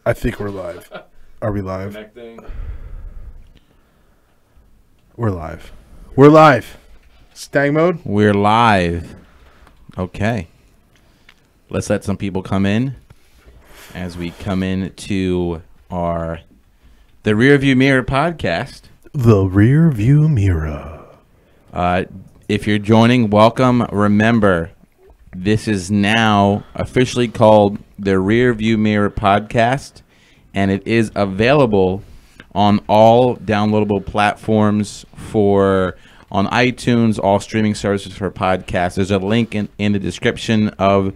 I think we're live. Are we live? Connecting. We're live. We're live. StangMode? We're live. Okay. Let's let some people come in as we come in to the RearView Mirror podcast. The RearView Mirror. If you're joining, welcome. Remember, this is now officially called the RearView Mirror podcast, and it is available on all downloadable platforms on iTunes, all streaming services for podcasts. There's a link in the description of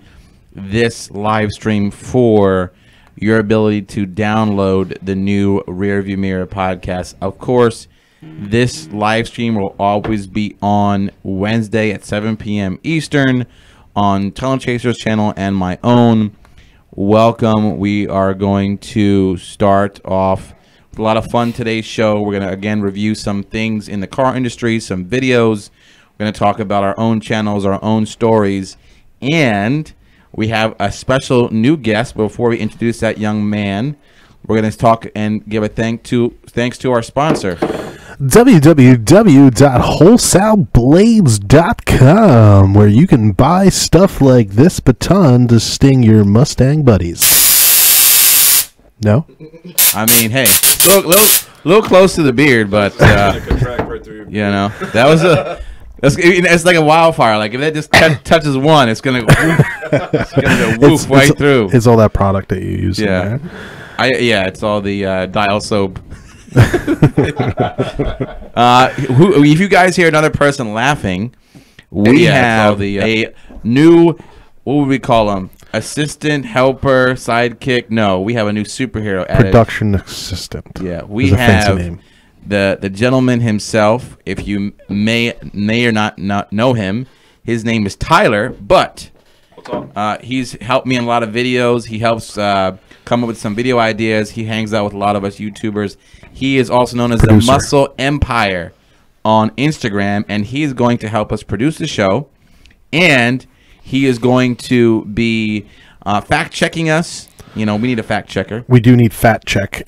this live stream for your ability to download the new RearView Mirror podcast. Of course, this live stream will always be on Wednesday at 7 p.m. Eastern on Tunnel Chaser's channel and my own. Welcome. We are going to start off with a lot of fun today's show. We're going to, again, review some things in the car industry, some videos. We're going to talk about our own channels, our own stories, and we have a special new guest. Before we introduce that young man, we're going to talk and give a thanks to our sponsor, www.wholesaleblades.com, where you can buy stuff like this baton to sting your Mustang buddies. No? I mean, hey, little close to the beard, but you know, that was it's like a wildfire. Like if that just touches one, it's gonna go woof right through. It's all that product that you use. Yeah, it's all the dial soap. If you guys hear another person laughing, we have a new, what would we call him? Assistant, helper, sidekick? No, we have a new superhero added. Production assistant. Yeah, we have the gentleman himself. If you may or not know him, his name is Tyler. But he's helped me in a lot of videos. He helps come up with some video ideas. He hangs out with a lot of us YouTubers. He is also known as the Muscle Empire on Instagram, and he's going to help us produce the show. And he is going to be fact-checking us. You know, we need a fact-checker. We do need fact check,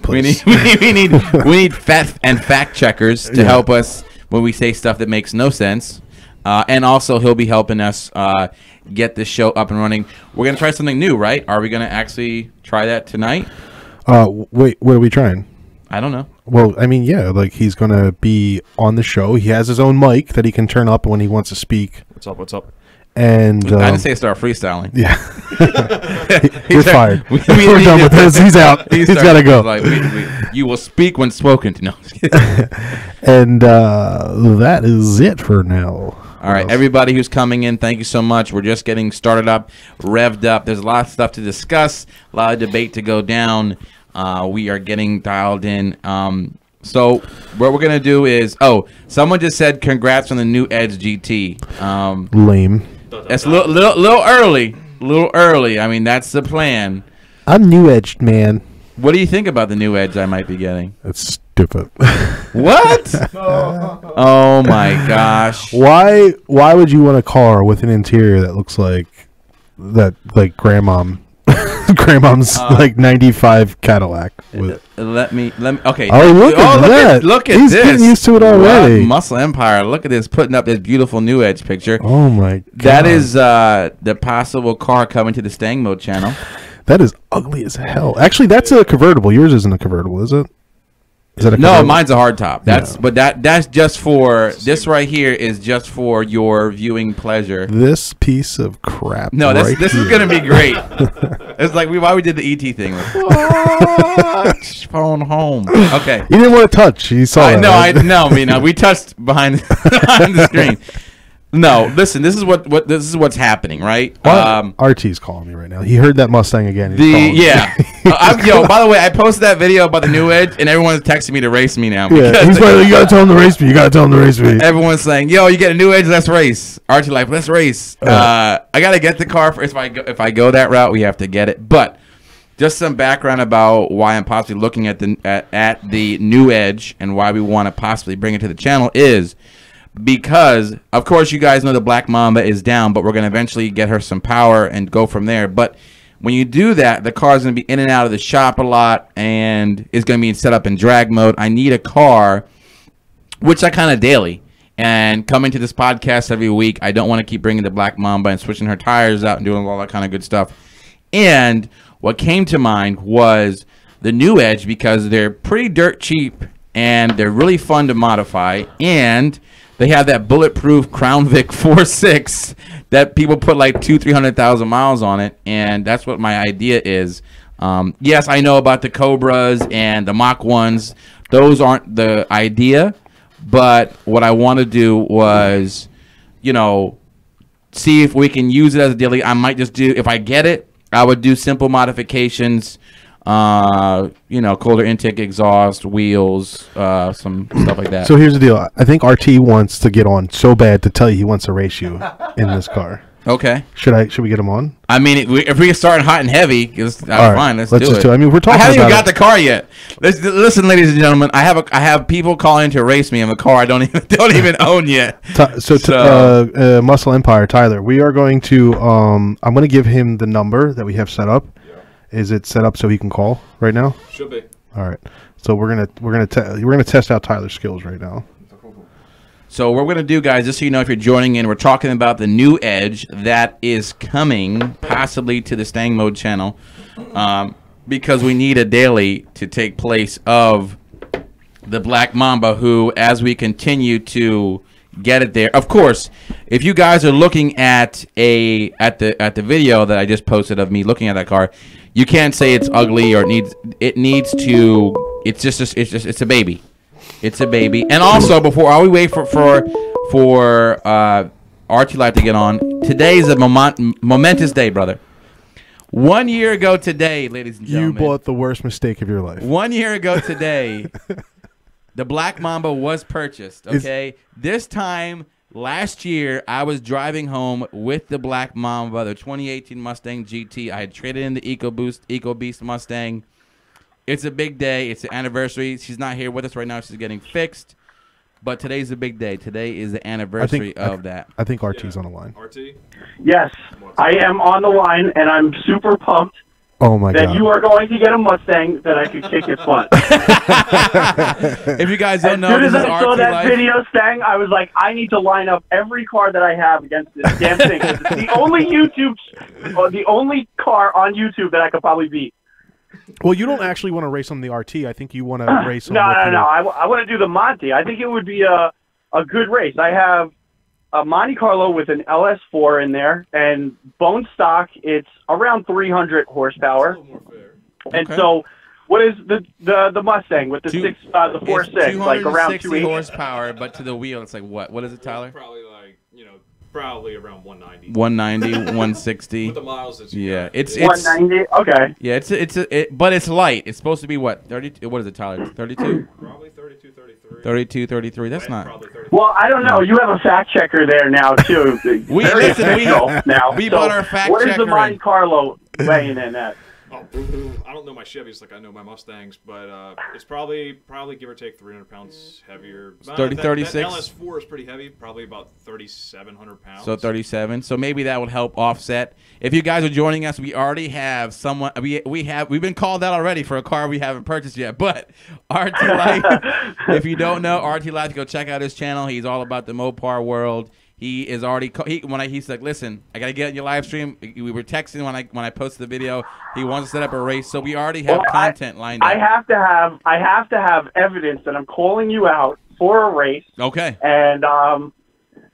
please. We need fat and fact-checkers to help us when we say stuff that makes no sense. And also, he'll be helping us get this show up and running. We're going to try something new, right? Are we going to actually try that tonight? Wait, what are we trying? I don't know. Well, I mean, yeah, like he's going to be on the show. He has his own mic that he can turn up when he wants to speak. What's up? And I didn't say start freestyling. Yeah. You're fired. We're done with this. He's out. He's got to go. Like, you will speak when spoken to. No. And that is it for now. All right, everybody who's coming in, thank you so much. We're just getting started up, revved up. There's a lot of stuff to discuss, a lot of debate to go down. We are getting dialed in. So what we're going to do is, someone just said congrats on the new Edge GT. Lame. That's a little early. A little early. I mean, that's the plan. I'm new-edged, man. What do you think about the new Edge I might be getting? That's stupid. What? Oh my gosh. Why would you want a car with an interior that looks like grandmom's like 95 Cadillac with let me okay. Oh, look at that. Look at He's this. Getting used to it already. Muscle Empire. Look at this, putting up this beautiful new Edge picture. Oh my god. That is the possible car coming to the StangMode channel. That is ugly as hell. Actually, that's a convertible. Yours isn't a convertible, is it? Is that a convertible? No, mine's a hardtop. But that's just for this right here is just for your viewing pleasure. This piece of crap. No, this is gonna be great. It's like why we did the ET thing. Like, phone home. Okay. You didn't want to touch. You saw it. No. We touched behind the screen. No, listen. This is what's happening, right? RT's calling me right now. He heard that Mustang again. By the way, I posted that video about the new Edge, and everyone's texting me to race me now. Yeah, he's like, you gotta tell him to race me. You gotta tell him to race me. Everyone's saying, "Yo, you get a new Edge, let's race." RT like, let's race. I gotta get the car first. If I go that route, we have to get it. But just some background about why I'm possibly looking at the new Edge and why we want to possibly bring it to the channel is because, of course, you guys know the Black Mamba is down, but we're going to eventually get her some power and go from there. But When you do that, the car's going to be in and out of the shop a lot, and it's going to be set up in drag mode. I need a car, which I kind of daily. And coming to this podcast every week, I don't want to keep bringing the Black Mamba and switching her tires out and doing all that kind of good stuff. And what came to mind was the new Edge, because they're pretty dirt cheap and they're really fun to modify, and they have that bulletproof Crown Vic 4.6 that people put like 200,000-300,000 miles on it, and that's what my idea is. Yes, I know about the Cobras and the Mach 1s. Those aren't the idea, but what I want to do was, you know, see if we can use it as a daily. I might just do, if I get it, I would do simple modifications. You know, colder intake, exhaust, wheels, some stuff like that. So here's the deal. I think RT wants to get on so bad to tell you he wants to race you in this car. Okay. Should we get him on? I mean, if we start hot and heavy, fine. Let's just do it. I mean, we're talking. I haven't even about got the car yet. Listen, ladies and gentlemen, I have people calling to race me in a car I don't even own yet. Muscle Empire, Tyler. We are going to. I'm going to give him the number that we have set up. Is it set up so he can call right now? Should be. All right. So we're gonna test out Tyler's skills right now. So what we're gonna do, guys, just so you know, if you're joining in, we're talking about the new Edge that is coming possibly to the StangMode channel, because we need a daily to take place of the Black Mamba, who, as we continue to get it there. Of course, if you guys are looking at the video that I just posted of me looking at that car, you can't say it's ugly or it needs to. It's a baby. It's a baby. And also, before we wait for RT Live to get on, today is a momentous day, brother. 1 year ago today, ladies and gentlemen, you bought the worst mistake of your life. 1 year ago today, the Black Mamba was purchased. Okay, this time last year, I was driving home with the Black Mamba, the 2018 Mustang GT. I had traded in the EcoBeast Mustang. It's a big day. It's the anniversary. She's not here with us right now. She's getting fixed. But today's a big day. Today is the anniversary of that. I think RT's on the line. RT? Yes, I am on the line, and I'm super pumped. Oh my God! That you are going to get a Mustang that I could kick its butt. If you guys don't know, as soon as I saw that Life. video, Stang, I was like, I need to line up every car that I have against this damn thing. It's the only car on YouTube that I could probably beat. Well, you don't actually want to race on the RT. I think you want to race on No. I want to do the Monty. I think it would be a good race. I have a Monte Carlo with an LS4 in there, and bone stock, it's around 300 horsepower. That's a little more fair. And so, what is the Mustang with the 4.6, like around 260 horsepower, but to the wheel, it's like what? What is it, Tyler? Probably like, probably around 190. 190, 160. With the miles that it's 190. Okay. Yeah, but it's light. It's supposed to be what? 30. What is it, Tyler? 32. Probably 32, 33. 32, 33. That's not. Probably 33. Well, I don't know. You have a fact checker there now too. we bought our fact checker. What is the Monte Carlo weighing in at? Oh, I don't know my Chevys like I know my Mustangs, but it's probably give or take 300 pounds heavier. 36. That LS4 is pretty heavy, probably about 3,700 pounds. So 37. So maybe that would help offset. If you guys are joining us, we already have someone. We've been called out already for a car we haven't purchased yet. But RT Light, if you don't know RT Light, go check out his channel. He's all about the Mopar world. He is already he's like, listen, I gotta get in your live stream. We were texting when I posted the video. He wants to set up a race, so we already have content lined up. I have to have evidence that I'm calling you out for a race. Okay. And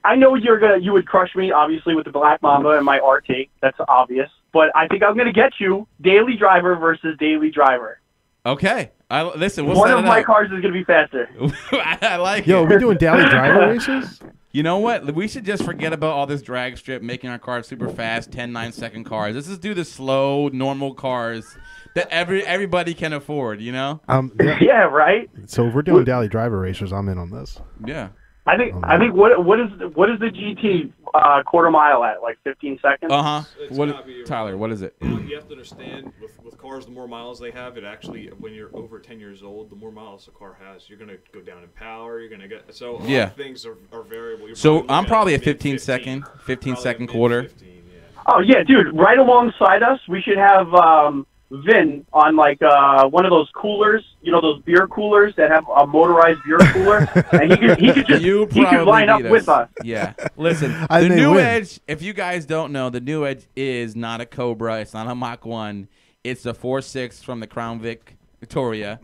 I know you would crush me, obviously, with the Black Mamba and my RT. That's obvious. But I think I'm gonna get you daily driver versus daily driver. Okay. Listen, one of my cars is gonna be faster. I like it. Yo, we're doing daily driver races? You know what? We should just forget about all this drag strip, making our cars super fast, 10, 9-second cars. Let's just do the slow, normal cars that everybody can afford, you know? Yeah, right? So if we're doing daily driver races, I'm in on this. Yeah. I think what is the GT quarter mile at, like 15 seconds? Tyler, what is it? You have to understand with cars, the more miles they have, it actually, when you're over 10 years old, the more miles a car has, you're gonna go down in power. You're gonna get a lot of things are variable. So I'm probably a 15 second quarter. 15, yeah. Oh yeah, dude! Right alongside us, we should have Vin on like one of those coolers. You know those beer coolers that have a motorized beer cooler, and he could just he could line up with us. Yeah. Listen, the New Edge. If you guys don't know, the New Edge is not a Cobra. It's not a Mach 1. It's a 4.6 from the Crown Vic Victoria,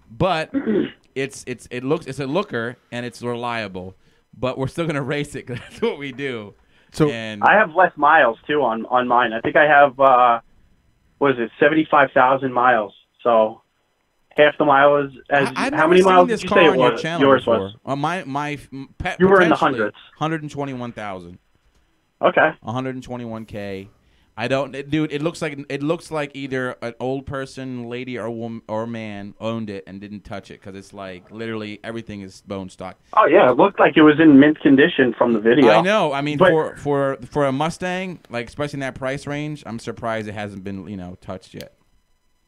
but it's a looker and it's reliable. But we're still gonna race it 'cause that's what we do. So and I have less miles too on mine. I think I have what is it, 75,000 miles. So half the mile is as how many miles did you say it was? Yours was. You were in the hundreds. 121,000. Okay. 121K. I don't, dude. It looks like either an old person, lady, or woman or man owned it and didn't touch it because it's like literally everything is bone stock. Oh yeah, it looked like it was in mint condition from the video. I know. I mean, for a Mustang, like especially in that price range, I'm surprised it hasn't been touched yet.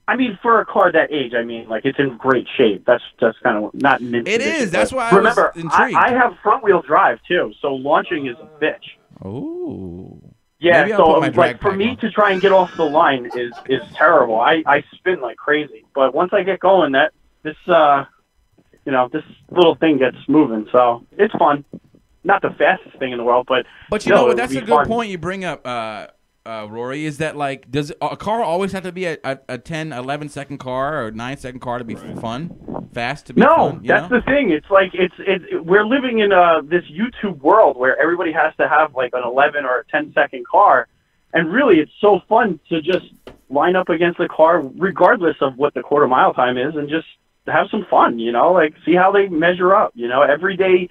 I mean, for a car that age, I mean, like it's in great shape. That's kind of not mint condition. It is. That's why remember, I was intrigued. I have front wheel drive too, so launching is a bitch. Oh. Yeah, so like for me to try and get off the line is terrible. I spin like crazy, but once I get going, this little thing gets moving, so it's fun. Not the fastest thing in the world, but you know what? That's a good point you bring up, Rory. Is that like does a car always have to be a 10, 11 second car or 9-second car to be fast to be fun? No, that's the thing. It's like we're living in this YouTube world where everybody has to have like an 11 or a 10-second car, and really it's so fun to just line up against the car regardless of what the quarter mile time is and just have some fun, like see how they measure up, everyday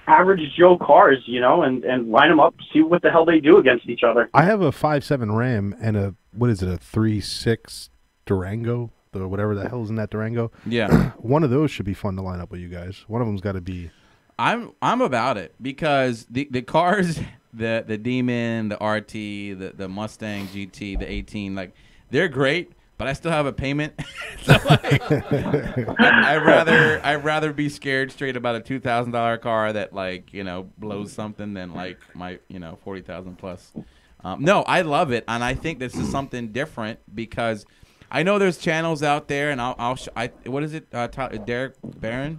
average Joe cars, and line them up, see what the hell they do against each other. I have a 5.7 Ram and a 3.6 Durango, whatever the hell's in that Durango. Yeah. One of those should be fun to line up with you guys. One of them's got to be. I'm about it because the cars, the Demon, the RT, the Mustang GT, the 18, like they're great. But I still have a payment, so like, I'd rather be scared straight about a $2,000 car that blows something than like my $40,000 plus. No, I love it, and I think this is something different because I know there's channels out there, and what is it? Derek Barron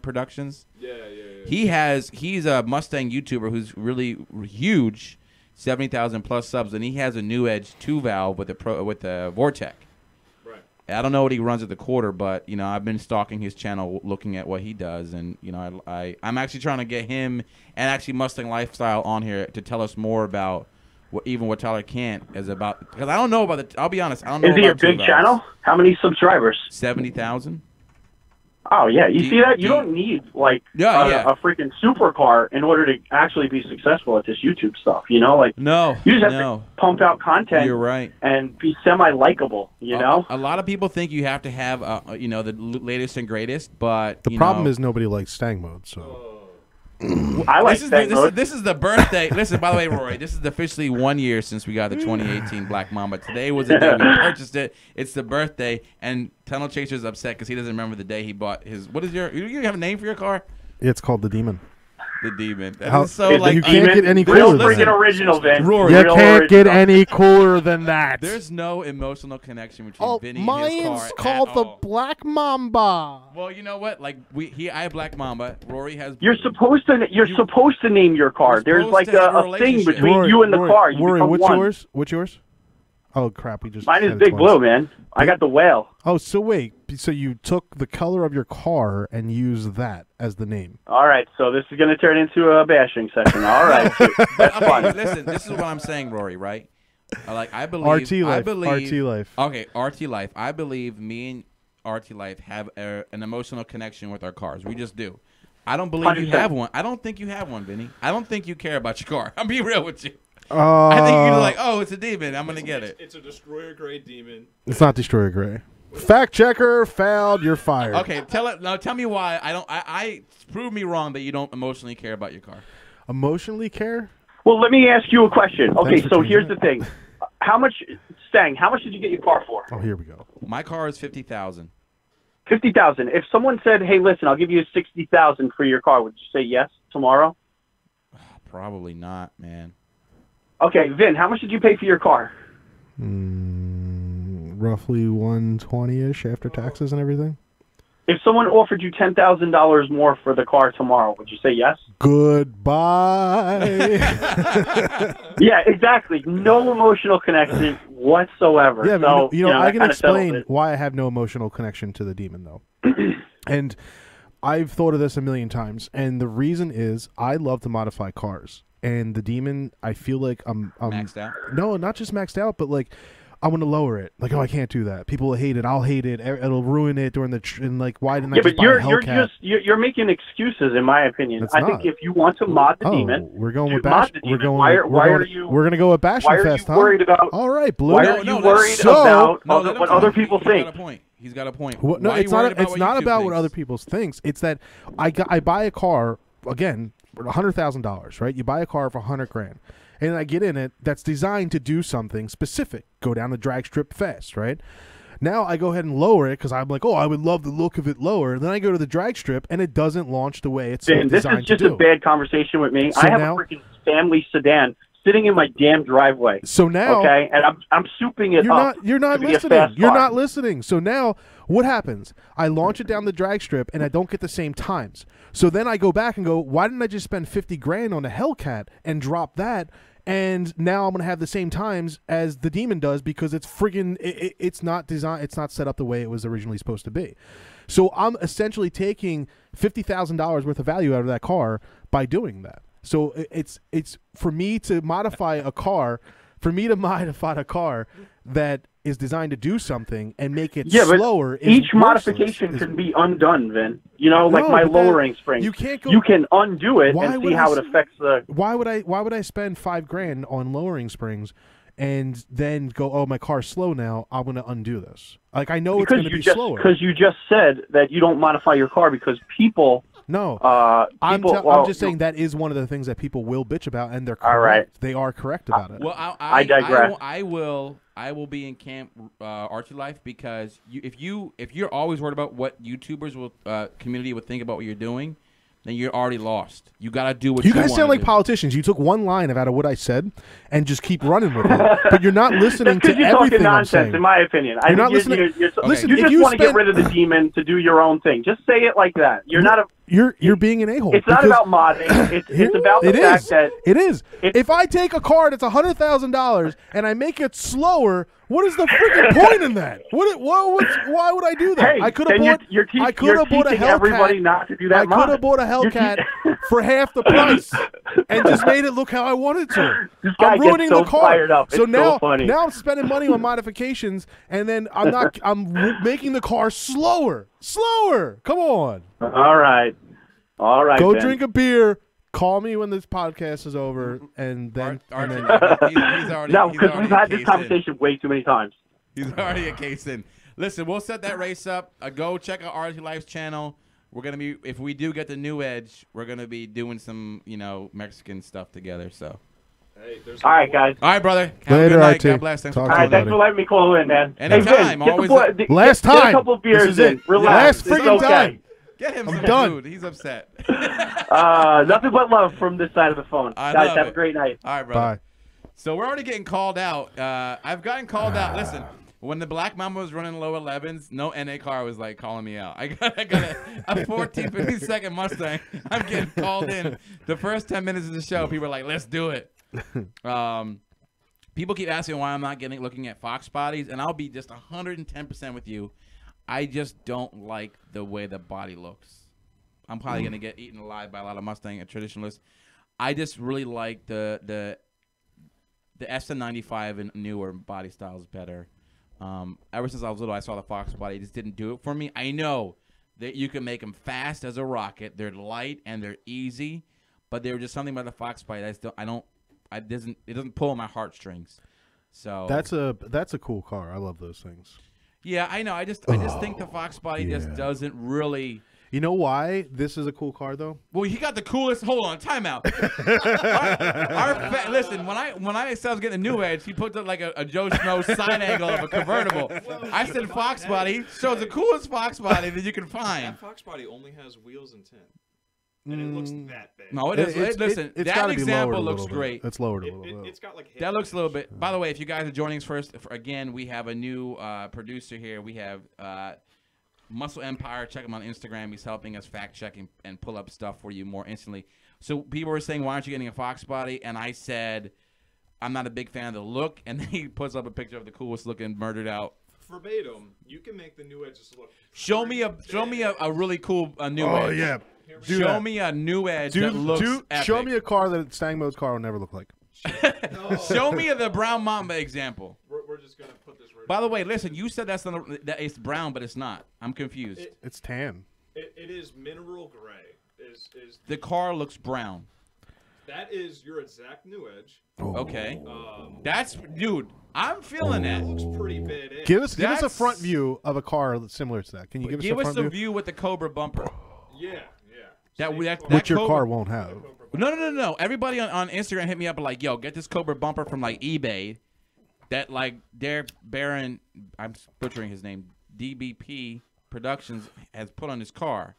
Productions. Yeah. He's a Mustang YouTuber who's really huge. 70,000 plus subs, and he has a New Edge 2-valve with a Vortec. Right. I don't know what he runs at the quarter, but I've been stalking his channel, looking at what he does, and I'm actually trying to get him and actually Mustang Lifestyle on here to tell us more about what Tyler can't is about, because I don't know about the. I'll be honest, I don't know. Is he a big channel? How many subscribers? 70,000. Oh yeah, you see that? You don't need like a freaking supercar in order to actually be successful at this YouTube stuff. No, you just have to pump out content. You're right, and be semi-likable. A lot of people think you have to have the latest and greatest, but the problem is nobody likes StangMode. So I like StangMode. This is the birthday. Listen, by the way, Rory, this is officially 1 year since we got the 2018 Black Mamba. Today was the day we purchased it. It's the birthday, and Tunnel Chaser's upset because he doesn't remember the day he bought his. What is you have a name for your car? It's called the Demon. The Demon. That is so like you can't get any cooler than that. Original, Vin. Rory, you can't get any cooler than that. There's no emotional connection between Vinny and his car. Mine's called the Black Mamba. Well, you know what? Like I have Black Mamba. Rory has. You're supposed to name your car. There's like a thing between you and the car. Rory, what's yours? Oh crap! Mine is Big Blue, man. I got the whale. Oh, so wait. So you took the color of your car and used that as the name. All right. So this is going to turn into a bashing session. All right. That's fun. Listen, this is what I'm saying, Rory. Right? I believe RT Life. Okay, RT Life. I believe me and RT Life have an emotional connection with our cars. We just do. I don't believe 100%. You have one. I don't think you have one, Vinny. I don't think you care about your car. I'll be real with you. I think you're like, oh, it's a Demon. I'm gonna get it. It's a Destroyer Gray Demon. It's not Destroyer Gray. Fact checker failed. You're fired. Okay, tell me why I prove me wrong that you don't emotionally care about your car. Emotionally care? Well, let me ask you a question. Okay, so here's the thing. How much did you get your car for? Oh, here we go. My car is $50,000. $50,000. If someone said, "Hey, listen, I'll give you $60,000 for your car," would you say yes tomorrow? Probably not, man. Okay, Vin, how much did you pay for your car? Roughly 120-ish after taxes and everything. If someone offered you $10,000 more for the car tomorrow, would you say yes? Goodbye. Yeah, exactly. No emotional connection whatsoever. Yeah, so, but I can explain it. why I have no emotional connection to the demon, though. And I've thought of this a million times, and the reason is I love to modify cars. And the demon, I feel like I'm maxed out. No, not just maxed out, but like I want to lower it. Like, oh, I can't do that. People will hate it. I'll hate it. It'll ruin it during the and like, why didn't I just buy a Hellcat? You're making excuses, in my opinion. I think if you want to mod the demon, we're going with Bash. We're going. We're gonna go with Bashing Fest, huh? Why are you worried about? All right, Blue. Why are you worried about what other people think? He's got a point. No, it's not. It's not about what other people think. It's that I buy a car again. $100,000, right? You buy a car for $100,000, and I get in it that's designed to do something specific. Go down the drag strip fast, right? Now I go ahead and lower it because I'm like, oh, I would love the look of it lower. Then I go to the drag strip, and it doesn't launch the way it's designed to do. This is just a bad conversation with me. So I have a freaking family sedan sitting in my damn driveway. So now, okay, and I'm souping it up. You're not listening. You're not listening. So now, what happens? I launch it down the drag strip, and I don't get the same times. So then I go back and go, why didn't I just spend $50,000 on a Hellcat and drop that? And now I'm gonna have the same times as the demon does because it's friggin' it's not designed. It's not set up the way it was originally supposed to be. So I'm essentially taking $50,000 worth of value out of that car by doing that. So it's for me to modify a car, that is designed to do something and make it slower. Each modification can be undone, Vin. Like my lowering spring. You can undo it and see how it affects the. Why would I spend $5,000 on lowering springs, and then go, oh, my car's slow now, I'm going to undo this? Like, I know it's going to be slower. Because you just said that you don't modify your car because people. No, I'm just saying that is one of the things that people will bitch about, and they're correct. All right. They are correct about it. Well, I digress. I will be in camp Archie Life because if you're always worried about what YouTubers community would think about what you're doing, then you're already lost. You got to do what you guys sound like politicians. You took one line out of what I said and just keep running with it. But you're not listening to everything I'm saying. In my opinion. You're not listening. Listen, you just want to get rid of the demon to do your own thing. Just say it like that. You're being an a-hole. It's not about modding. It's about the fact that it is. If I take a car that's $100,000 and I make it slower, what is the freaking point in that? Why would I do that? Hey, I could have bought. I could have bought a Hellcat. Everybody not to do that. I could have bought a Hellcat for half the price and just made it look how I wanted to. I'm ruining the car. So now I'm spending money on modifications, and then I'm making the car slower. Come on. All right. Go drink a beer. Call me when this podcast is over, and then. He's already. No, because we've had this conversation way too many times. He's already a case in. Listen, we'll set that race up. Go check out RT Life's channel. We're gonna be, if we do get the new Edge, we're gonna be doing some, Mexican stuff together. So. Hey, all right, guys. All right, brother. Have Later, a good night. RT. God bless. Thanks all right, thanks for letting me call in, man. Anytime. Hey, always. Last time. Get a couple of beers in. Relax. Last freaking time. Get him some food. He's upset. Nothing but love from this side of the phone. Guys, have a great night. All right, brother. Bye. So we're already getting called out. I've gotten called out. Listen, when the Black Mamba was running low 11s, no NA car was like calling me out. I got a 14, 15-second Mustang. I'm getting called in. The first 10 minutes of the show, people are like, let's do it. People keep asking why I'm not looking at Fox bodies, and I'll be just 110% with you. I just don't like the way the body looks. I'm probably gonna get eaten alive by a lot of Mustang traditionalists. I just really like the SM95 and newer body styles better. Ever since I was little, I saw the Fox body. It just didn't do it for me. I know that you can make them fast as a rocket. They're light and they're easy, but there was just something about the Fox body that it doesn't pull on my heartstrings. So that's a cool car. I love those things. Yeah, I know. I just think the Fox body just doesn't really. You know why this is a cool car though? Well, he got the coolest. Hold on, timeout. Listen, when I said I was getting a new Edge, he put like a Joe Schmo side angle of a convertible. I said Fox body shows the coolest Fox body that you can find. That Fox body only has wheels and tint. and it looks that bad. No, it is. Listen, it's that gotta be example lowered a looks little bit. great. It's lowered a little bit. It's got like That looks a little bit. By the way, if you guys are joining us first, again, we have a new producer here. We have Muscle Empire. Check him on Instagram. He's helping us fact check and pull up stuff for you more instantly. So people were saying, why aren't you getting a Fox body? And I said, I'm not a big fan of the look. And then he puts up a picture of the coolest looking murdered out. Verbatim, you can make the new edges look. Show me a really cool new edge. Oh yeah. Show me a new edge that looks epic. Show me a car that StangMode's car will never look like. Show me the brown Mamba example. We're just gonna put this. By the way, listen, you said that it's brown, but it's not. I'm confused. It's tan. It is mineral gray. The car looks brown. That is your exact new edge. Oh. Okay. That's dude. I'm feeling that. It looks pretty badass. Give us a front view of a car that's similar to that. Can you give us a front view with the Cobra bumper? Yeah. Which your car won't have. No. Everybody on Instagram hit me up like, yo, get this Cobra bumper from like eBay. That like they're Baron, I'm butchering his name, DBP Productions has put on his car,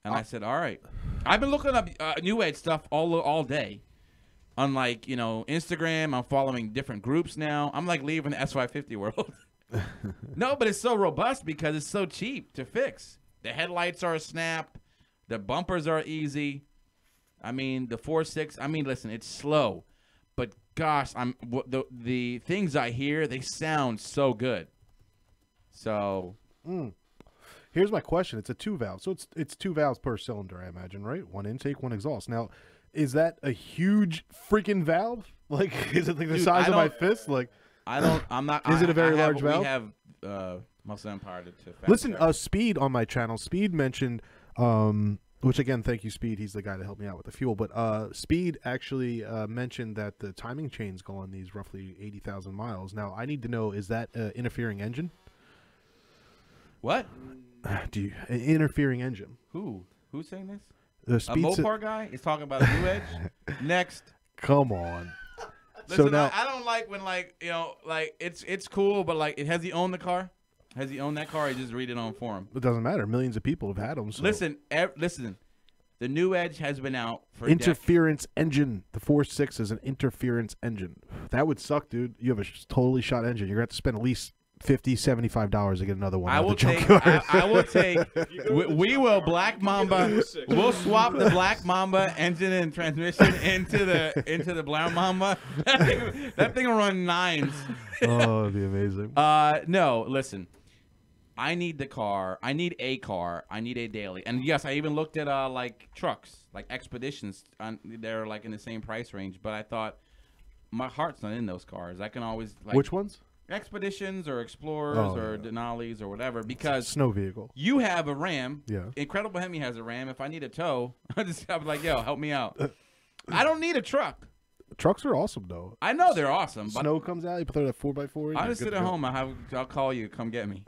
and I said, all right. I've been looking up new edge stuff all day, on like Instagram. I'm following different groups now. I'm like leaving the SY50 world. No, but it's so robust because it's so cheap to fix. The headlights are a snap. The bumpers are easy. I mean, the 4.6. I mean, listen, it's slow, but gosh, the things I hear, they sound so good. So, here's my question: it's a 2-valve, so it's 2 valves per cylinder, I imagine, right? One intake, one exhaust. Now, is that a huge freaking valve? Like, is it like the size of my fist? Like, I'm not. Is it a very large valve? We have Muscle Empire to fact listen. check. Speed on my channel. Speed mentioned. Which again, thank you, Speed. He's the guy to help me out with the fuel. But Speed actually mentioned that the timing chains go on these roughly 80,000 miles. Now, I need to know: is that an interfering engine? What? An interfering engine? Who's saying this? The a Mopar guy is talking about a new edge. Next. Come on. Listen, so now I don't like when it's cool, but like has he owned the car? Has he owned that car? Or he just read it on forum. It doesn't matter. Millions of people have had them. So. Listen. The new edge has been out for interference engine. The 4.6 is an interference engine. That would suck, dude. You have a totally shot engine. You're going to have to spend at least $50-$75 to get another one. I will take. We will Black Mamba. We'll swap the Black Mamba engine and transmission into the Brown Mamba. That thing will run 9s. Oh, it'd be amazing. No, listen. I need the car. I need a car. I need a daily. And yes, I even looked at like trucks, like Expeditions. They're like in the same price range. But I thought my heart's not in those cars. I can always like which ones? Expeditions or Explorers or Denali's or whatever, because snow vehicle. You have a Ram. Yeah. Incredible Hemi has a Ram. If I need a tow, I'm like, yo, help me out. I don't need a truck. Trucks are awesome though. I know they're awesome. Snow comes out, you put that 4x4 in. I'll just sit at home. I'll call you. Come get me.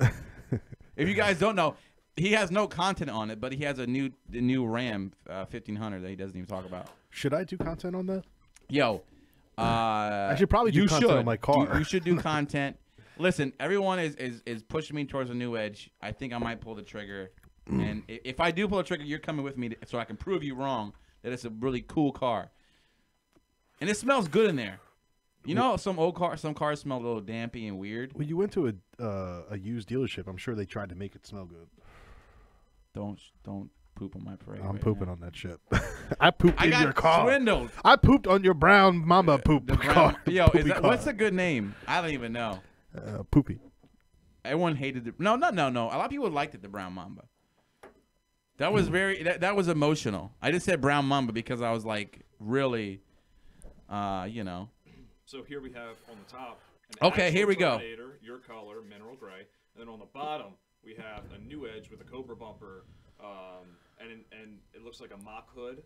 If you guys don't know, he has no content on it, but he has the new Ram 1500 that he doesn't even talk about. Should I do content on that? Yo. I should probably do content on my car. You should do content. Listen, everyone is pushing me towards a new edge. I think I might pull the trigger. And if I do pull the trigger, you're coming with me so I can prove you wrong that it's a really cool car. And it smells good in there. You know, some cars smell a little dampy and weird. Well, you went to a used dealership. I'm sure they tried to make it smell good. Don't poop on my parade. I'm pooping on that shit. I pooped in your car. Swindled. I pooped on your brown Mamba car. Yo, what's a good name? I don't even know. Poopy. Everyone hated it. No. A lot of people liked it, the brown Mamba. That was that was emotional. I just said brown Mamba because I was like really, So here we have on the top. Okay, here we go. Your color, mineral gray, and then on the bottom we have a new edge with a Cobra bumper, and it looks like a mock hood.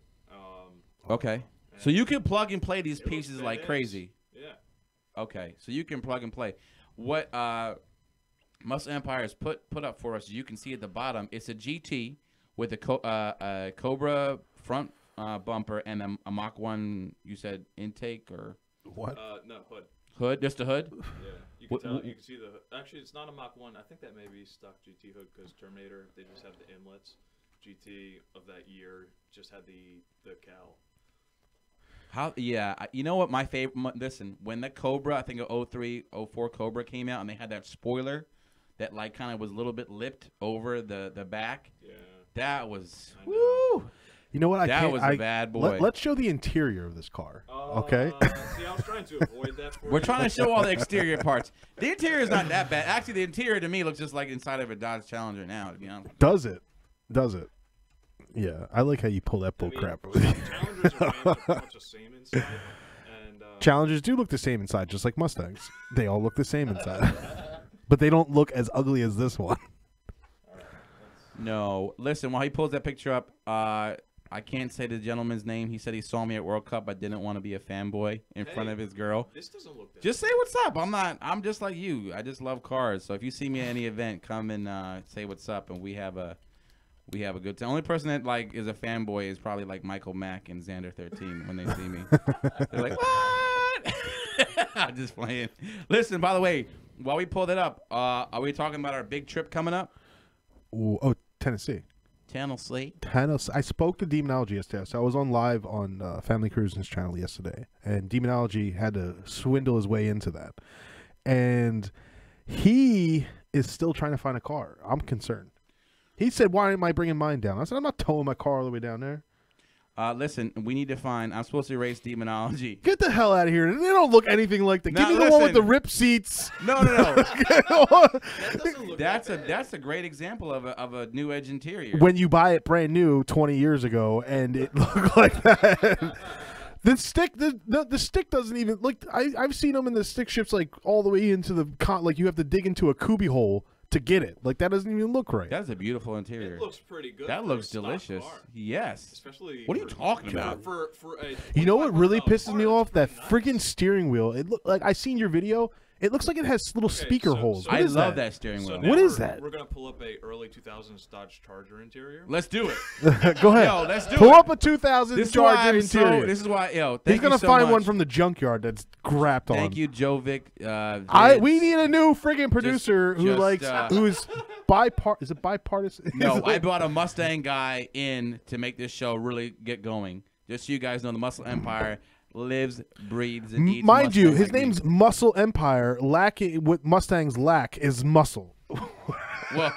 Okay, so you can plug and play these pieces like crazy. Yeah. Okay, so you can plug and play. What Muscle Empire has put up for us, you can see at the bottom, it's a GT with a Cobra front bumper and a Mach 1. You said intake or what? No, hood. Hood, just a hood. Yeah, you can tell. You can see the. Actually, it's not a Mach 1. I think that may be stock GT hood because Terminator they just have the inlets. GT of that year just had the cowl. How? Yeah, you know what? My favorite. Listen, when the Cobra, I think 03, 04 Cobra came out, and they had that spoiler that like kind of was a little bit lipped over the back. Yeah, that was woo. You know what? That was a bad boy. Let's show the interior of this car. Okay. See, I was trying to avoid that. We're trying to show all the exterior parts. The interior is not that bad. Actually, the interior to me looks just like inside of a Dodge Challenger now. To be honest. Does it? Does it? Yeah, I like how you pull that bull crap. Challengers are pretty much the same inside. And, Challengers do look the same inside, just like Mustangs. They all look the same inside, but they don't look as ugly as this one. No, listen. While he pulls that picture up, I can't say the gentleman's name. He said he saw me at World Cup. I didn't want to be a fanboy in front of his girl. This doesn't look that just say what's up. I'm not. I'm just like you. I just love cars. So if you see me at any event, come and say what's up, and we have a good time. The only person that like is a fanboy is probably like Michael Mack and Xander 13 when they see me. They're like, what? I'm just playing. Listen, by the way, while we pull that up, are we talking about our big trip coming up? Ooh, oh, Tennessee. Tennessee. I spoke to Demonology yesterday. So I was on live on Family Cruisin's channel yesterday, and Demonology had to swindle his way into that. And he is still trying to find a car. I'm concerned. He said, why am I bringing mine down? I said, I'm not towing my car all the way down there. Listen, we need to find. I'm supposed to erase Demonology. Get the hell out of here! They don't look anything like that. Give me the one with the rip seats. No. That's a great example of a new edge interior. When you buy it brand new 20 years ago and it looked like that. The stick doesn't even look. I've seen them in the stick ships like all the way into the like you have to dig into a cubby hole to get it. Like that doesn't even look right. That's a beautiful interior. It looks pretty good. That looks delicious. Yes. Especially. What are you talking about? You know what really pisses me off? That freaking steering wheel. It look like I seen your video. It looks like it has little speaker holes. What I is love that steering wheel. What is that? We're gonna pull up a early 2000s Dodge Charger interior. Let's do it. Go ahead. Yo, let's do Pull it. up a 2000 Charger interior. This is why. Yo, he's gonna find one from the junkyard that's grapped on. Thank you, Jovic. We need a new friggin' producer who's is it bipartisan? No, I brought a Mustang guy in to make this show really get going. Just so you guys know, the Muscle Empire lives, breathes, and eats. Mind you, his name's Muscle Empire. What Mustangs lack is muscle. Well,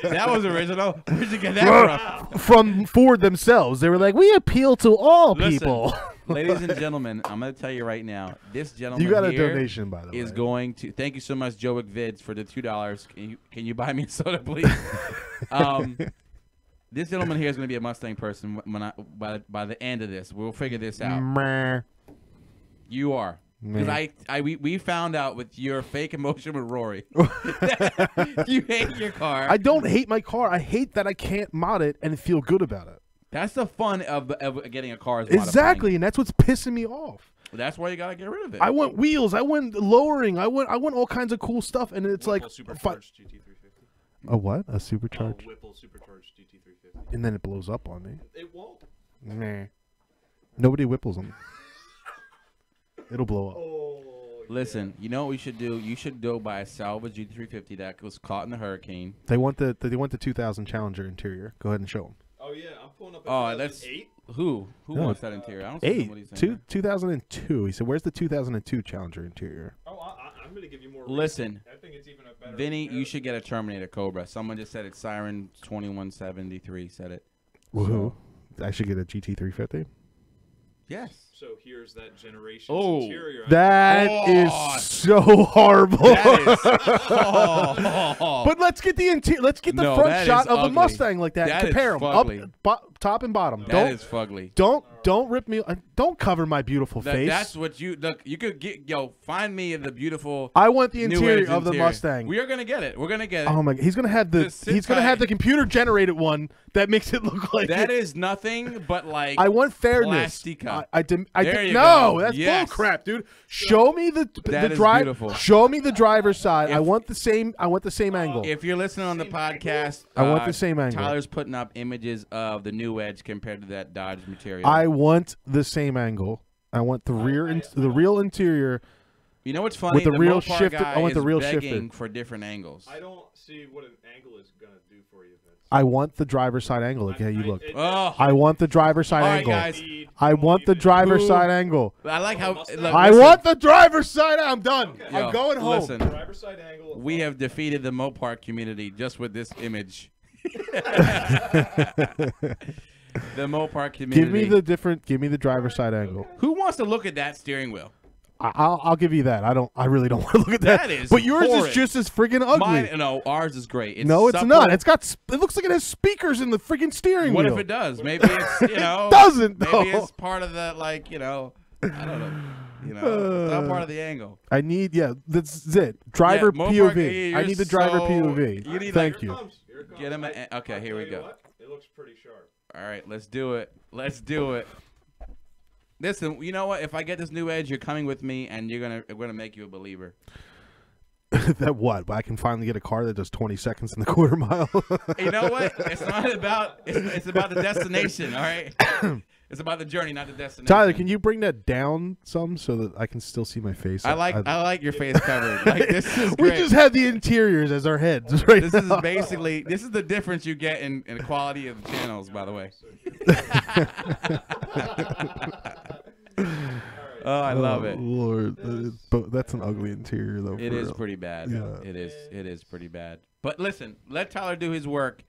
that was original. Where'd you get that from? From Ford themselves. They were like, we appeal to all people. Ladies and gentlemen, I'm going to tell you right now, this gentleman you got a here donation, by the way. Is going to. Thank you so much, Jovic Vids, for the $2. Can you buy me a soda, please? This gentleman here is going to be a Mustang person by the end of this. We'll figure this out. Meh. You are. Because we found out with your fake emotion with Rory. You hate your car. I don't hate my car. I hate that I can't mod it and feel good about it. That's the fun of getting a car. Exactly, and that's what's pissing me off. That's why you gotta get rid of it. I want wheels. I want lowering. I want all kinds of cool stuff, and it's Whipple like supercharged GT350. A what? A supercharged? Whipple supercharged GT350. And then it blows up on me. It won't. Nah. Nobody whipples them. It'll blow up. Oh, listen, you know what we should do? You should go buy a salvage GT350 that was caught in the hurricane. They want the 2000 Challenger interior. Go ahead and show them. Oh yeah, I'm pulling up. Oh, that's 8. Who wants that interior? I don't see what he's saying. 2002. He said, "Where's the 2002 Challenger interior?" Oh, I'm gonna give you more. Listen, I think it's even a better. Vinny, you should get a Terminator Cobra. Someone just said it. Siren 2173 said it. Woohoo! I should get a GT350. Yes. So here's that generation's Oh, interior. That is so horrible. But let's get the interior. Let's get the front shot of a Mustang like that. Compare them up, top and bottom. That is fugly. Don't rip me. Don't cover my beautiful face. That's what you look. You could get. Find me the beautiful. I want the interior of the Mustang. We are gonna get it. We're gonna get it. Oh my God! He's gonna have the computer generated one that makes it look like that is nothing but like. I want fairness. No, that's bull crap, dude. Show me the drive. Show me the driver's side. I want the same angle. If you're listening on the podcast, I want the same angle. Tyler's putting up images of the new Edge compared to that Dodge material. I want the same angle. I want the real interior. You know what's funny? With the real Mopar shifter- guy I want the is real begging shifter. for different angles. I don't see what an angle is gonna do for you, Vince. I want the driver's side angle. Look how you look. Oh. I want the driver's side All right, angle. guys. I want the driver's Ooh. side angle. I like how. Mustang. Look, I listen, want the driver's side. I'm done. Okay. I'm yo, going home. Listen, Driver's side angle. we have defeated the Mopar community just with this image. The Mopar community. Give me the different. Give me the driver's side angle. Who wants to look at that steering wheel? I'll give you that. I really don't want to look at that. That is but yours horrid. is just as friggin' ugly. Mine, no, ours is great. It's no, it's supple. not. It looks like it has speakers in the friggin' steering What wheel. if it does? Maybe it's Doesn't, Maybe though. it's part of the I don't know. It's not part of the angle. I need that's it. Driver Yeah, Mopar, POV. you're I need the driver so- POV. you need, Thank like- you. Here it comes. Get him. Okay, here we Tell you go. what, it looks pretty sharp. All right, let's do it. Let's do it. Listen, you know what? If I get this new Edge, you're coming with me, and we're gonna make you a believer. That what? I can finally get a car that does 20 seconds in the quarter mile. You know what? It's not about. It's about the destination. All right. It's about the journey, not the destination. Tyler, can you bring that down some so that I can still see my face? I like your face covered. Like this is We great. just had the interiors as our heads right This now. is basically the difference you get in the quality of the channels. By the way. Oh, I love it. Lord, but that's an ugly interior though. It for is real. pretty bad. Yeah. It is pretty bad. But listen, let Tyler do his work.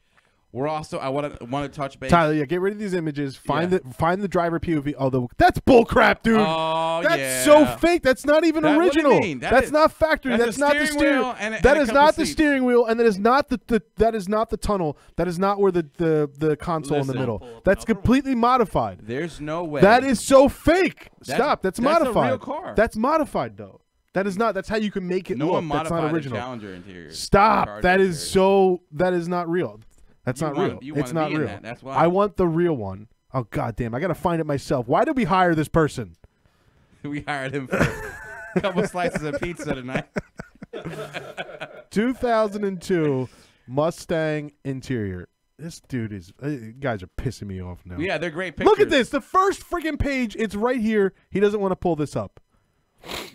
We're also I want to touch base. Tyler, yeah, get rid of these images. Find Yeah. the driver POV. Although that's bullcrap, dude. Oh, That's yeah. so fake. That's not even What do you original. mean? That's not factory. that's That's a not the steering steering wheel and That a is couple not the seats. steering wheel, and that is not that is not the tunnel. That is not where the console in the Listen. middle. That's completely modified. There's no way. That is so fake. Stop. That's that's a modified. real car. That's modified though. That is not. That's how you can make it no look. one That's modified not the original. Challenger interior. Stop. Charger That is interior. so. That is not real. That's You not wanna- real. you It's wanna not be in real. that, that's why. I want the real one. Oh god damn! I gotta find it myself. Why did we hire this person? We hired him for a couple slices of pizza tonight. 2002 Mustang interior. This dude is. Guys are pissing me off now. Yeah, they're great pictures. Look at this. The first friggin' page. It's right here. He doesn't want to pull this up.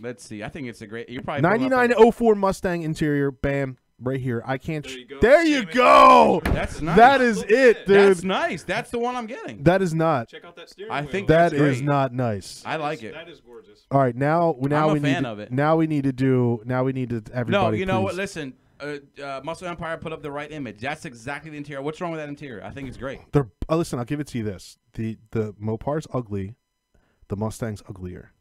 Let's see. I think it's a great. You're probably pulling up 9904 Mustang interior. Bam. Right here. I can't. There you go. There you Same as go. That's nice. That is it, dude. That's nice. That's the one I'm getting. That is not. Check out that steering I wheel. think That That's is great. not nice. I like it. That is gorgeous. All right, now I'm a we fan need of it. Now we need to do. Now we need to. Everybody, No, you know what? please. Listen, Muscle Empire put up the right image. That's exactly the interior. What's wrong with that interior? I think it's great. Listen, I'll give it to you. This the Mopar's ugly. The Mustang's uglier.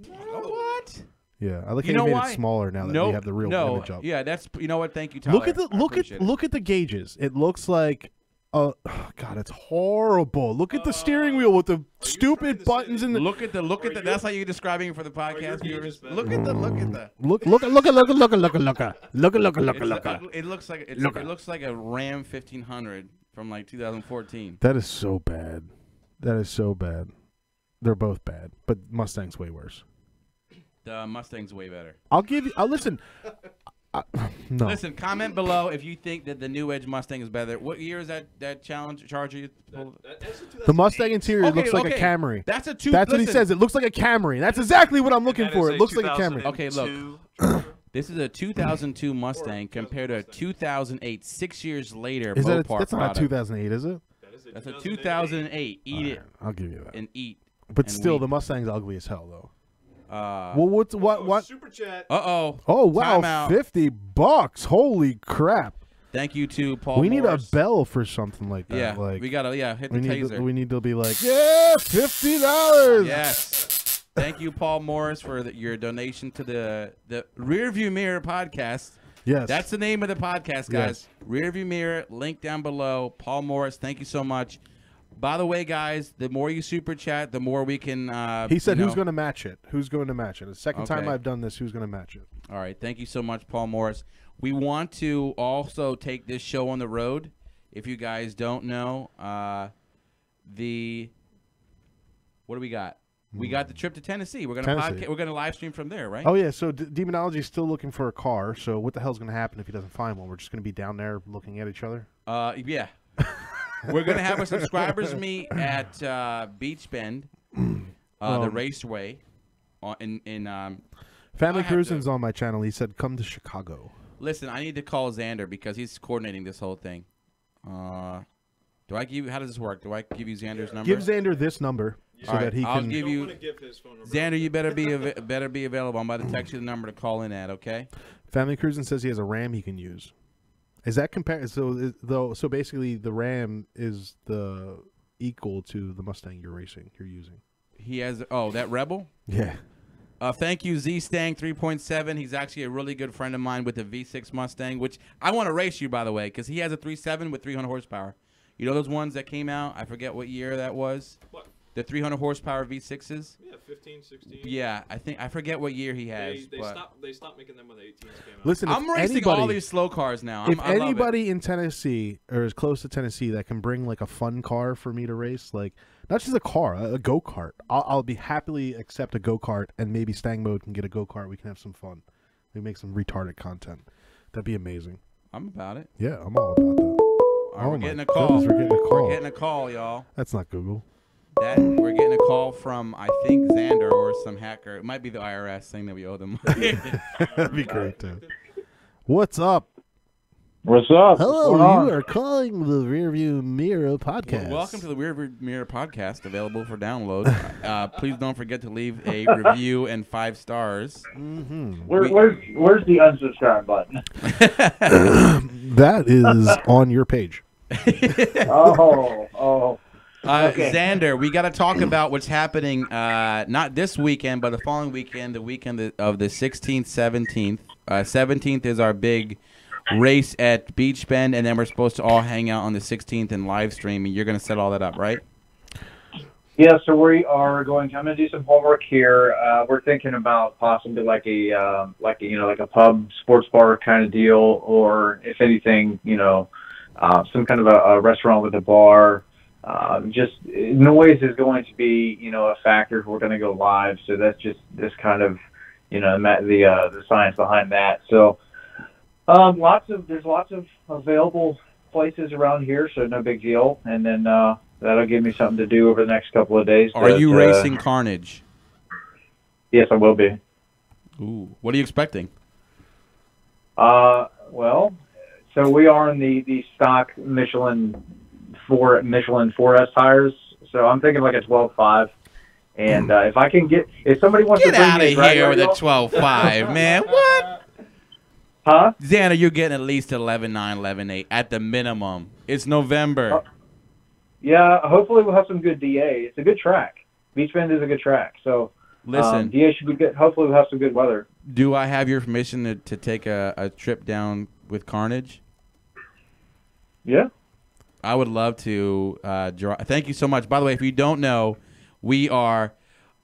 What? Yeah, I like You how know you made why? it smaller now that we have the real no, image up. Yeah, that's you know what? Thank you, Tyler. Look at the I appreciate it. look at the gauges. It looks like. Oh God, it's horrible. Look at the steering wheel with the trying stupid to buttons say- in the. Look at the Are That's you- how you're describing it for the your podcast viewers. gauges bad? Look at the Look at It's it looks like it looks like a Ram 1500 from like 2014. That is so bad. That is so bad. They're both bad, but Mustang's way worse. The Mustang's way better. I'll give you. I'll listen. No. Listen, comment below if you think that the new Edge Mustang is better. What year is that Charger you pulled? That's a The Mustang interior Okay, looks like okay. a Camry. That's a That's what he says. It looks like a Camry. That's exactly what I'm looking That for. is It looks like a Camry. Okay, look. 2002 This is a 2002 Mustang compared to a 2008. 6 years later, Is that? Mopar That's not product. 2008, is it? That's a 2008. Eat it I'll give you that. and eat. But and still, weep. the Mustang's ugly as hell, though. Uh Well, what? Super chat. oh. Oh wow, Timeout. $50. Holy crap! Thank you to Paul. We need Morris. a bell for something like that. Yeah, like we gotta hit the we need taser. to, we need to be like, yeah, $50. Yes. Thank you, Paul Morris, for your donation to the RearView Mirror podcast. Yes. That's the name of the podcast, guys. RearView Mirror, link down below. Paul Morris, thank you so much. By the way, guys, the more you super chat, the more we can. He said, you know- "Who's going to match it? Who's going to match it?" The second time Okay. I've done this, who's going to match it? All right, thank you so much, Paul Morris. We want to also take this show on the road. If you guys don't know, what do we got? We got the trip to Tennessee. We're gonna Tennessee. we're gonna live stream from there, right? Oh yeah. So Demonology is still looking for a car. So what the hell's going to happen if he doesn't find one? We're just going to be down there looking at each other. Yeah. We're gonna have a subscribers meet at Beach Bend, the Raceway, in Family Cruising's on my channel. He said, come to Chicago. Listen, I need to call Xander because he's coordinating this whole thing. Do I give you? How does this work? Do I give you Xander's number? Give Xander this number so All right, that he I'll can. give you. Give his phone number. Xander, you better be available. I'm about to text you the number to call in at. Okay. Family Cruising says he has a Ram he can use. Is that compared? So basically, the Ram is the equal to the Mustang you're using. He has. Oh, that Rebel. Yeah. Thank you, Z-Stang 3.7. He's actually a really good friend of mine with the V6 Mustang, which I want to race you, by the way, because he has a 3.7 with 300 horsepower. You know those ones that came out? I forget what year that was. What? The 300 horsepower V6s? Yeah, 15, 16. Yeah, I forget what year he has. They stopped making them when the 18s came out. Listen, I'm racing all these slow cars now. If I love it. anybody in Tennessee or is close to Tennessee that can bring like a fun car for me to race, like not just a car, a go-kart, I'll be happily accept a go-kart, and maybe StangMode can get a go-kart. We can have some fun. We make some retarded content. That'd be amazing. I'm about it. Yeah, I'm all about that. All right, we're getting a call. We're getting a call. We're getting a call, y'all. That's not Google. We're getting a call from, I think, Xander or some hacker. It might be the IRS saying that we owe them money. That'd be great, too. What's up? What's up? Hello, you are calling the RearView Mirror podcast. Welcome to the RearView Mirror podcast, available for download. Please don't forget to leave a review and 5 stars. Mm-hmm. Where's the unsubscribe button? That is on your page. Oh. Okay. Xander, we got to talk about what's happening, not this weekend, but the following weekend, the weekend of the 16th, 17th. 17th is our big race at Beach Bend, and then we're supposed to all hang out on the 16th and live stream, and you're going to set all that up, right? Yeah, so we are I'm going to do some homework here. We're thinking about possibly like a pub, sports bar kind of deal, or if anything, some kind of a restaurant with a bar. Just noise is going to be, a factor if we're going to go live. So that's just this kind of, the science behind that. So there's lots of available places around here, so no big deal. And then that'll give me something to do over the next couple of days. Are you racing Carnage? Yes, I will be. Ooh, what are you expecting? Well, so we are in the stock Michelin 4S tires, so I'm thinking like a 12.5. And if somebody wants to bring out of me here with a 12.5, man, what? Huh? Xander, you're getting at least 11.9, 11.8 at the minimum. It's November. Yeah, hopefully we'll have some good DA. It's a good track. Beach Bend is a good track, so listen, DA should be good. Hopefully we'll have some good weather. Do I have your permission to take a trip down with Carnage? Yeah. I would love to draw. Thank you so much. By the way, if you don't know, we are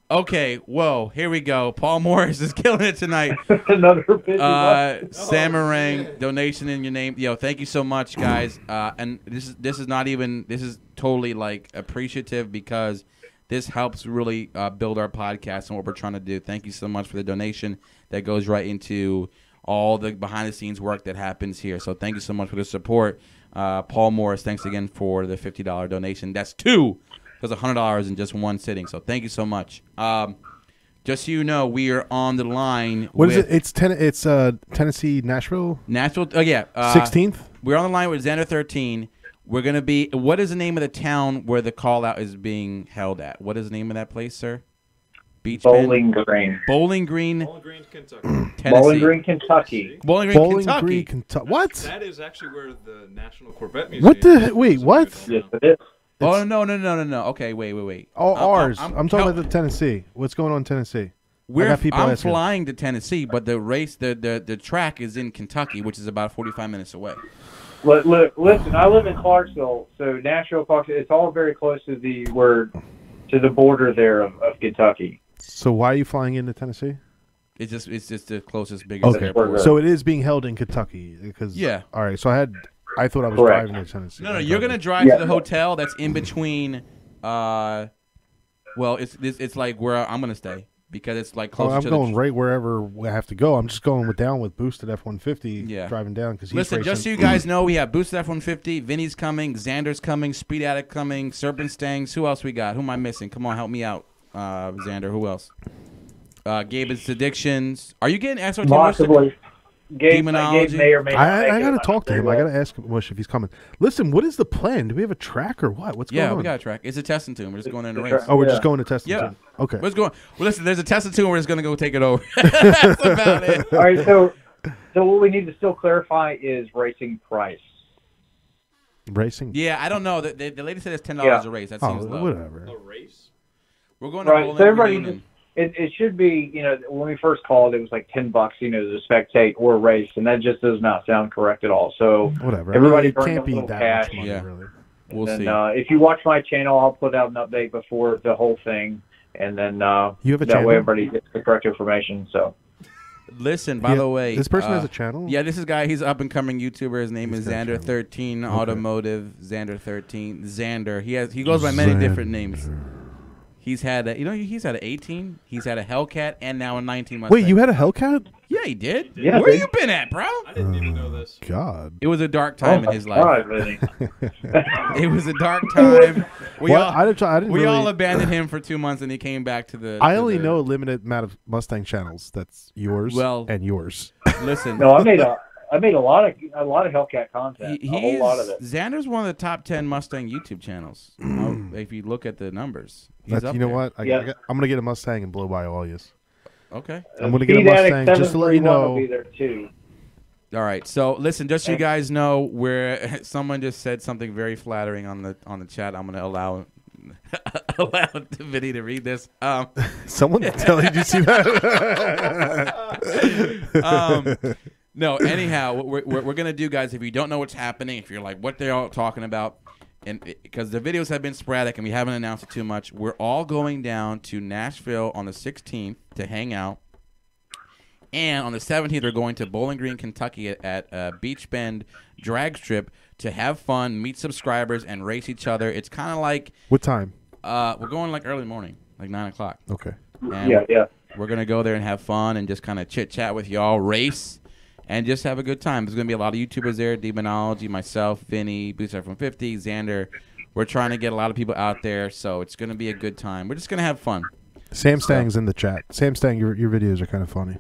okay. Whoa, here we go. Paul Morris is killing it tonight. Another busy Samarang donation in your name. Yo, thank you so much, guys. And this is totally like appreciative because this helps really build our podcast and what we're trying to do. Thank you so much for the donation that goes right into all the behind the scenes work that happens here. So thank you so much for the support. Paul Morris, thanks again for the $50 donation. That's two. That's $100 in just one sitting. So thank you so much. Just so you know, we are on the line. What is it? It's Tennessee, Nashville. Nashville. Oh yeah. 16th. We're on the line with Xander 13. We're gonna be. What is the name of the town where the call out is being held at? What is the name of that place, sir? Beach Bowling Bend? Green. Bowling Green. Bowling Green, Kentucky. Tennessee. Bowling Green, Kentucky. Bowling Green, Kentucky. What? That is actually where the National Corvette Museum. Wait, what? Yes, it is. Oh no. Okay, wait. Oh, ours. I'm talking about the Tennessee. What's going on in Tennessee? I'm flying to Tennessee, but the race, the track is in Kentucky, which is about 45 minutes away. Look, listen, I live in Clarksville, so Nashville, Clarksville, it's all very close to the border there of Kentucky. So why are you flying into Tennessee? It's just the closest, biggest Okay, airport. so it is being held in Kentucky because yeah. All right, so I thought I was Correct. driving to Tennessee. No, you're gonna drive to the hotel that's in between. Well, it's like where I'm gonna stay because it's like closer. I'm to going right wherever I have to go. I'm just going down with boosted F-150. Yeah. Driving down because he's listen. racing. Just so you guys know, we have boosted F-150. Vinny's coming. Xander's coming. Speed Addict coming. Serpent Stangs. Who else we got? Who am I missing? Come on, help me out, Xander. Who else? Gabe's Addictions. Are you getting SRT Mush? Possibly. Gabe Demonology? may or may not I make got to it. talk to him. I got to ask him Mush if he's coming. Listen, what is the plan? Do we have a track or what? What's going on? Yeah, we got a track. It's a testing tune. We're just going in the It's race. a Oh, we're Yeah. just going to test it. Yeah. Okay. Let's go. Well, listen, there's a testing tune. We're just going to go take it over. That's about it. All right, so what we need to still clarify is racing price. Racing? Yeah, I don't know. The lady said it's $10 Yeah. a race. That Oh, seems low. whatever. A race? We're going to Right, Bowling so everybody Green just, it should be, when we first called, it was like $10, to spectate or race, and that just does not sound correct at all. So Whatever. everybody it bring can't a be little that cash. much money, Yeah. really. We'll and see. then, if you watch my channel, I'll put out an update before the whole thing, and then You have a that channel? way everybody gets the correct information. So Listen, by the way, this person has a channel? Yeah, this is guy. He's up and coming YouTuber. His name He's is got a Xander13 channel. Automotive. Xander13. Xander. He goes by many different names. He's had he's had an 18. He's had a Hellcat and now a 19 Mustang. Wait, you had a Hellcat? Yeah, he did. Yeah, Where dude. you been at, bro? I didn't even know this. God. It was a dark time in his life. God, Vinny. It was a dark time. We Well, all I didn't we really, all abandoned him for 2 months, and he came back to the. I to only the- know a limited amount of Mustang channels. That's yours and yours. Listen, No, I made a lot of Hellcat content. A whole lot of it. Xander's one of the top 10 Mustang YouTube channels. If you look at the numbers, he's That's, up you know there. what? Yeah. I'm gonna get a Mustang and blow by all yous. Okay. I'm gonna get a Speed Addict Mustang just to let you 731 know. will be there too. All right. So listen, just so you guys know, where someone just said something very flattering on the chat. I'm gonna allow the video to read this. Someone tell you see that? No. Anyhow, what we're gonna do, guys. If you don't know what's happening, if you're like, what they're all talking about, and because the videos have been sporadic and we haven't announced it too much, we're all going down to Nashville on the 16th to hang out. And on the 17th, we're going to Bowling Green, Kentucky at Beach Bend Drag Strip to have fun, meet subscribers, and race each other. It's kind of like What time? we're going like early morning, like 9 o'clock. Okay. And Yeah. we're going to go there and have fun and just kind of chit-chat with y'all, race, and just have a good time. There's going to be a lot of YouTubers there, Demonology, myself, Vinny, Booster from 50, Xander. We're trying to get a lot of people out there, so it's going to be a good time. We're just going to have fun. Sam Stang's in the chat. Sam Stang, your videos are kind of funny.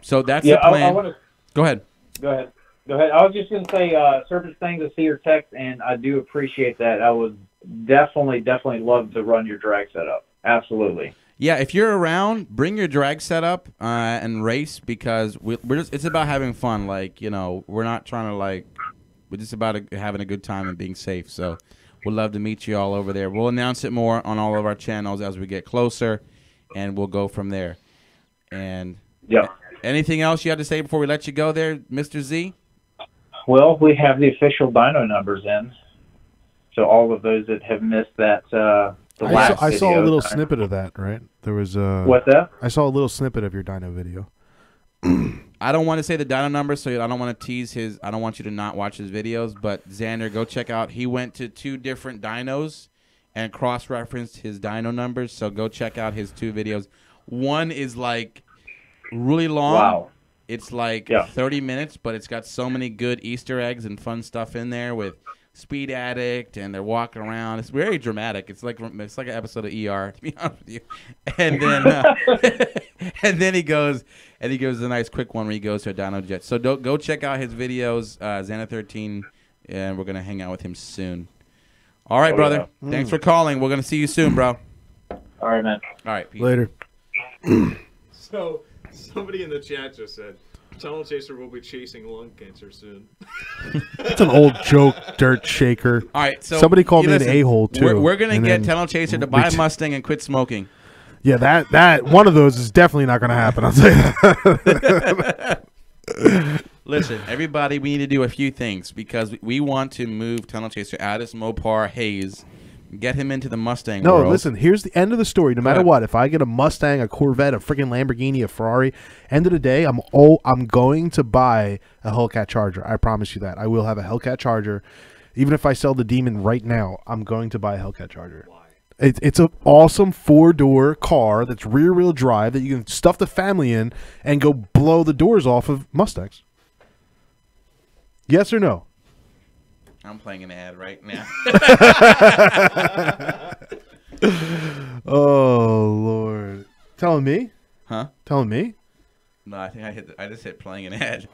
So that's Yeah, the plan. I want to Go ahead. go ahead. I was just going to say, Serpent Stang to see your text, and I do appreciate that. I would definitely love to run your drag setup. Absolutely. Yeah, if you're around, bring your drag setup and race because it's about having fun. Like, we're not trying to we're just about having a good time and being safe. So we'd love to meet you all over there. We'll announce it more on all of our channels as we get closer, and we'll go from there. And Yeah. anything else you have to say before we let you go there, Mr. Z? Well, we have the official dyno numbers in. So all of those that have missed that, I saw a video, little snippet of that, right? There was What's that? I saw a little snippet of your dyno video. I don't want to say the dyno number, so I don't want to tease his. I don't want you to not watch his videos. But Xander, go check out. He went to 2 different dynos and cross-referenced his dyno numbers. So go check out his 2 videos. One is like really long. Wow. It's like Yeah. 30 minutes, but it's got so many good Easter eggs and fun stuff in there with Speed Addict, and they're walking around. It's very dramatic. It's like an episode of ER, to be honest with you. And then and then he goes a nice quick one where he goes to a dyno jet. So go check out his videos, Xana13, and we're gonna hang out with him soon. All right, brother. Yeah. Thanks for calling. We're gonna see you soon, bro. All right, man. All right, peace. Later. So, somebody in the chat just said, Tunnel Chaser will be chasing lung cancer soon. That's an old joke, dirt shaker. All right, so Somebody called me listen, an a-hole, too. We're gonna and get then Tunnel Chaser to buy a Mustang and quit smoking. Yeah, that one of those is definitely not going to happen. I'll say that. Listen, everybody, we need to do a few things because we want to move Tunnel Chaser out of this Mopar haze, get him into the Mustang No, world. listen, here's the end of the story. No matter ahead. what, if I get a Mustang, a Corvette, a freaking Lamborghini, a Ferrari, end of the day, I'm going to buy a Hellcat Charger. I promise you that. I will have a Hellcat Charger. Even if I sell the Demon right now, I'm going to buy a Hellcat Charger. Why? It's an awesome 4-door car that's rear-wheel drive that you can stuff the family in and go blow the doors off of Mustangs. Yes or no? I'm playing an ad right now. Oh, Lord. Telling me? Huh? Telling me? No, I think I just hit playing an ad.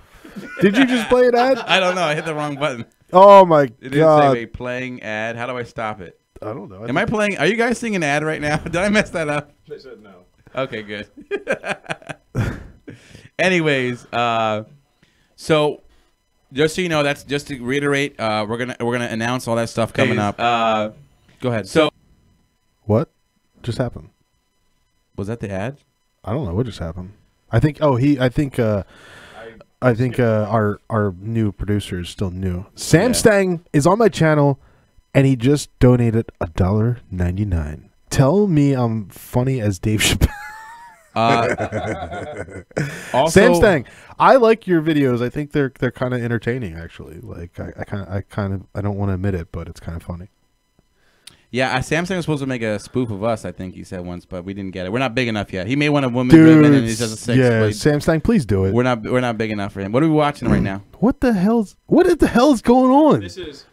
Did you just play an ad? I don't know. I hit the wrong button. Oh my It didn't god! say playing ad. How do I stop it? I don't know. Am I playing? Are you guys seeing an ad right now? Did I mess that up? They said no. Okay, good. Anyways, so just so you know, that's just to reiterate. We're gonna announce all that stuff coming up. Go ahead. So, What just happened? was that the ad? I don't know what just happened. I think. Oh, I think our new producer is still new. Sam Yeah. Stang is on my channel, and he just donated $1.99. Tell me I'm funny as Dave Chappelle. Also, Sam Stang, I like your videos. I think they're kind of entertaining, actually. Like I don't want to admit it, but it's kind of funny. yeah, Sam Stang was supposed to make a spoof of us. I think he said once, but we didn't get it. We're not big enough yet. He made one of woman driven, and he does a six. Yeah, but Sam Stang, please do it. we're not big enough for him. What are we watching right now? What the hell's going on? This is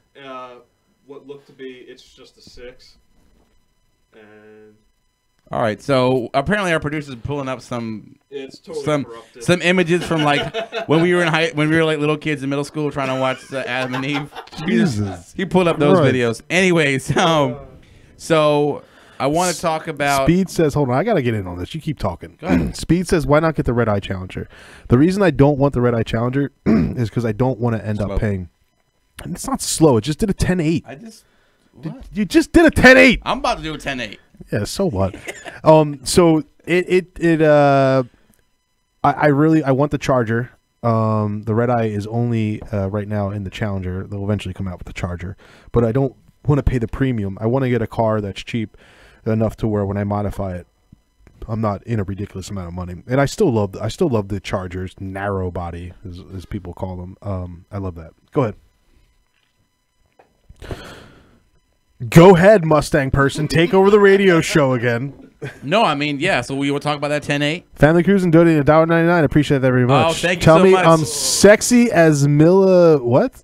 what looked to be. It's just a 6. And All right, so apparently our producer's pulling up some it's totally corrupted. images from like when we were like little kids in middle school trying to watch Adam and Eve. Jesus. He pulled up those Christ. videos. Anyways, so I want to talk about. Speed says, hold on, I got to get in on this. You keep talking. Go ahead. Speed says, why not get the Red Eye Challenger? The reason I don't want the Red Eye Challenger is because I don't want to end Slow. up paying. And it's not slow. It just did a 10.8. I just. What? You just did a 10.8. I'm about to do a 10.8. Yeah, so what? So I really want the Charger. The Red Eye is only right now in the Challenger. They'll eventually come out with the Charger, but I don't want to pay the premium. I want to get a car that's cheap enough to where when I modify it, I'm not in a ridiculous amount of money. And I still love the Chargers, narrow body as people call them. I love that. Go ahead. Go ahead, Mustang person. Take over the radio show again. No, I mean, yeah. So we will talk about that 10.8. Family Cruising donated $1.99. Appreciate that very much. Oh, thank you Tell so me much. I'm sexy as Mila. What?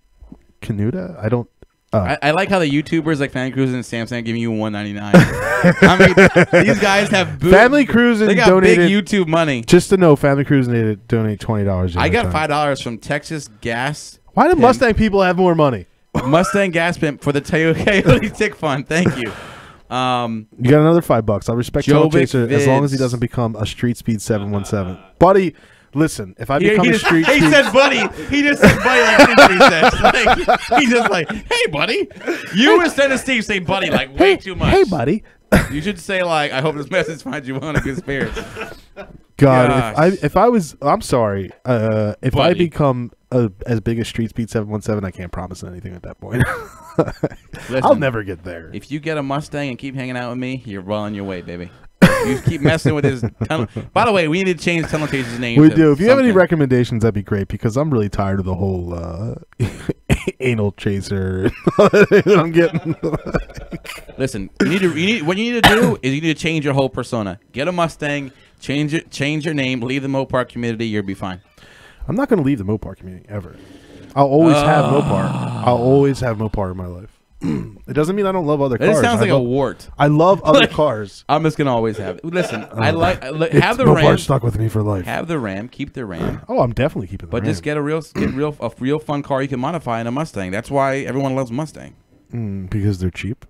Canuta? I don't. I like how the YouTubers like Family Cruising and Samsung giving you $1.99. I mean, these guys have Family Cruising They got donated. big YouTube money. Just to know, Family Cruising did donate $20. I got $5 from Texas Gas. Why do Pimp. Mustang people have more money? Mustang Gas Pimp for the Coyote Tick Fund. Thank you. You got another $5. I'll respect Tunnel Jovic Chaser as long as he Vids. doesn't become a Street Speed 717. Buddy, listen, if I become a Street he Speed... said, buddy. He just said, buddy, like Steve says. Like, he's just like, hey, buddy. You instead of Steve say, buddy, like way too much. Hey, buddy. You should say, like, I hope this message finds you on a good spirit. God, if I was... I'm sorry. If I Buddy. become as big as Street Speed 717, I can't promise anything at that point. Listen, I'll never get there. If you get a Mustang and keep hanging out with me, you're well on your way, baby. You keep messing with his tunnel. By the way, we need to change Tunnel Chaser's name. We to do. If you have any something. recommendations, that'd be great because I'm really tired of the whole anal chaser. I'm getting. Listen, what you need to do is you need to change your whole persona. Get a Mustang, change your name, leave the Mopar community, you'll be fine. I'm not going to leave the Mopar community ever. I'll always have Mopar. I'll always have Mopar in my life. It doesn't mean I don't love other That cars. sounds like a wart. I love other cars. I'm just gonna always have it. Listen, have the Mopar Ram. stuck with me for life. Have the Ram. Keep the Ram. Oh, I'm definitely keeping the But Ram. just get a real fun car you can modify in a Mustang. That's why everyone loves Mustang. Because they're cheap.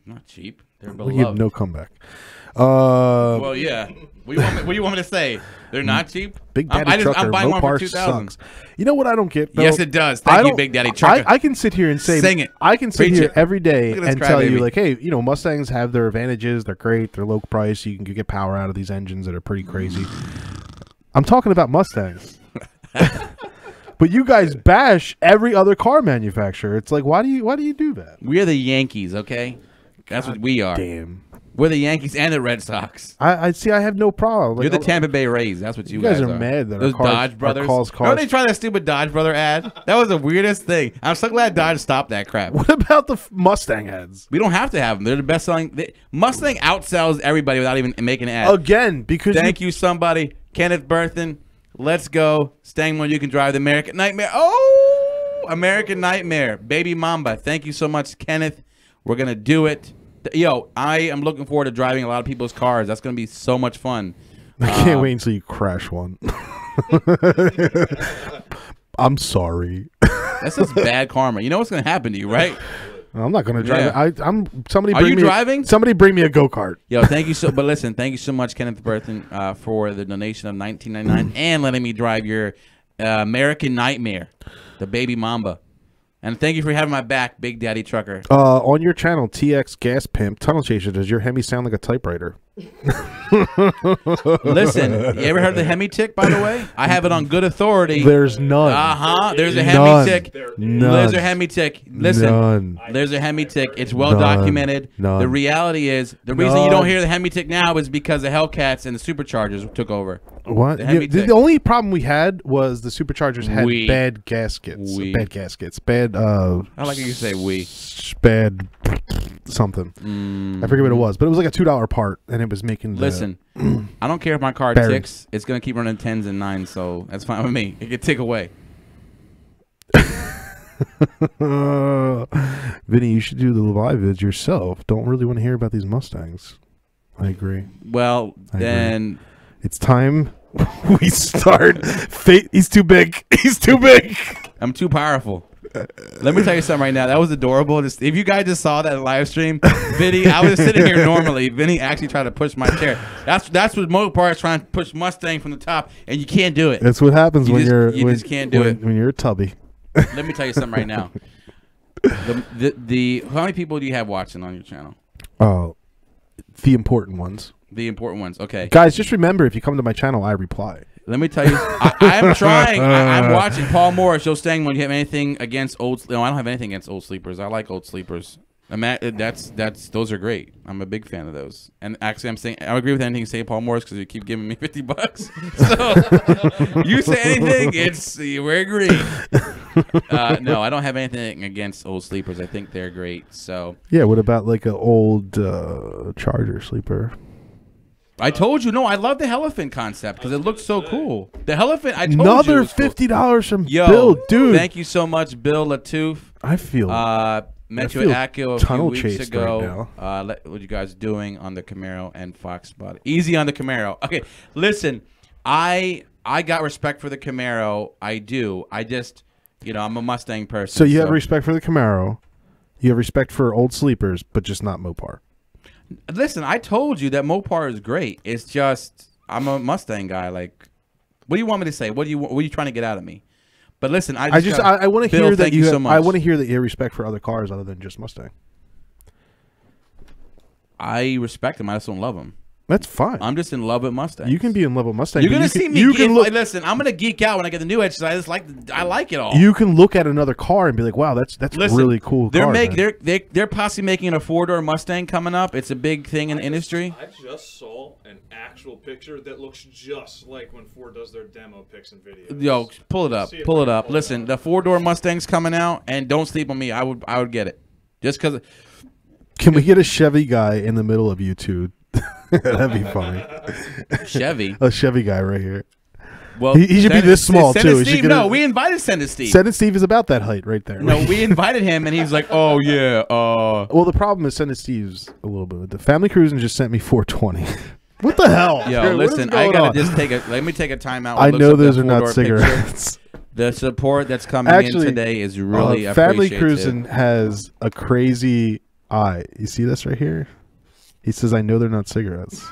Not cheap. They're We give beloved. no comeback. Well, yeah. What do you want me to say? They're not cheap. Big Daddy Trucker, I'm buying one for Mopar 2000. sucks. You know what I don't get? Though? Yes, it does. I Thank you, don't- Big Daddy Trucker. I can sit here and say, Sing it. I can sit Preach here it. every day Look at this and tell you, crybaby. like, hey, you know, Mustangs have their advantages. They're great. They're low price. You can get power out of these engines that are pretty crazy. I'm talking about Mustangs. But you guys bash every other car manufacturer. It's like, why do you do that? We're the Yankees, okay? That's what we are. Damn. We're the Yankees and the Red Sox. I see. I have no problem. Like, You're the Tampa Bay Rays. That's what you guys guys are mad that those our cars- Dodge our brothers. cars- Remember they tried that stupid Dodge brother ad? That was the weirdest thing. I'm so glad Dodge stopped that crap. What about the Mustang heads? We don't have to have them. They're the best selling. Mustang outsells everybody without even making an ad. Again, because Thank you, somebody. Kenneth Berthen. Let's go. StangMode, you can drive the American Nightmare. Oh, American Nightmare. Baby Mamba. Thank you so much, Kenneth. We're going to do it. Yo, I am looking forward to driving a lot of people's cars. That's going to be so much fun. I can't wait until you crash one. I'm sorry. That's just bad karma. You know what's going to happen to you, right? I'm not going to drive Yeah. it. I'm somebody. Are Bring you me driving? Somebody bring me a go-kart. Yo, thank you so. But listen, thank you so much, Kenneth Burton, for the donation of $19.99 and letting me drive your American Nightmare, the baby Mamba. And thank you for having my back, Big Daddy Trucker. On your channel, TX Gas Pimp Tunnel Chaser, does your Hemi sound like a typewriter? Listen, you ever heard of the Hemi tick, by the way? I have it on good authority. There's none. There's a None. Hemi tick. None. There's a Hemi tick. Listen, None. there's a Hemi tick. It's well None. documented. None. The reality is, the reason you don't hear the Hemi tick now is because the Hellcats and the Superchargers took over. What? The Hemi The tick. only problem we had was the Superchargers had We. bad gaskets. We. Bad gaskets. Bad, I like how you say we. bad something. I forget what it was, but it was like a $2 part, and it was making the... Listen, I don't care if my car Barry. ticks. It's going to keep running 10s and 9s, so that's fine with me. It can tick away. Vinny, you should do the live vids yourself. Don't really want to hear about these Mustangs. I agree. Well, I then... It's time we start. Fate. He's too big. He's too big. I'm too powerful. Let me tell you something right now. That was adorable. If you guys just saw that live stream, Vinny, I was sitting here normally. Vinny actually tried to push my chair. That's what Mopar is trying to push Mustang from the top, and you can't do it. That's what happens when You just can't do it. When you're a tubby. Let me tell you something right now. How many people do you have watching on your channel? The important ones. The important ones. Okay. Guys, just remember, if you come to my channel, I reply. Let me tell you, I'm trying. I'm watching Paul Morris. Yo, StangMode, you have anything against old? No, I don't have anything against old sleepers. I like old sleepers. Those are great. I'm a big fan of those. And actually, I agree with anything you say, Paul Morris, because you keep giving me $50. So you say anything, we're agreeing. No, I don't have anything against old sleepers. I think they're great. So Yeah. What about like an old Charger sleeper? I told you, no, I love the Elephant concept because it looks so cool. The Elephant, I told you. Another it was cool. $50 from Yo, Bill, dude. Thank you so much, Bill Latouf. I feel. Met I you feel at Accio a few tunnel weeks chased ago. right What you guys doing on the Camaro and Fox Spot? Easy on the Camaro. Okay, listen, I got respect for the Camaro. I do. I just, I'm a Mustang person. So you have respect for the Camaro. You have respect for old sleepers, but just not Mopar. Listen, I told you that Mopar is great. It's just I'm a Mustang guy. Like, what do you want me to say? What are you trying to get out of me? But listen, I want to Bill, hear that thank you so much. I want to hear that you have respect for other cars other than just Mustang. I respect them. I just don't love them. That's fine. I'm just in love with Mustang. You can be in love with Mustang. You're but gonna see me. Listen, I'm gonna geek out when I get the new edge. I like it all. You can look at another car and be like, "Wow, that's Listen, really cool." They're possibly making a 4-door Mustang coming up. It's a big thing in the industry. I just saw an actual picture that looks just like when Ford does their demo pics and videos. Yo, pull it up. Pull it up. Listen, the 4-door Mustang's coming out, and don't sleep on me. I would get it, just because. Can we get a Chevy guy in the middle of you two? That'd be funny. Chevy. A Chevy guy right here. Well, he should be this small too. Steve, no, we invited Send It Steve. Send It Steve is about that height right there. No, we invited him, and he's like, "Oh yeah." Well, the problem is Send It Steve's a little bit. The Family Cruising just sent me 420. What the hell? Yo, listen, I gotta just let me take a time out. I know those are not cigarettes. The support that's coming in today is really Family appreciated. Cruising has a crazy eye. You see this right here? He says, "I know they're not cigarettes."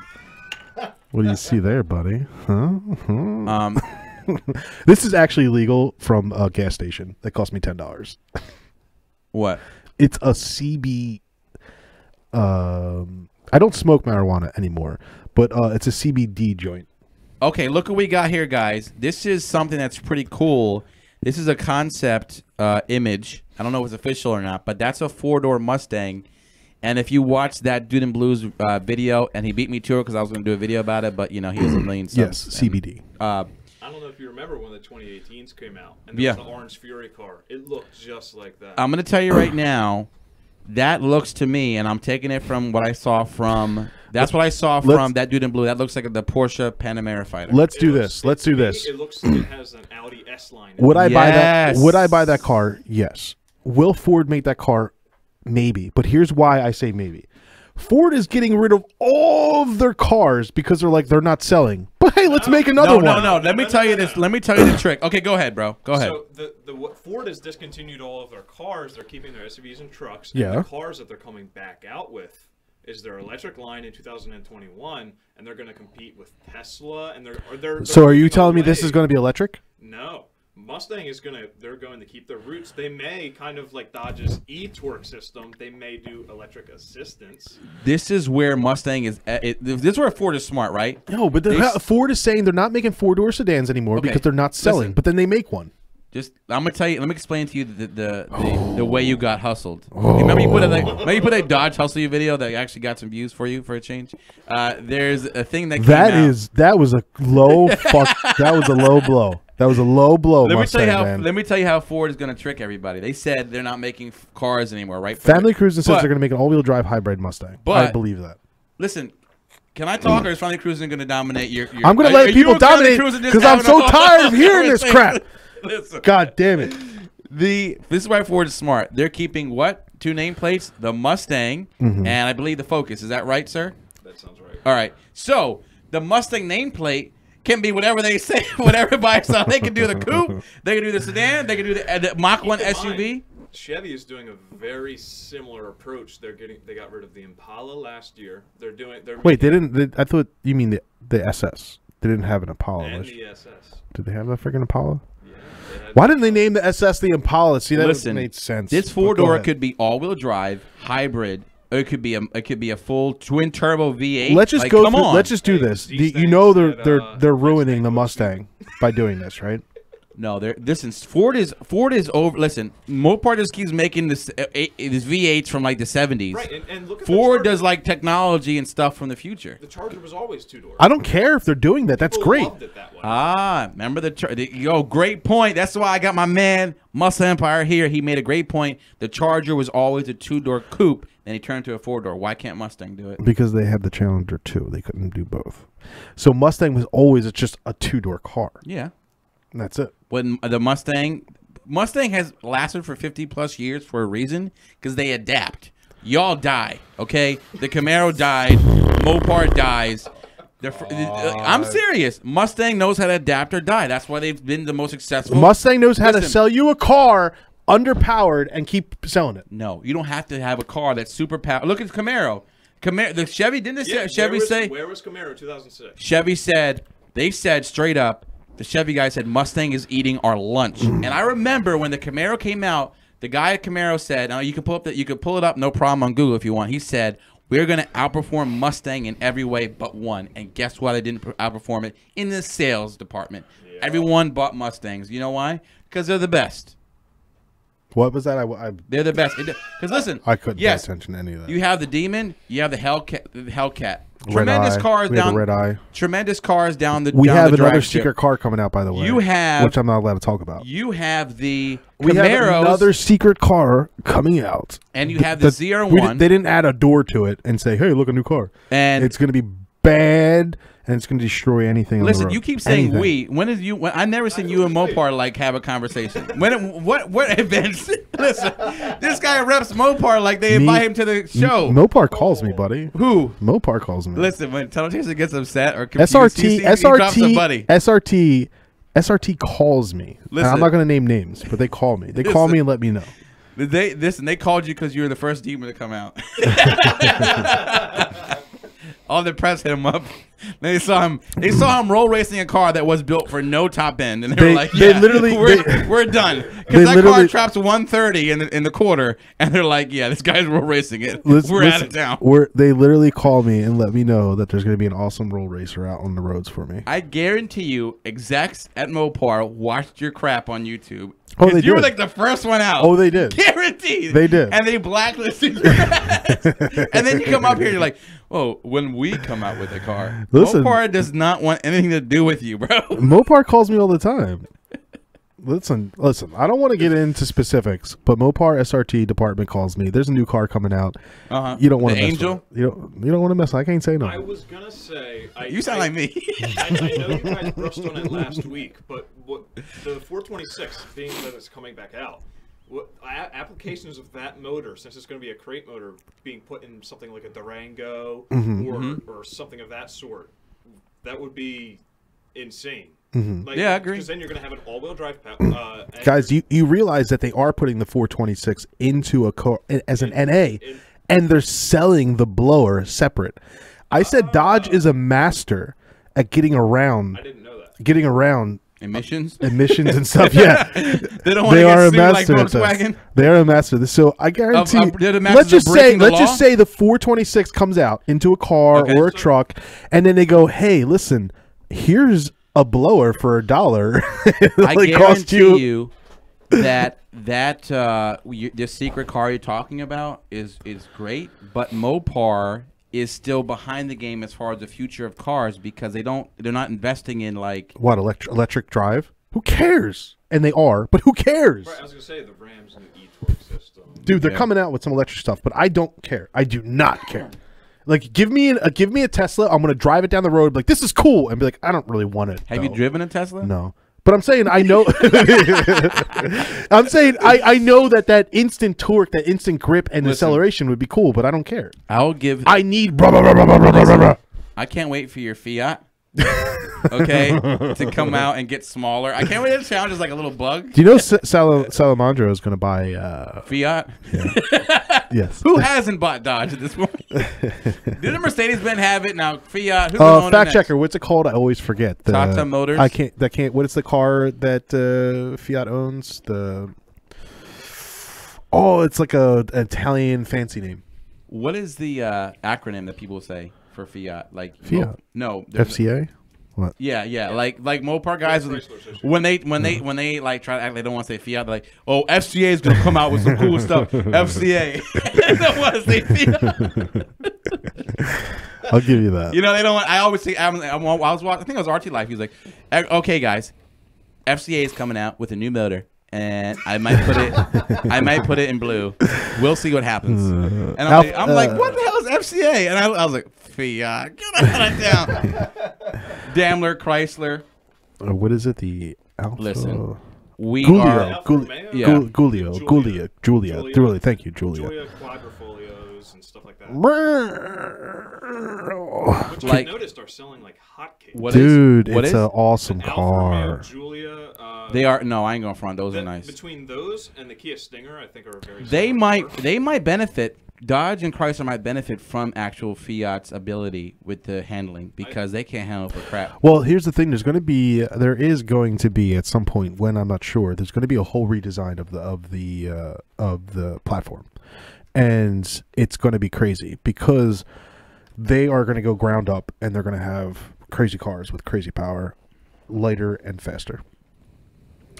What do you see there, buddy? Huh? This is actually legal from a gas station. That cost me $10. What? It's a CB. I don't smoke marijuana anymore, but it's a CBD joint. Okay, look what we got here, guys. This is something that's pretty cool. This is a concept image. I don't know if it's official or not, but that's a 4-door Mustang. And if you watch that Dude in Blues video, and he beat me to it because I was going to do a video about it, but he has a million subs. Yes, CBD. I don't know if you remember when the 2018s came out, and there was an Orange Fury car. It looked just like that. I'm going to tell you right now, that looks to me, and I'm taking it from what I saw from. That's what I saw from that Dude in Blue. That looks like the Porsche Panamera fighter. Let's do this. Let's do this. It looks like it has an Audi S line. Would I buy that? Would I buy that car? Yes. Will Ford make that car? Maybe. But here's why I say maybe. Ford is getting rid of all of their cars because they're not selling. But hey, let's make another one. No. Let me tell you this. Let me tell you the trick. Okay, go ahead, bro. Go ahead. So what Ford has discontinued all of their cars. They're keeping their SUVs and trucks. Yeah. And the cars that they're coming back out with is their electric line in 2021, and they're going to compete with Tesla. And they're So are you telling me this is going to be electric? No. Mustang they're going to keep their roots. They may, kind of like Dodge's e-torque system, they may do electric assistance. This is where Mustang is. This is where Ford is smart, right? No, but Ford is saying they're not making four-door sedans anymore because they're not selling. Listen. But then they make one. I'm gonna tell you. Let me explain to you the way you got hustled. Remember you put a Dodge hustle you video that actually got some views for you for a change. There's a thing that came out. That was a low that was a low blow. That was a low blow. Let Mustang, me tell you how Ford is going to trick everybody. They said they're not making cars anymore, right? Family Cruising says they're going to make an all-wheel drive hybrid Mustang. I believe that. Listen, can I talk, or is Family Cruising going to dominate your I'm going to let people dominate because I'm so tired of hearing this crap. Listen. God damn it. This is why Ford is smart. They're keeping what? 2 nameplates? The Mustang and I believe the Focus. Is that right, sir? That sounds right. All right. So the Mustang nameplate can be whatever they say, whatever by itself. They can do the coupe, they can do the sedan, they can do the Mach 1 SUV. Chevy is doing a very similar approach. They got rid of the Impala last year. Wait, they didn't. I thought you mean the SS. They didn't have an Impala. And the SS. Did they have that freaking Impala? Yeah. Why didn't they name the SS the Impala? See, that made sense. This 4-door could be all-wheel drive, hybrid. Or it could be a full twin turbo V8. Let's just go. Let's just do this. You know they're ruining the Mustang by doing this, right? No, listen. Ford is over. Listen, Mopar just keeps making this V8s from like the 70s. Right, and look at Ford does like technology and stuff from the future. The Charger was always 2-door. I don't care if they're doing that. That's great. Loved it that way. Remember great point. That's why I got my man Muscle Empire here. He made a great point. The Charger was always a 2-door coupe. Then he turned to a 4-door. Why can't Mustang do it? Because they had the Challenger 2. They couldn't do both. So Mustang was always just a 2-door car. Yeah. And that's it. When the Mustang has lasted for 50+ years for a reason, because they adapt. Y'all die, okay? The Camaro died. Mopar dies. I'm serious. Mustang knows how to adapt or die. That's why they've been the most successful. Mustang knows how to sell you a car underpowered and keep selling it. No, you don't have to have a car that's super powered. Look at Camaro. The Chevy Chevy say where was Camaro in 2006? Chevy said straight up. The Chevy guy said Mustang is eating our lunch. And I remember when the Camaro came out, the guy at Camaro said, "You can pull it up, no problem on Google if you want." He said, "We're going to outperform Mustang in every way but one." And guess why they didn't outperform it? In the sales department. Yeah. Everyone bought Mustangs. You know why? Because they're the best. What was that? They're the best. Because listen, I couldn't pay attention to any of that. You have the Demon. You have the Hellcat. Tremendous cars down. Red Eye. Tremendous cars down the. We have another secret car coming out, by the way. Which I'm not allowed to talk about. You have the Camaros. We have another secret car coming out, and you have the ZR1. They didn't add a door to it and say, "Hey, look, a new car." And it's going to be bad, and it's going to destroy anything. Listen, on the road. You keep saying we. When I never seen you and Mopar like have a conversation. What events? Listen, this guy reps Mopar like they invite him to the show. Mopar calls me, buddy. Who? Mopar calls me. Listen, when Tunnel Chaser gets upset or confused, he drops a buddy. SRT calls me. Listen, I'm not going to name names, but they call me. They call me and let me know. They called you because you were the first demon to come out. All the press hit him up. They saw him roll racing a car that was built for no top end, and they were like, "Yeah, we're done." Because that car traps 130 in the quarter, and they're like, "Yeah, this guy's roll racing it. We're out of town." They literally call me and let me know that there's going to be an awesome roll racer out on the roads for me. I guarantee you, execs at Mopar watched your crap on YouTube. Oh, they did. You were like the first one out. Oh, they did. Guaranteed. They did. And they blacklisted your ass. And then you come up here and you're like, "Oh, when we come out with a car, listen, Mopar does not want anything to do with you, bro." Mopar calls me all the time. Listen. I don't want to get into specifics, but Mopar SRT department calls me. There's a new car coming out. You don't want to mess Angel. With it. You don't want to mess. I can't say no. I was gonna say. You sound like me. I know you guys brushed on it last week, but the 426 being that it's coming back out, applications of that motor, since it's going to be a crate motor, being put in something like a Durango or something of that sort, that would be insane. Like, yeah, I agree. Because then you're going to have an all-wheel drive. Guys, you realize that they are putting the 426 into a car as an NA, and they're selling the blower separate. I said Dodge is a master at getting around. I didn't know that. Getting around emissions and stuff. Yeah, they don't want to get sued like Volkswagen. They are a master. So I guarantee. Let's just say the 426 comes out into a car or a truck, and then they go, "Hey, listen, here's a blower for $1." I guarantee you that this secret car you're talking about is great, but Mopar is still behind the game as far as the future of cars because they're not investing in like what electric drive. Who cares? And they are, but who cares? Right, I was gonna say the Rams and the e-torque system. Dude, they're coming out with some electric stuff, but I don't care. I do not care. Like, give me a Tesla. I'm gonna drive it down the road, like this is cool, and be like, I don't really want it. Have you driven a Tesla? No, but I'm saying I know. I'm saying I know that instant torque, that instant grip, and acceleration would be cool, but I don't care. I need. I can't wait for your Fiat. Okay, to come out and get smaller. I can't wait to challenge is like a little bug. Do you know Salamandro is going to buy Fiat? Yeah. Yes. Who hasn't bought Dodge at this point? Didn't Mercedes-Benz have it? Now Fiat. Fact checker. What's it called? I always forget. Tata Motors. I can't. What is the car that Fiat owns? It's like an Italian fancy name. What is the acronym that people say for Fiat? Like Fiat? No. FCA. What? Yeah. Like Mopar guys, when they like try to act, they don't want to say Fiat. They're like, oh, FCA is gonna come out with some cool stuff. FCA. They don't want to say Fiat. I'll give you that. You know, they don't want. I always say. I was watching. I think it was RT Life. He was like, okay, guys, FCA is coming out with a new motor. And I might put it in blue. We'll see what happens. And I'm like, what the hell is FCA? And I was like, Fiat, get out of town. Daimler, Chrysler. What is it? The Alpha. Listen, Giulia. Thank you, Julia. Julia quadrifolios and stuff like that. Which I noticed are selling like hotcakes. Dude, it's an awesome car. Julia. They are I ain't going front. Those are nice. Between those and the Kia Stinger, I think are very. They might benefit. Dodge and Chrysler might benefit from actual Fiat's ability with the handling because they can't handle for crap. Well, here's the thing: there is going to be at some point when I'm not sure. There's going to be a whole redesign of the platform, and it's going to be crazy because they are going to go ground up and they're going to have crazy cars with crazy power, lighter and faster.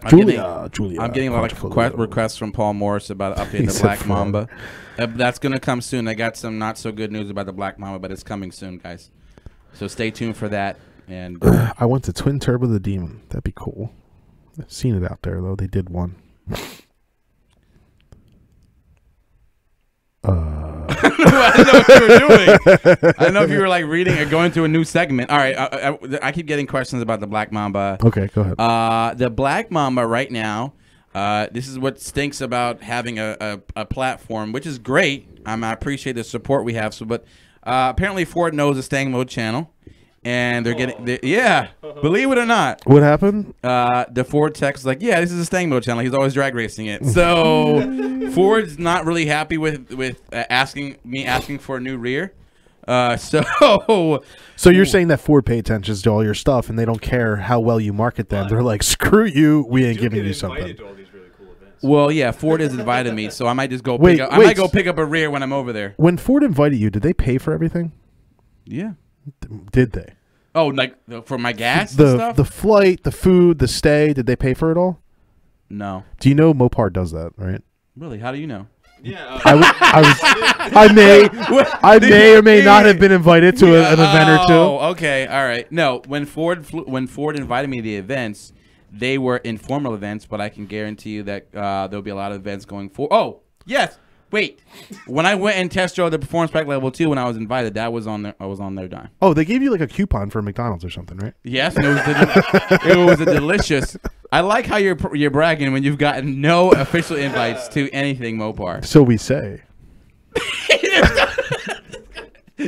Julia. I'm getting a lot of requests from Paul Morris about updating the Black Mamba. That's going to come soon. I got some not so good news about the Black Mamba, but it's coming soon, guys. So stay tuned for that. And I want the twin turbo the Demon. That'd be cool. I've seen it out there though. They did one. I didn't know what you were doing. I don't know if you were like reading or going through a new segment. All right, I keep getting questions about the Black Mamba. Okay, go ahead. The Black Mamba right now, this is what stinks about having a platform, which is great. I appreciate the support we have. But apparently Ford knows the StangMode channel. And they're getting, yeah, believe it or not. What happened? The Ford tech is like, yeah, this is a StangMode channel. He's always drag racing it. So Ford's not really happy with asking for a new rear. So you're saying that Ford pay attention to all your stuff and they don't care how well you market them. They're like, screw you, we ain't giving you something. To all these really cool events. Well, yeah, Ford has invited me, so I might just go pick up. I might go pick up a rear when I'm over there. When Ford invited you, did they pay for everything? Yeah. Did they? Oh, like for my gas and stuff? The flight, the food, the stay, did they pay for it all? No. Do you know Mopar does that, right? Really? How do you know? Yeah. I may or may not have been invited to an event or two. Oh, okay. All right. No, when Ford invited me to the events, they were informal events, but I can guarantee you that there'll be a lot of events going forward. Oh, yes. Wait, when I went and test drove the Performance Pack Level 2 when I was invited, that was on I was on their dime. Oh, they gave you like a coupon for McDonald's or something, right? Yes, and it was a delicious I like how you're bragging when you've gotten no official invites to anything Mopar. So we say.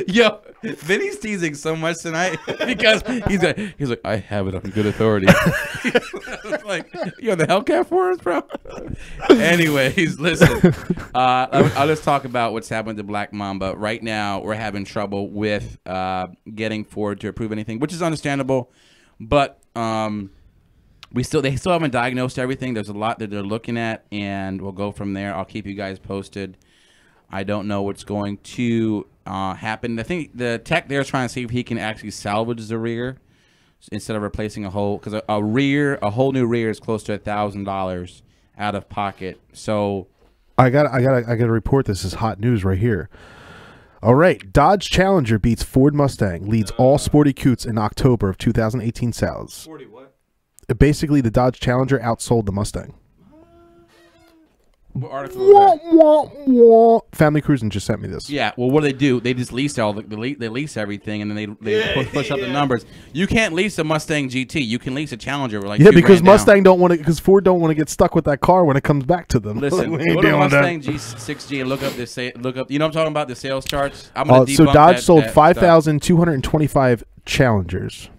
Yo, Vinny's teasing so much tonight because he's like, I have it on good authority. Like, you on the Hellcat for us, bro? Anyways, listen. I'll just talk about what's happened to Black Mamba. Right now, we're having trouble with getting Ford to approve anything, which is understandable. But they still haven't diagnosed everything. There's a lot that they're looking at, and we'll go from there. I'll keep you guys posted. I don't know what's going to happen. I think the tech there is trying to see if he can actually salvage the rear instead of replacing a whole, because a whole new rear is close to $1,000 out of pocket. So I gotta report. This is hot news right here. All right, Dodge Challenger beats Ford Mustang, leads all sporty coots in October of 2018 sales. 40 what? Basically, the Dodge Challenger outsold the Mustang. what article was that? Family Cruising just sent me this. Yeah, well, what do? They just lease they lease everything, and then they push up the numbers. You can't lease a Mustang GT. You can lease a Challenger. Like because Mustang don't want to, because Ford don't want to get stuck with that car when it comes back to them. Listen, We ain't go to doing that. Mustang G6G and look up. You know what I'm talking about? The sales charts. I'm gonna So debunk Dodge sold that 5,225 Challengers.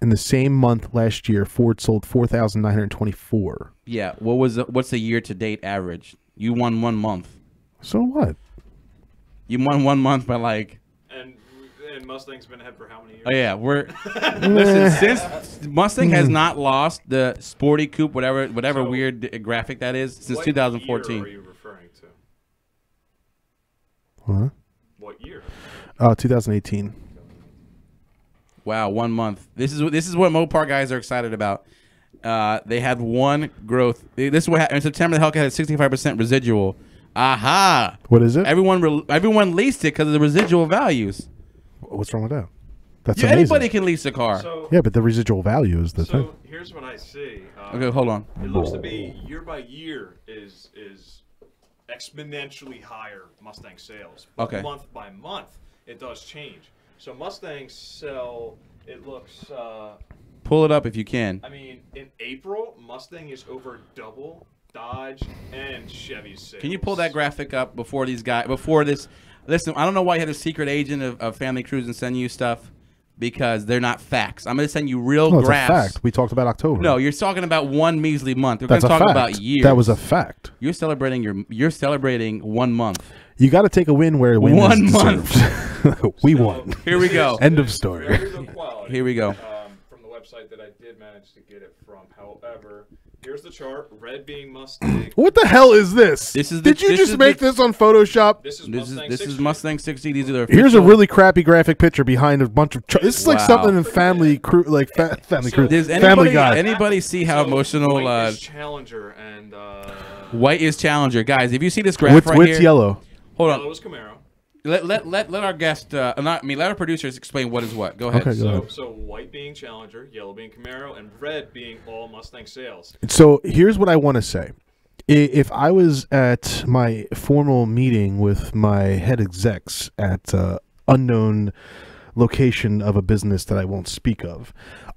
In the same month last year, Ford sold 4,924. Yeah. What's the year to date average? You won 1 month. So what? You won 1 month by like. And Mustang's been ahead for how many years? Oh yeah, listen. Since Mustang has not lost the sporty coupe, whatever So, weird graphic that is, since what 2014. year are you referring to? Huh? What year? 2018. Wow, 1 month. This is what Mopar guys are excited about. They had one growth. This is what happened in September. The Hellcat had 65% residual. Aha! What is it? Everyone leased it because of the residual values. What's wrong with that? That's Yeah, amazing. anybody can lease a car. So, Yeah, but the residual value is the thing. so here's what I see. Okay, hold on. It looks to be year by year is exponentially higher Mustang sales. But Okay. month by month, it does change. So Mustangs sell, it looks, Pull it up if you can. I mean, in April, Mustang is over double Dodge and Chevy's sales. Can you pull that graphic up before this? Listen, I don't know why you had a secret agent of Family Cruise and send you stuff, because they're not facts. I'm going to send you real No, it's a graphs. fact. We talked about October. No, you're talking about one measly month. We're going That's to a talk fact. about years. That was a fact. You're celebrating 1 month. You got to take a win where a win 1 is month. deserved. We won. Here we go. End of story. Very good quality. Here we go. From the website that I did manage to get it from. However, here's the chart. Red being Mustang. What the hell is this? Did you just make this on Photoshop? This is This Mustang is 60. Mustang 60. These are the Here's a official- really crappy graphic picture behind a bunch of. This is like Wow. something in Family Cruise, like Family So- Cruise, Does Family Guy. anybody see how So, emotional white is Challenger and white is Challenger? Guys, if you see this graph right What's here, yellow? hold yellow on. is Camaro. Let our guest, let our producers explain what is what. Go ahead. Okay, go ahead. So white being Challenger, yellow being Camaro, and red being all Mustang sales. So here's what I want to say. If I was at my formal meeting with my head execs at unknown location of a business that I won't speak of,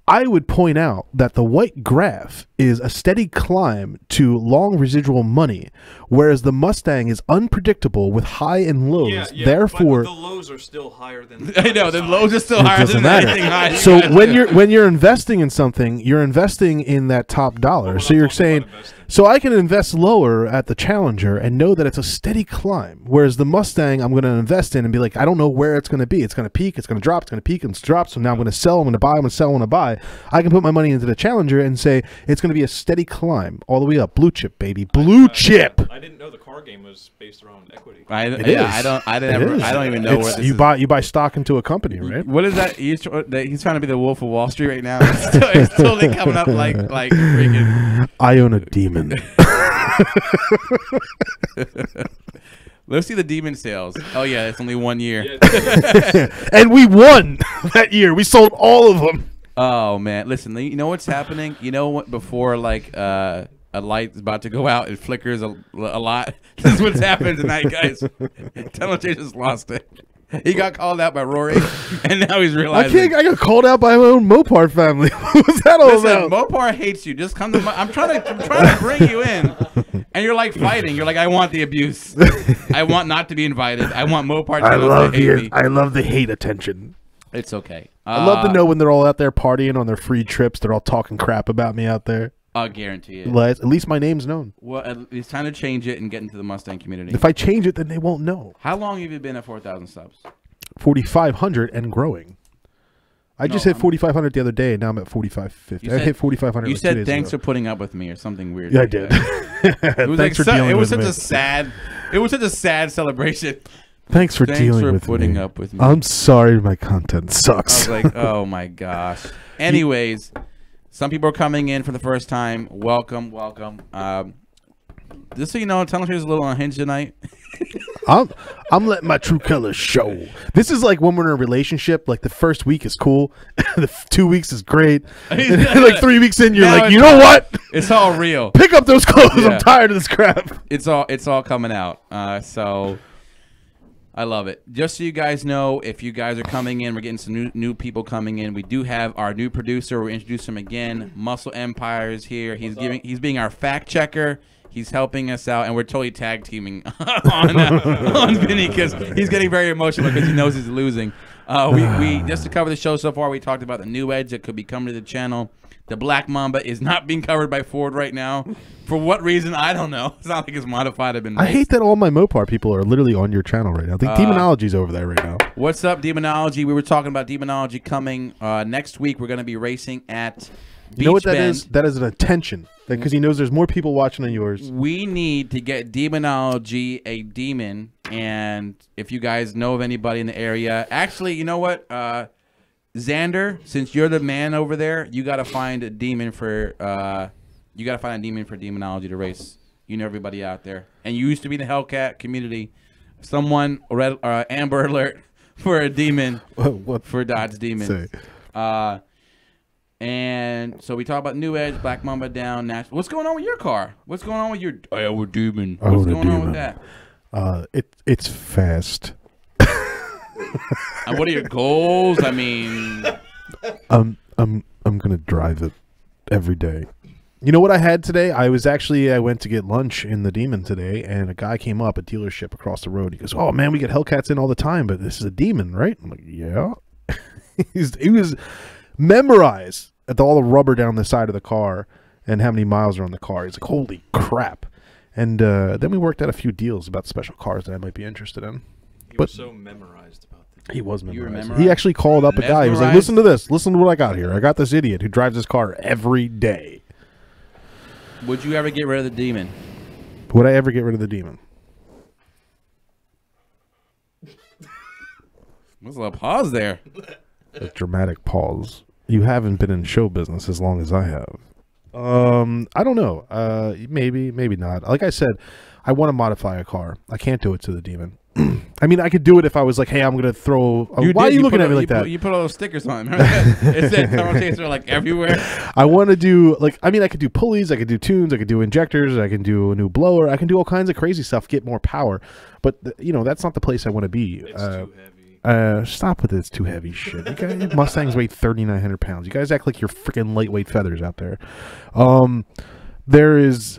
I would point out that the white graph is a steady climb to long residual money, whereas the Mustang is unpredictable with high and lows. Therefore, but the lows are still higher than. I know the lows are still it higher doesn't than matter. anything high. So when you're investing in something, you're investing in that top dollar. we're So not you're talking saying, about investing. so I can invest lower at the Challenger and know that it's a steady climb. Whereas the Mustang, I'm going to invest in and be like, I don't know where it's going to be. It's going to peak. It's going to drop. It's going to peak and drop. So now I'm going to sell. I'm going to buy. I'm going to sell. I'm going to buy. I can put my money into the Challenger and say it's going to be a steady climb all the way up. Blue chip, baby. Blue chip. I didn't know the car game was based around equity. I It don't is. even know It's- where this you is. buy stock into a company, right? What is that? He's trying to be the Wolf of Wall Street right now. It's totally coming up like freaking. I own a demon. Let's see the demon sales. Oh yeah, it's only 1 year. Yeah, And we won that year. We sold all of them. Oh man, listen. You know what's happening? You know what? Before like a light is about to go out, it flickers a lot. This is what's happening tonight, guys. Television just lost it. He got called out by Rory, and now he's realizing. I got called out by my own Mopar family. What was that all about? Mopar hates you. Just come to I'm trying to bring you in, and you're like fighting. You're like, I want the abuse. I want not to be invited. I want Mopar to hate me. I love the hate attention. It's okay. I love to know when they're all out there partying on their free trips. They're all talking crap about me out there. I'll guarantee it. At least my name's known. Well, it's time to change it and get into the Mustang community. If I change it, then they won't know. How long have you been at 4,000 subs? 4,500 and growing. I just hit 4,500 the other day, and now I'm at 4,550. I hit 4,500. You said thanks for putting up with me or something weird. Yeah, I did. It was thanks for dealing it was with such me. a sad. It was such a sad celebration. Thanks for putting up with me. I'm sorry, my content sucks. I was like, oh my gosh. Anyways, some people are coming in for the first time. Welcome. Just so you know, Telemetry is a little unhinged tonight. I'm letting my true colors show. This is like when we're in a relationship. Like the first week is cool, the 2 weeks is great, and like 3 weeks in, you're like, you know what? It's all real. Pick up those clothes. Yeah. I'm tired of this crap. It's all coming out. So I love it. Just so you guys know, if you guys are coming in, we're getting some new people coming in. We do have our new producer. We'll introduce him again. Muscle Empire is here. He's being our fact checker. He's helping us out, and we're totally tag teaming on Vinny because he's getting very emotional because he knows he's losing. We just to cover the show so far, we talked about the new Edge that could be coming to the channel. The Black Mamba is not being covered by Ford right now. For what reason, I don't know. It's not like it's modified. I hate that all my Mopar people are literally on your channel right now. I think Demonology's over there right now. What's up, Demonology? We were talking about Demonology coming next week. We're going to be racing at Beach You know what that Bend. is? That is an attention. Because he knows there's more people watching than yours. We need to get Demonology a demon, and if you guys know of anybody in the area, actually, you know what, Xander, since you're the man over there, you gotta find a demon for Demonology to race. You know everybody out there, and you used to be in the Hellcat community. Someone Amber Alert for a demon for Dodge Demon. And so we talk about New Edge, Black Mamba down. What's going on with your car? What's going on with your Demon? What's going on with that? It's fast. And what are your goals? I mean, I'm gonna drive it every day. You know what I had today? I went to get lunch in the Demon today, and a guy came up, a dealership across the road. He goes, "Oh man, we get Hellcats in all the time, but this is a Demon, right?" I'm like, "Yeah." He was memorized at all the rubber down the side of the car and how many miles are on the car. He's like, holy crap. And then we worked out a few deals about special cars that I might be interested in. He was so memorized about this. He was memorized. He actually called up a guy. He was like, listen to this. Listen to what I got here. I got this idiot who drives this car every day. Would you ever get rid of the Demon? Would I ever get rid of the Demon? There's a little pause there. A dramatic pause. You haven't been in show business as long as I have. I don't know. Maybe not. Like I said, I want to modify a car. I can't do it to the Demon. I mean, I could do it if I was like, hey, I'm going to throw... why are you looking at me like that? You put all those stickers on. Remember that? It said Tunnel Chaser like everywhere. I want to do... I could do pulleys. I could do tunes. I could do injectors. I can do a new blower. I can do all kinds of crazy stuff, get more power. But, that's not the place I want to be. It's too heavy. Stop with this too heavy shit. You guys, Mustangs weigh 3,900 pounds. You guys act like you're freaking lightweight feathers out there. There is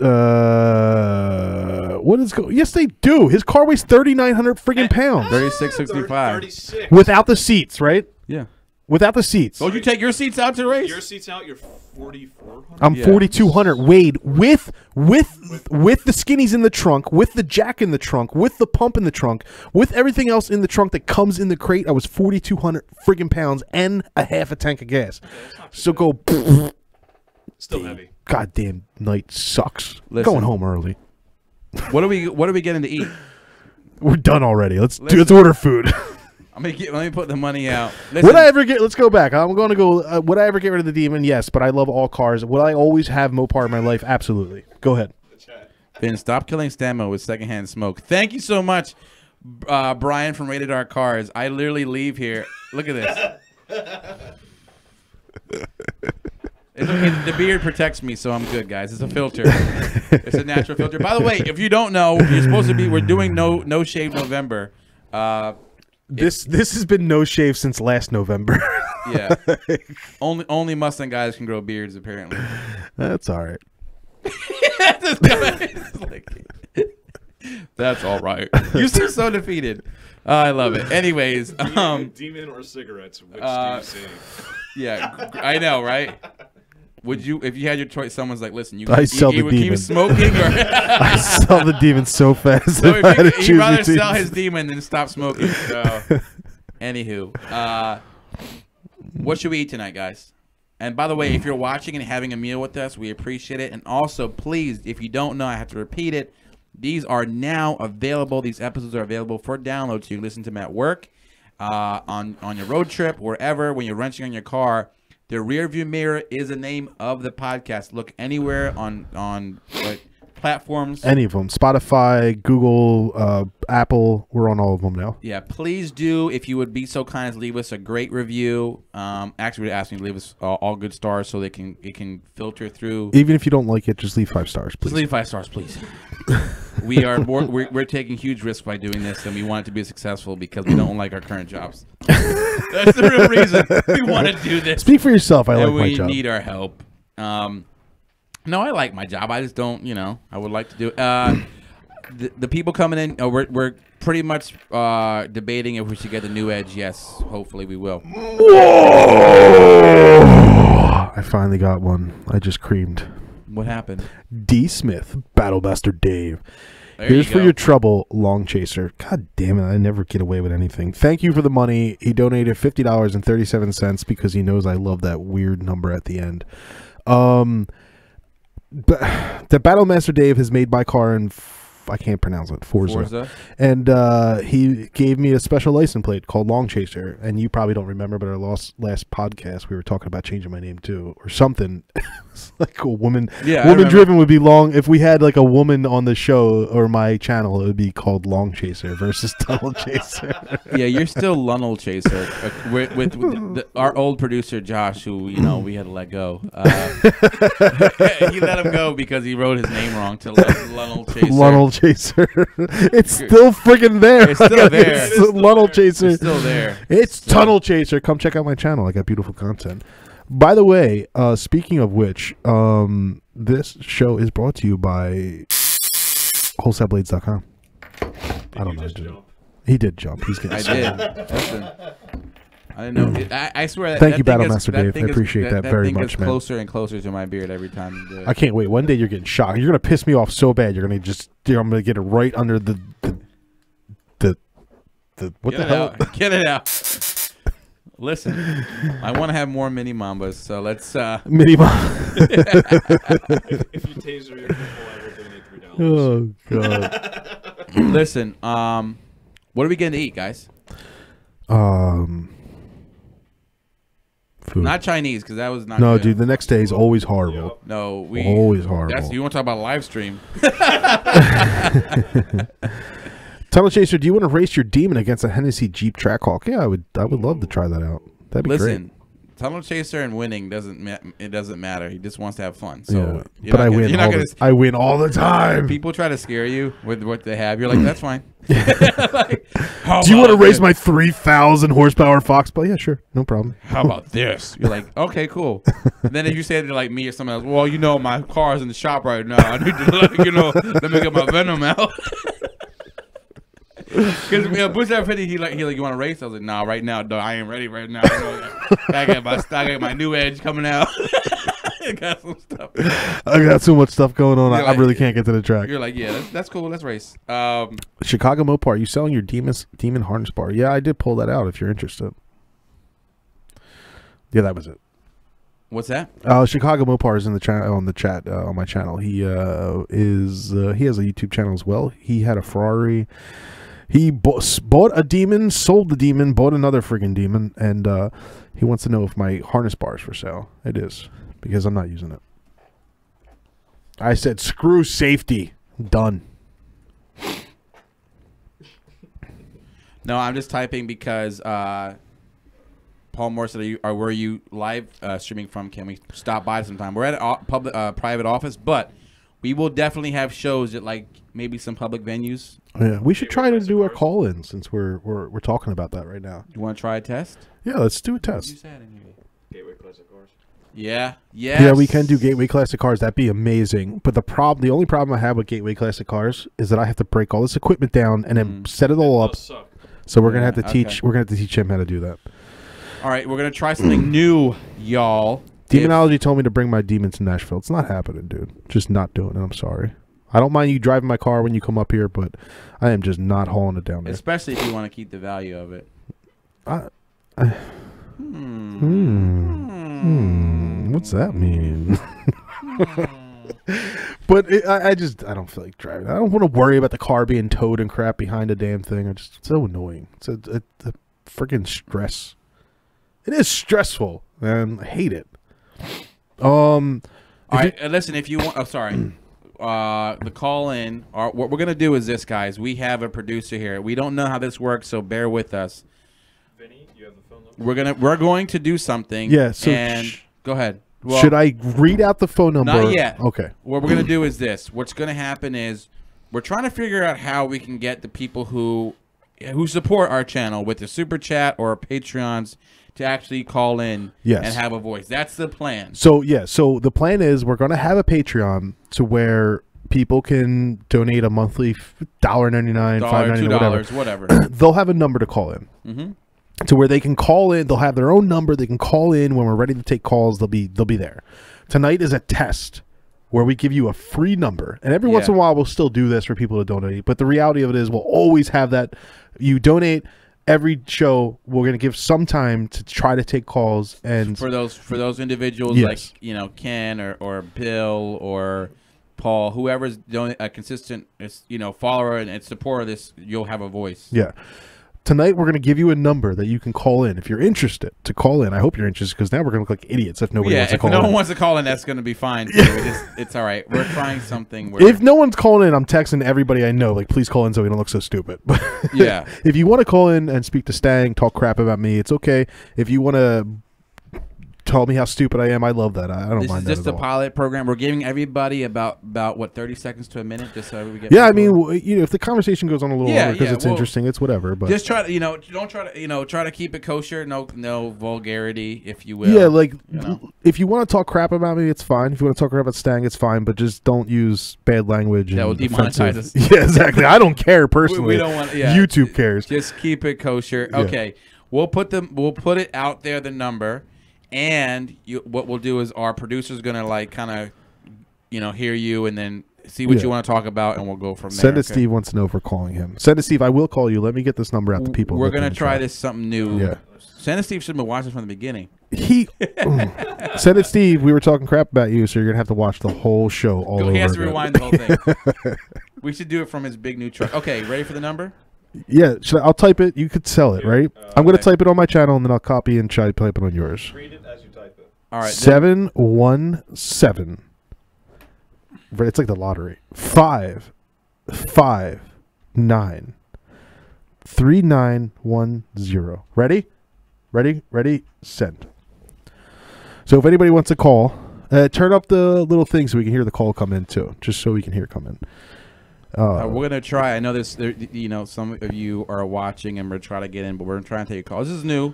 yes, they do. His car weighs 3,900 freaking pounds. 3665. Without the seats, right? Yeah. Without the seats. Would you take your seats out to race? Your seats out, you're 4,400. I'm 4,200. Weighed with the skinnies in the trunk, with the jack in the trunk, with the pump in the trunk, with everything else in the trunk that comes in the crate. I was 4,200 friggin' pounds and a half a tank of gas. So go. Still heavy. Goddamn night sucks. Going home early. What are we getting to eat? We're done already. Let's order food. Let me put the money out. Would I ever get? Let's go back. I'm going to go. Would I ever get rid of the Demon? Yes, but I love all cars. Would I always have Mopar in my life? Absolutely. Go ahead. Finn, stop killing StangMode with secondhand smoke. Thank you so much, Brian from Rated R Cars. I literally leave here. Look at this. The beard protects me, so I'm good, guys. It's a filter. It's a natural filter. By the way, if you don't know, you're supposed to be. We're doing no shave November. This has been no shave since last November. Yeah. Only Mustang guys can grow beards, apparently. That's all right. That's all right. You seem so defeated. I love it. Anyways, demon or cigarettes? Which do you see? Yeah, I know, right? Would you, if you had your choice? Someone's like, "Listen, you I sell the would demon. keep smoking, or I sell the demon so fast. so if I had to choose he'd rather between- sell his demon than stop smoking." So, anywho, what should we eat tonight, guys? And by the way, if you're watching and having a meal with us, we appreciate it. And also, please, if you don't know, I have to repeat it. These are now available. These episodes are available for download, so you can listen to them at work, on your road trip, wherever, when you're wrenching on your car. The Rearview Mirror is the name of the podcast. Look anywhere on platforms. Any of them. Spotify, Google, Apple. We're on all of them now. Yeah, please do, if you would be so kind as leave us a great review. Actually, we're asking you to leave us all good stars so it can filter through. Even if you don't like it, just leave 5 stars, please. Just leave 5 stars, please. We're taking huge risks by doing this, and we want it to be successful because we don't like our current jobs. That's the real reason we want to do this. Speak for yourself. I and like my job. We need our help. No, I like my job. I just don't, I would like to do it. The people coming in, we're pretty much debating if we should get the new Edge. Yes, hopefully we will. Whoa! I finally got one. I just creamed. What happened? D. Smith, Battlemaster Dave. There Here's you for go. your trouble, Long Chaser. God damn it, I never get away with anything. Thank you for the money. He donated $50.37 because he knows I love that weird number at the end. But the Battlemaster Dave has made my car in I can't pronounce it. Forza. And he gave me a special license plate called Long Chaser. And you probably don't remember, but our last podcast we were talking about changing my name too, or something. It's like a woman. Yeah, woman driven would be long. If we had like a woman on the show or my channel, it would be called Long Chaser versus Tunnel Chaser. Yeah, you're still Lunnel Chaser. With our old producer Josh, who we had to let go. He let him go because he wrote his name wrong to Lunnel Chaser. Lunnel Chaser. It's still friggin' there. It's still there. It's Lunnel Chaser. It's still there. It's Tunnel Chaser. Come check out my channel. I got beautiful content. By the way, speaking of which, this show is brought to you by wholesaleblades.com. I don't know. Dude. He did jump. He's getting I did. Listen, I didn't know. I swear that. Thank you, that thing Battlemaster Dave. I appreciate that very much, is man. Closer and closer to my beard every time you do it. I can't wait. One day you're getting shocked. You're gonna piss me off so bad. You're gonna just. I'm gonna get it right under the what Get the it hell? out. Get it out. Listen, I want to have more mini Mambas, so let's. Mini If you taser your people, I will donate $3. Oh god. Listen, what are we going to eat, guys? Food. Not Chinese, because that was not. No, good. dude. The next day is always horrible. No, we Always horrible. That's you want to talk about live stream? Tunnel Chaser, do you want to race your demon against a Hennessy Jeep Trackhawk? Yeah, I would love to try that out. That'd be Listen, great. Tunnel Chaser and winning doesn't matter. He just wants to have fun. So, Yeah. But I win all the time. People try to scare you with what they have. You're like, that's fine. Do you want to race my 3,000 horsepower Fox? But yeah, sure, no problem. How about this? You're like, okay, cool. And then if you say to like me or someone else, well, my car's in the shop right now. I need to, let me get my Venom out. Because Bush 50, he like, you want to race? I was like, nah, right now, dog, I ain't ready right now. I got my new Edge coming out. I got some stuff. I got so much stuff going on. I like, really can't get to the track. You're like, yeah, that's cool. Let's race. Chicago Mopar, are you selling your demon harness bar? Yeah, I did pull that out. If you're interested. Yeah, that was it. What's that? Chicago Mopar is in the chat on my channel. He has a YouTube channel as well. He had a Ferrari. He bought a demon, sold the demon, bought another friggin' demon, and he wants to know if my harness bar is for sale. It is, because I'm not using it. I said, screw safety. Done. No, I'm just typing because Paul Moore said, where are you live streaming from? Can we stop by sometime? We're at a private office, but we will definitely have shows at like maybe some public venues. Yeah, we should try to do a call-in since we're talking about that right now. You want to try a test? Yeah, let's do a test. Gateway Classic Cars. Yeah, yes. Yeah, we can do Gateway Classic Cars. That'd be amazing. But the only problem I have with Gateway Classic Cars is that I have to break all this equipment down and then set it all up. So we're gonna have to teach. We're gonna have to teach him how to do that. All right, we're gonna try something new, y'all. Demonology told me to bring my demon to Nashville. It's not happening, dude. Just not doing it. I'm sorry. I don't mind you driving my car when you come up here, but I am just not hauling it down there. Especially if you want to keep the value of it. What's that mean? But I don't feel like driving. I don't want to worry about the car being towed and crap behind a damn thing. It's so annoying. It's a freaking stress. It is stressful, man. I hate it. All right, listen. If you want, the call in. What we're gonna do is this, guys. We have a producer here. We don't know how this works, so bear with us. Vinny, you have the phone number? We're going to do something. Yeah. So go ahead. Well, should I read out the phone number? Not yet. Okay. What we're gonna do is this. What's gonna happen is we're trying to figure out how we can get the people who support our channel with the super chat or Patreons to actually call in and have a voice. That's the plan. So so the plan is we're going to have a Patreon to where people can donate a monthly $1.99, $5.99, whatever. They'll have a number to call in. To where they can call in. They'll have their own number. They can call in when we're ready to take calls. They'll be there. Tonight is a test where we give you a free number, and every once in a while we'll still do this for people to donate. But the reality of it is we'll always have that. You donate. Every show, we're going to give some time to try to take calls, and for those individuals like Ken or Bill or Paul, whoever's a consistent follower and supporter of this, you'll have a voice. Yeah. Tonight, we're going to give you a number that you can call in if you're interested to call in. I hope you're interested because now we're going to look like idiots if nobody wants to call in. If no one wants to call in, that's going to be fine. It's all right. We're trying something. If no one's calling in, I'm texting everybody I know, like, please call in so we don't look so stupid. Yeah. If you want to call in and speak to Stang, talk crap about me, it's okay. If you want to tell me how stupid I am, I love that. I don't mind that. This is just a pilot program. We're giving everybody about what 30 seconds to a minute, just so we get. Yeah, people. I mean, if the conversation goes on a little longer because it's interesting, it's whatever. But just try to, don't try to, try to keep it kosher. No vulgarity, if you will. Yeah, like if you want to talk crap about me, it's fine. If you want to talk crap about Stang, it's fine. But just don't use bad language. That will demonetize us. Yeah, exactly. I don't care personally. We don't want. Yeah, YouTube cares. Just keep it kosher. Okay, we'll put it out there. The number. And what we'll do is our producer's gonna hear you and then see what you want to talk about, and we'll go from there. Send it. Steve wants to know if we're calling him. Send it, Steve. I will call you. Let me get this number out to people. We're gonna try this something new. Yeah. Send it, Steve. Should have been watching from the beginning. Send it, Steve. We were talking crap about you, so you're gonna have to watch the whole show all over. He has to rewind the whole thing. We should do it from his big new truck. Okay, ready for the number? Yeah, I'll type it. You could sell it, right? I'm going to type it on my channel, and then I'll copy and try to type it on yours. Read it as you type it. All right. 717. It's like the lottery. 559 3910. Ready? Send. So if anybody wants to call, turn up the little thing so we can hear the call come in too, just so we can hear it come in. We're gonna try. I know this. Some of you are watching, and we're trying to get in, but we're trying to take a call. This is new,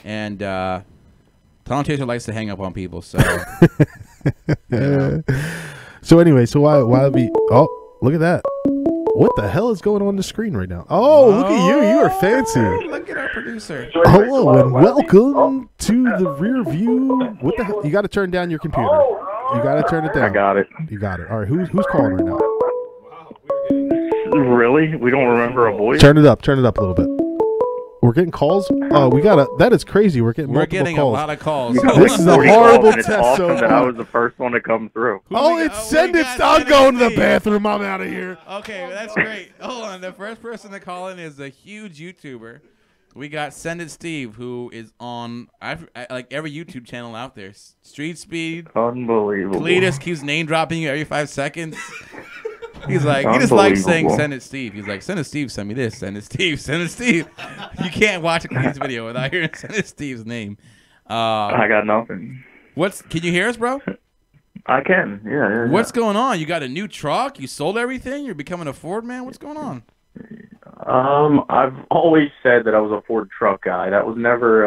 and Talent Chaser likes to hang up on people. So, so anyway, so why we? Oh, look at that! What the hell is going on the screen right now? Oh, look at you! You are fancy. Look at our producer. Hello and welcome to the rear view. What the hell? You got to turn down your computer. You got to turn it down. I got it. You got it. All right, who's calling right now? Really? We don't remember a voice? Turn it up a little bit. We're getting calls? Oh, that is crazy. We're getting calls. A lot of calls. This is a horrible test. It's awesome that I was the first one to come through. Send it. I'm going to the bathroom. I'm out of here. Okay, that's great. Hold on. The first person to call in is a huge YouTuber. We got Send It Steve, who is on like every YouTube channel out there. Street Speed. Unbelievable. Cletus keeps name dropping you every 5 seconds. He's like, he just likes saying, "Send it, Steve." He's like, "Send it, Steve. Send me this. Send it, Steve. Send it, Steve." You can't watch a Cletus video without hearing "Send it, Steve's" name. I got nothing. Can you hear us, bro? I can. Yeah. What's going on? You got a new truck? You sold everything? You're becoming a Ford man? What's going on? I've always said that I was a Ford truck guy. That was never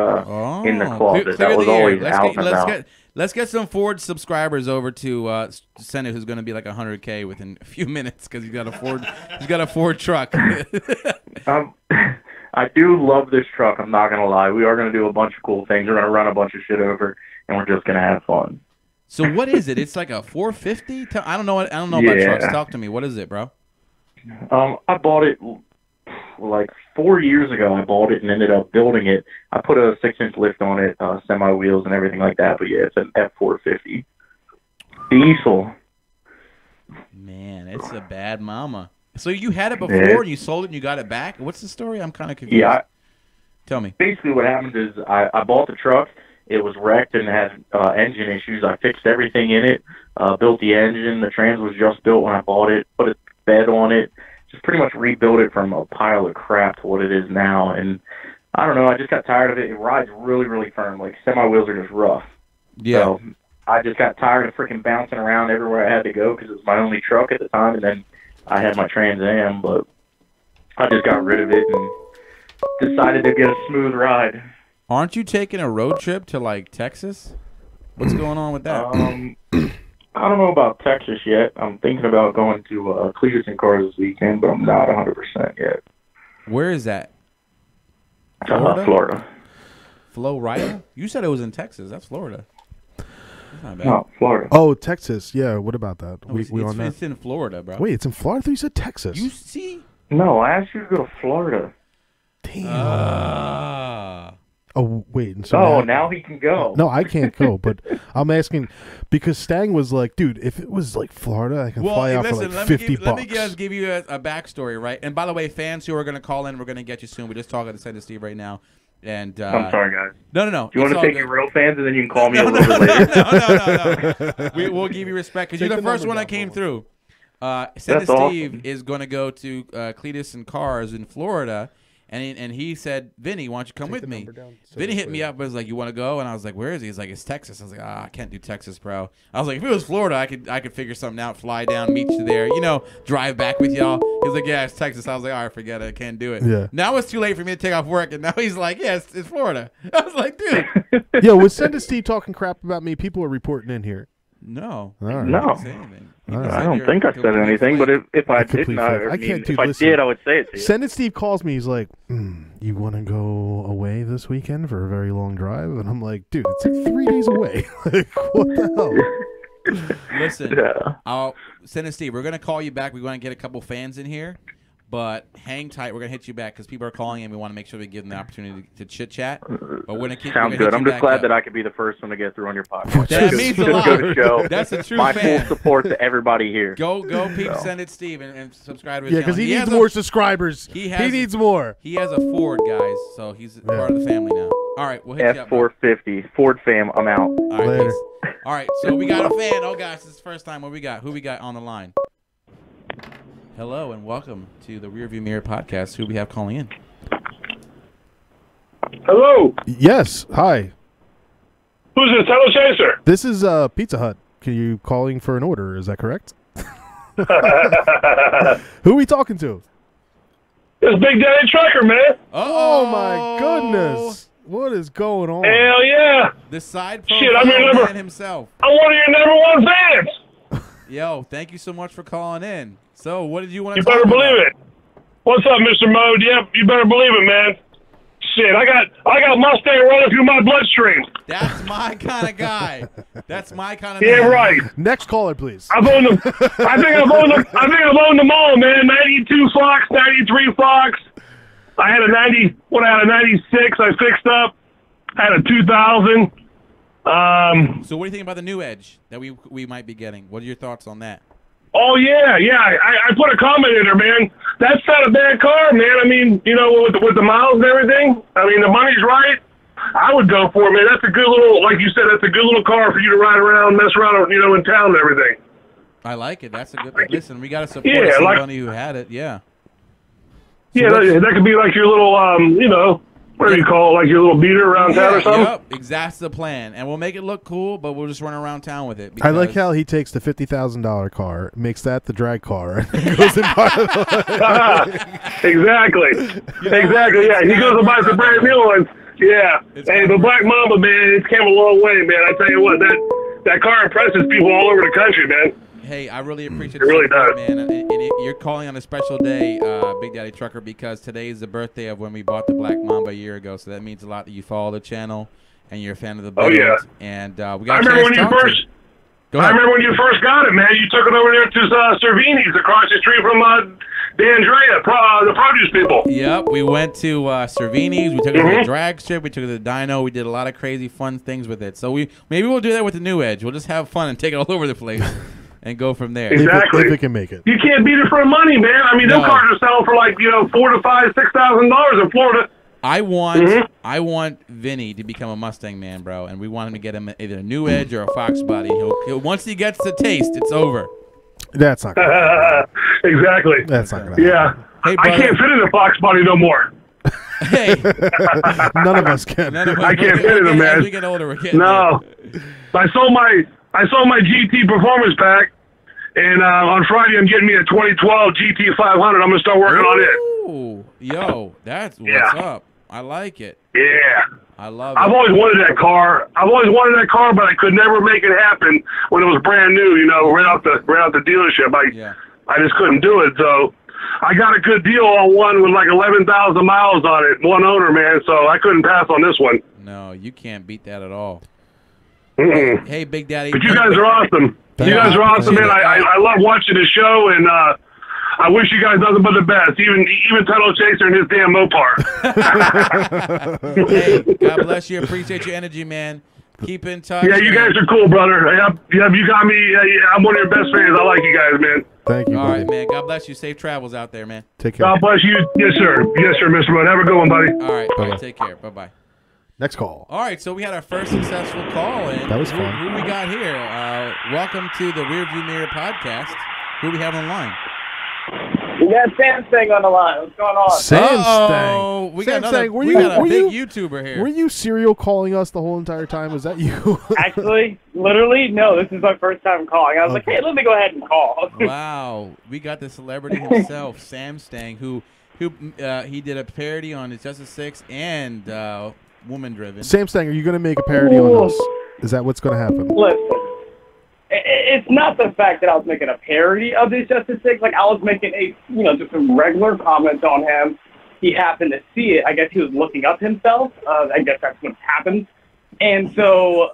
in the closet. That was always out and about. Let's get some Ford subscribers over to Senate, who's going to be like 100K within a few minutes because he's got a Ford. He's got a Ford truck. I do love this truck. I'm not gonna lie. We are gonna do a bunch of cool things. We're gonna run a bunch of shit over, and we're just gonna have fun. So what is it? It's like a 450. I don't know. I don't know about trucks. Talk to me. What is it, bro? I bought it like 4 years ago. I bought it and ended up building it. I put a 6-inch lift on it, semi wheels and everything like that. But yeah, it's an F450 diesel. Man, it's a bad mama. So you had it before and you sold it and you got it back? What's the story? I'm kind of confused. Yeah. Tell me. Basically what happened is I bought the truck. It was wrecked and had engine issues. I fixed everything in it, built the engine. The trans was just built when I bought it, put a bed on it, just pretty much rebuilt it from a pile of crap to what it is now. And I don't know, I just got tired of it. It rides really, really firm. Like, semi-wheels are just rough. Yeah. So I just got tired of freaking bouncing around everywhere I had to go because it was my only truck at the time. And then I had my Trans Am, but I just got rid of it and decided to get a smooth ride. Aren't you taking a road trip to, like, Texas? What's going on with that? I don't know about Texas yet. I'm thinking about going to Cletus and Cars this weekend, but I'm not 100% yet. Where is that? Florida. Florida? You said it was in Texas. That's Florida. That's not bad. No, Florida. Oh, Texas. Yeah, what about that? Oh, it's in Florida, bro. Wait, it's in Florida? I thought you said Texas. You see? No, I asked you to go to Florida. Damn. Oh, wait. And so now he can go. No, I can't go, but I'm asking because Stang was like, dude, if it was like Florida, I can fly out for like $50. Let me give you a backstory, right? And by the way, fans who are going to call in, we're going to get you soon. We're just talking to Send to Steve right now. And I'm sorry, guys. No. Do you want to take your real fans, and then you can call me a little bit later? No. We'll give you respect because you're the first one that came through. Send to Steve is going to go to Cletus and Cars in Florida. And he said, Vinny, why don't you come with me? Vinny hit me up and was like, you want to go? And I was like, where is he? He's like, it's Texas. I was like, I can't do Texas, bro. I was like, if it was Florida, I could figure something out, fly down, meet you there, drive back with y'all. He's like, yeah, it's Texas. I was like, all right, forget it. I can't do it. Yeah. Now it's too late for me to take off work. And now he's like, yeah, it's Florida. I was like, dude. Yo, with Send to Steve talking crap about me, people are reporting in here. No. All right. No. I don't think I said anything, but if I didn't, if I did, I would say it to you. Send it Steve calls me. He's like, you want to go away this weekend for a very long drive? And I'm like, dude, it's like 3 days away. Like, what the hell? Listen, I'll Send it Steve. We're going to call you back. We want to get a couple fans in here. But hang tight. We're going to hit you back because people are calling in. We want to make sure we give them the opportunity to chit-chat. But we're going to keep Sounds good. I'm just glad that I could be the first one to get through on your podcast. That means a lot. Good show. That's a true My fan. full support to everybody here. Go, peep, Send it Steve, and subscribe to his channel. Yeah, because he needs more subscribers. He needs more. He has a Ford, guys, so he's part of the family now. All right, we'll hit you up. F450. Ford fam, I'm out. All right, later. All right, so we got a fan. Oh, gosh, this is the first time. What we got? Who we got on the line? Hello and welcome to the Rearview Mirror Podcast. Who we have calling in? Hello. Yes. Hi. Who's this? Hello, Chaser. This is Pizza Hut. Can you calling for an order? Is that correct? Who are we talking to? It's Big Daddy Trucker, man. Oh my goodness. What is going on? Hell yeah. The side Shit, I'm your man himself. I'm one of your #1 fans. Yo, thank you so much for calling in. So, what did you want to You talk better about? believe it. What's up, Mr. Mode? Yep, you better believe it, man. Shit, I got Mustang running through my bloodstream. That's my kind of guy. That's my kind of Yeah, man. right. Next caller, please. I've owned them. I think I've owned them all, man. 92 Fox, 93 Fox. I had a 90. What I had a 96. I fixed up. I had a 2000. So, what do you think about the new Edge that we might be getting? What are your thoughts on that? Oh yeah. I put a comment in there, man. That's not a bad car, man. I mean, with the miles and everything. I mean, the money's right. I would go for it, man. That's a good little, like you said, that's a good little car for you to ride around, mess around, in town and everything. I like it. That's a good. Listen, we got to support somebody who had it. Yeah. Yeah, that could be like your little, what do you call it, like your little beater around town or something? Yep, exactly the plan. And we'll make it look cool, but we'll just run around town with it. I like how he takes the $50,000 car, makes that the drag car, and goes and buys Exactly. Exactly, yeah. He goes and buys the brand new ones. Yeah. Hey, the Black Mamba, man, it's came a long way, man. I tell you what, that car impresses people all over the country, man. Hey, I really appreciate it. Really does, man. And you're calling on a special day, Big Daddy Trucker, because today is the birthday of when we bought the Black Mamba a year ago. So that means a lot that you follow the channel and you're a fan of the build. Oh yeah. And we got. I remember when you first. I remember when you first got it, man. You took it over there to Cervini's across the street from DeAndrea, the produce people. Yep, we went to Cervini's. We took it to the drag strip. We took it to the dyno. We did a lot of crazy fun things with it. So maybe we'll do that with the new Edge. We'll just have fun and take it all over the place. And go from there. Exactly. If it can make it. You can't beat it for money, man. I mean, those cars are selling for like, $4,000 to $5,000, $6,000 in Florida. I want Vinny to become a Mustang man, bro, and we want him to get him either a new Edge or a Fox body. He'll once he gets the taste, it's over. That's not gonna Exactly. That's not gonna happen. Hey, I can't fit in a Fox body no more. Hey, none of us can. I can't fit in them, man. As we get older, we're getting there. I sold my GT performance pack, and on Friday I'm getting me a 2012 GT 500. I'm gonna start working on it. Ooh, yo, that's what's up. I like it. Yeah. I love it. I've always wanted that car. But I could never make it happen when it was brand new. Right out the dealership. I just couldn't do it. So I got a good deal on one with like 11,000 miles on it, one owner, man. So I couldn't pass on this one. No, you can't beat that at all. Mm-mm. Hey, Big Daddy. But you guys are awesome. You guys are awesome, man. I love watching the show, and I wish you guys nothing but the best. Even Tunnel Chaser and his damn Mopar. Hey, God bless you. Appreciate your energy, man. Keep in touch. Yeah, you guys are cool, brother. Yep, you got me. I'm one of your best fans. I like you guys, man. Thank you. All right, man. God bless you. Safe travels out there, man. Take care. God bless you. Yes, sir. Yes, sir, Mr. Bud. Have a good one, buddy. All right. All right. Take care. Bye-bye. Next call. All right, so we had our first successful call. And that was fun. Who we got here? Welcome to the Rearview Mirror podcast. Who do we have on the line? We got Samstang on the line. What's going on? Samstang. We got a big YouTuber here. Were you serial calling us the whole entire time? Was that you? Actually, literally, no. This is my first time calling. I was like, hey, let me go ahead and call. Wow. We got the celebrity himself, Samstang, who he did a parody on Justice 6 and Woman Driven. Samstang, are you going to make a parody on us? Is that what's going to happen? Listen, it's not the fact that I was making a parody of the Justice 6. Like, I was making just some regular comments on him. He happened to see it. I guess he was looking up himself. I guess that's what happened. And so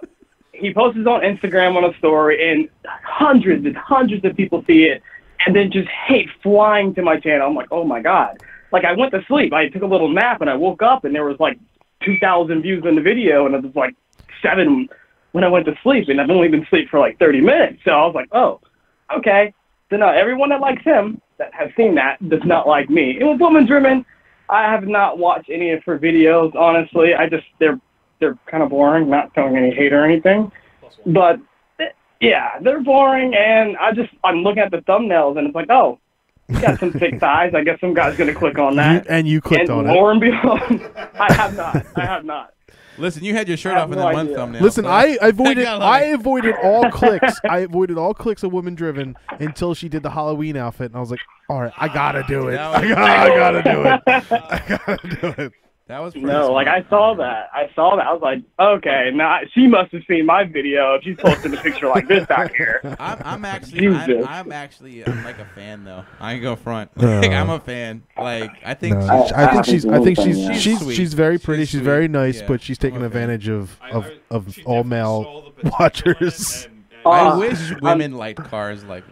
he posts it on Instagram on a story, and hundreds and hundreds of people see it, and then just hate flying to my channel. I'm like, oh, my God. Like, I went to sleep. I took a little nap, and I woke up, and there was, like, 2,000 views in the video, and it was, like, 7 when I went to sleep, and I've only been asleep for, like, 30 minutes. So I was like, oh, okay. So now everyone that likes him that has seen that does not like me. It was Woman Driven. I have not watched any of her videos, honestly. They're kind of boring, not throwing any hate or anything. But, yeah, they're boring, and I'm looking at the thumbnails, and it's like, oh, you got some thick thighs. I guess some guy's going to click on that. And you clicked on it. And lo and behold, I have not. Listen, you had your shirt off in that one thumbnail. Listen, so I avoided all clicks. I avoided all clicks of Woman Driven until she did the Halloween outfit, and I was like, all right, I gotta do it. I gotta do it. I gotta do it. That was like I saw that. I was like, okay, now she must have seen my video if she's posting a picture like this out here. I'm actually like a fan though. I ain't go front. Like, I'm a fan. Like I think she's very pretty. She's very nice, but she's taking advantage of all male watchers. I wish women liked cars like.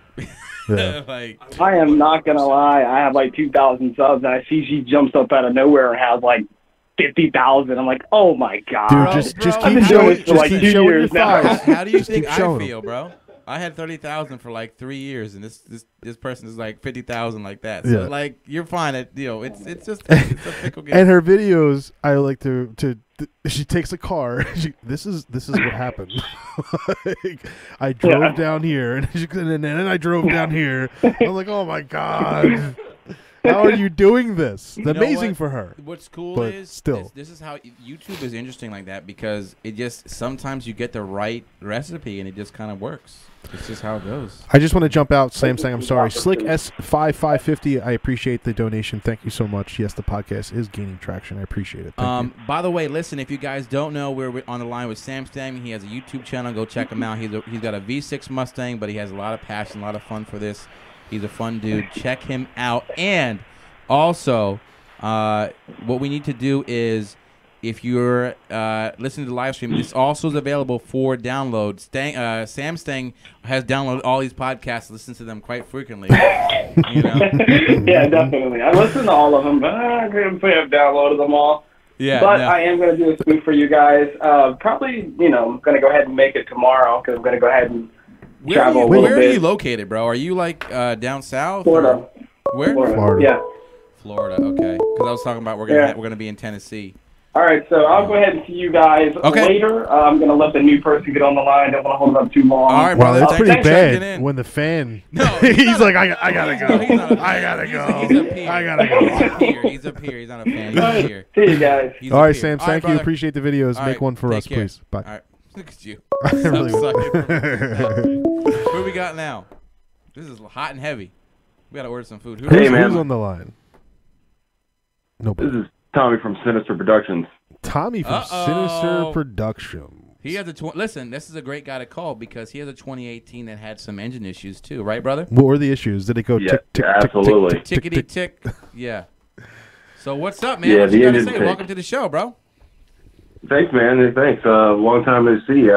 Yeah. Like I am not gonna lie. I have like 2,000 subs, and I see she jumps up out of nowhere and has like 50,000. I'm like, oh my God. Dude, just keep showing. Just keep showing your thighs. How do you think I feel, bro? I had 30,000 for like 3 years, and this person is like 50,000 like that. So like, you're fine. It's just it's a fickle game. And her videos, I like to she takes a car. This is what happened. Like, I drove down here, and then I drove down here. I'm like, oh my God. How are you doing this? It's amazing what? for her. What's cool But is still. this is how YouTube is interesting like that, because it just sometimes you get the right recipe and it just kind of works. It's just how it goes. I just want to jump out. Sam saying I'm sorry. Slick S5550. I appreciate the donation. Thank you so much. Yes, the podcast is gaining traction. I appreciate it. Thank you. By the way, listen, if you guys don't know, we're on the line with Sam Stang. He has a YouTube channel. Go check him out. He's got a V6 Mustang, but he has a lot of passion, a lot of fun for this. He's a fun dude. Check him out. And also, what we need to do is, if you're listening to the live stream, this also is available for download. Sam Stang has downloaded all these podcasts, listens to them quite frequently. You know? Yeah, definitely. I listen to all of them, but I couldn't say I've downloaded them all. Yeah, but no. I am going to do a spook for you guys. Probably, I'm going to go ahead and make it tomorrow because I'm going to go ahead and travel a little bit. Where are you located, bro? Are you like down south? Florida. Where? Florida. Yeah. Florida. Okay. Because I was talking about we're gonna be in Tennessee. All right, so I'll go ahead and see you guys later. I'm going to let the new person get on the line. Don't want to hold it up too long. All right, Wow, brother. that's pretty Thanks for checking bad in. when the fan. No, he's like, I gotta go. He's not a fan. I gotta go. He's up here. I gotta go. He's up here. He's up here. He's not a fan. He's up here. See you guys. He's All up right, here. Sam. All Thank right, you. brother. Appreciate the videos. All Make right, one for take us, care. please. Bye. All right. Look at you. I really Who we got now? This is hot and heavy. We gotta order some food. Hey, man. Who's on the line? Nobody. This is Tommy from Sinister Productions. Tommy from Sinister Productions. He has a listen. This is a great guy to call because he has a 2018 that had some engine issues too, right, brother? What were the issues? Did it go Yeah, tick, tick, absolutely. tick, tick, Tickety tick, tick. Yeah. So what's up, man? Yeah, What you the gotta engine say? tick. Welcome to the show, bro. Thanks, man. Thanks. Long time no see.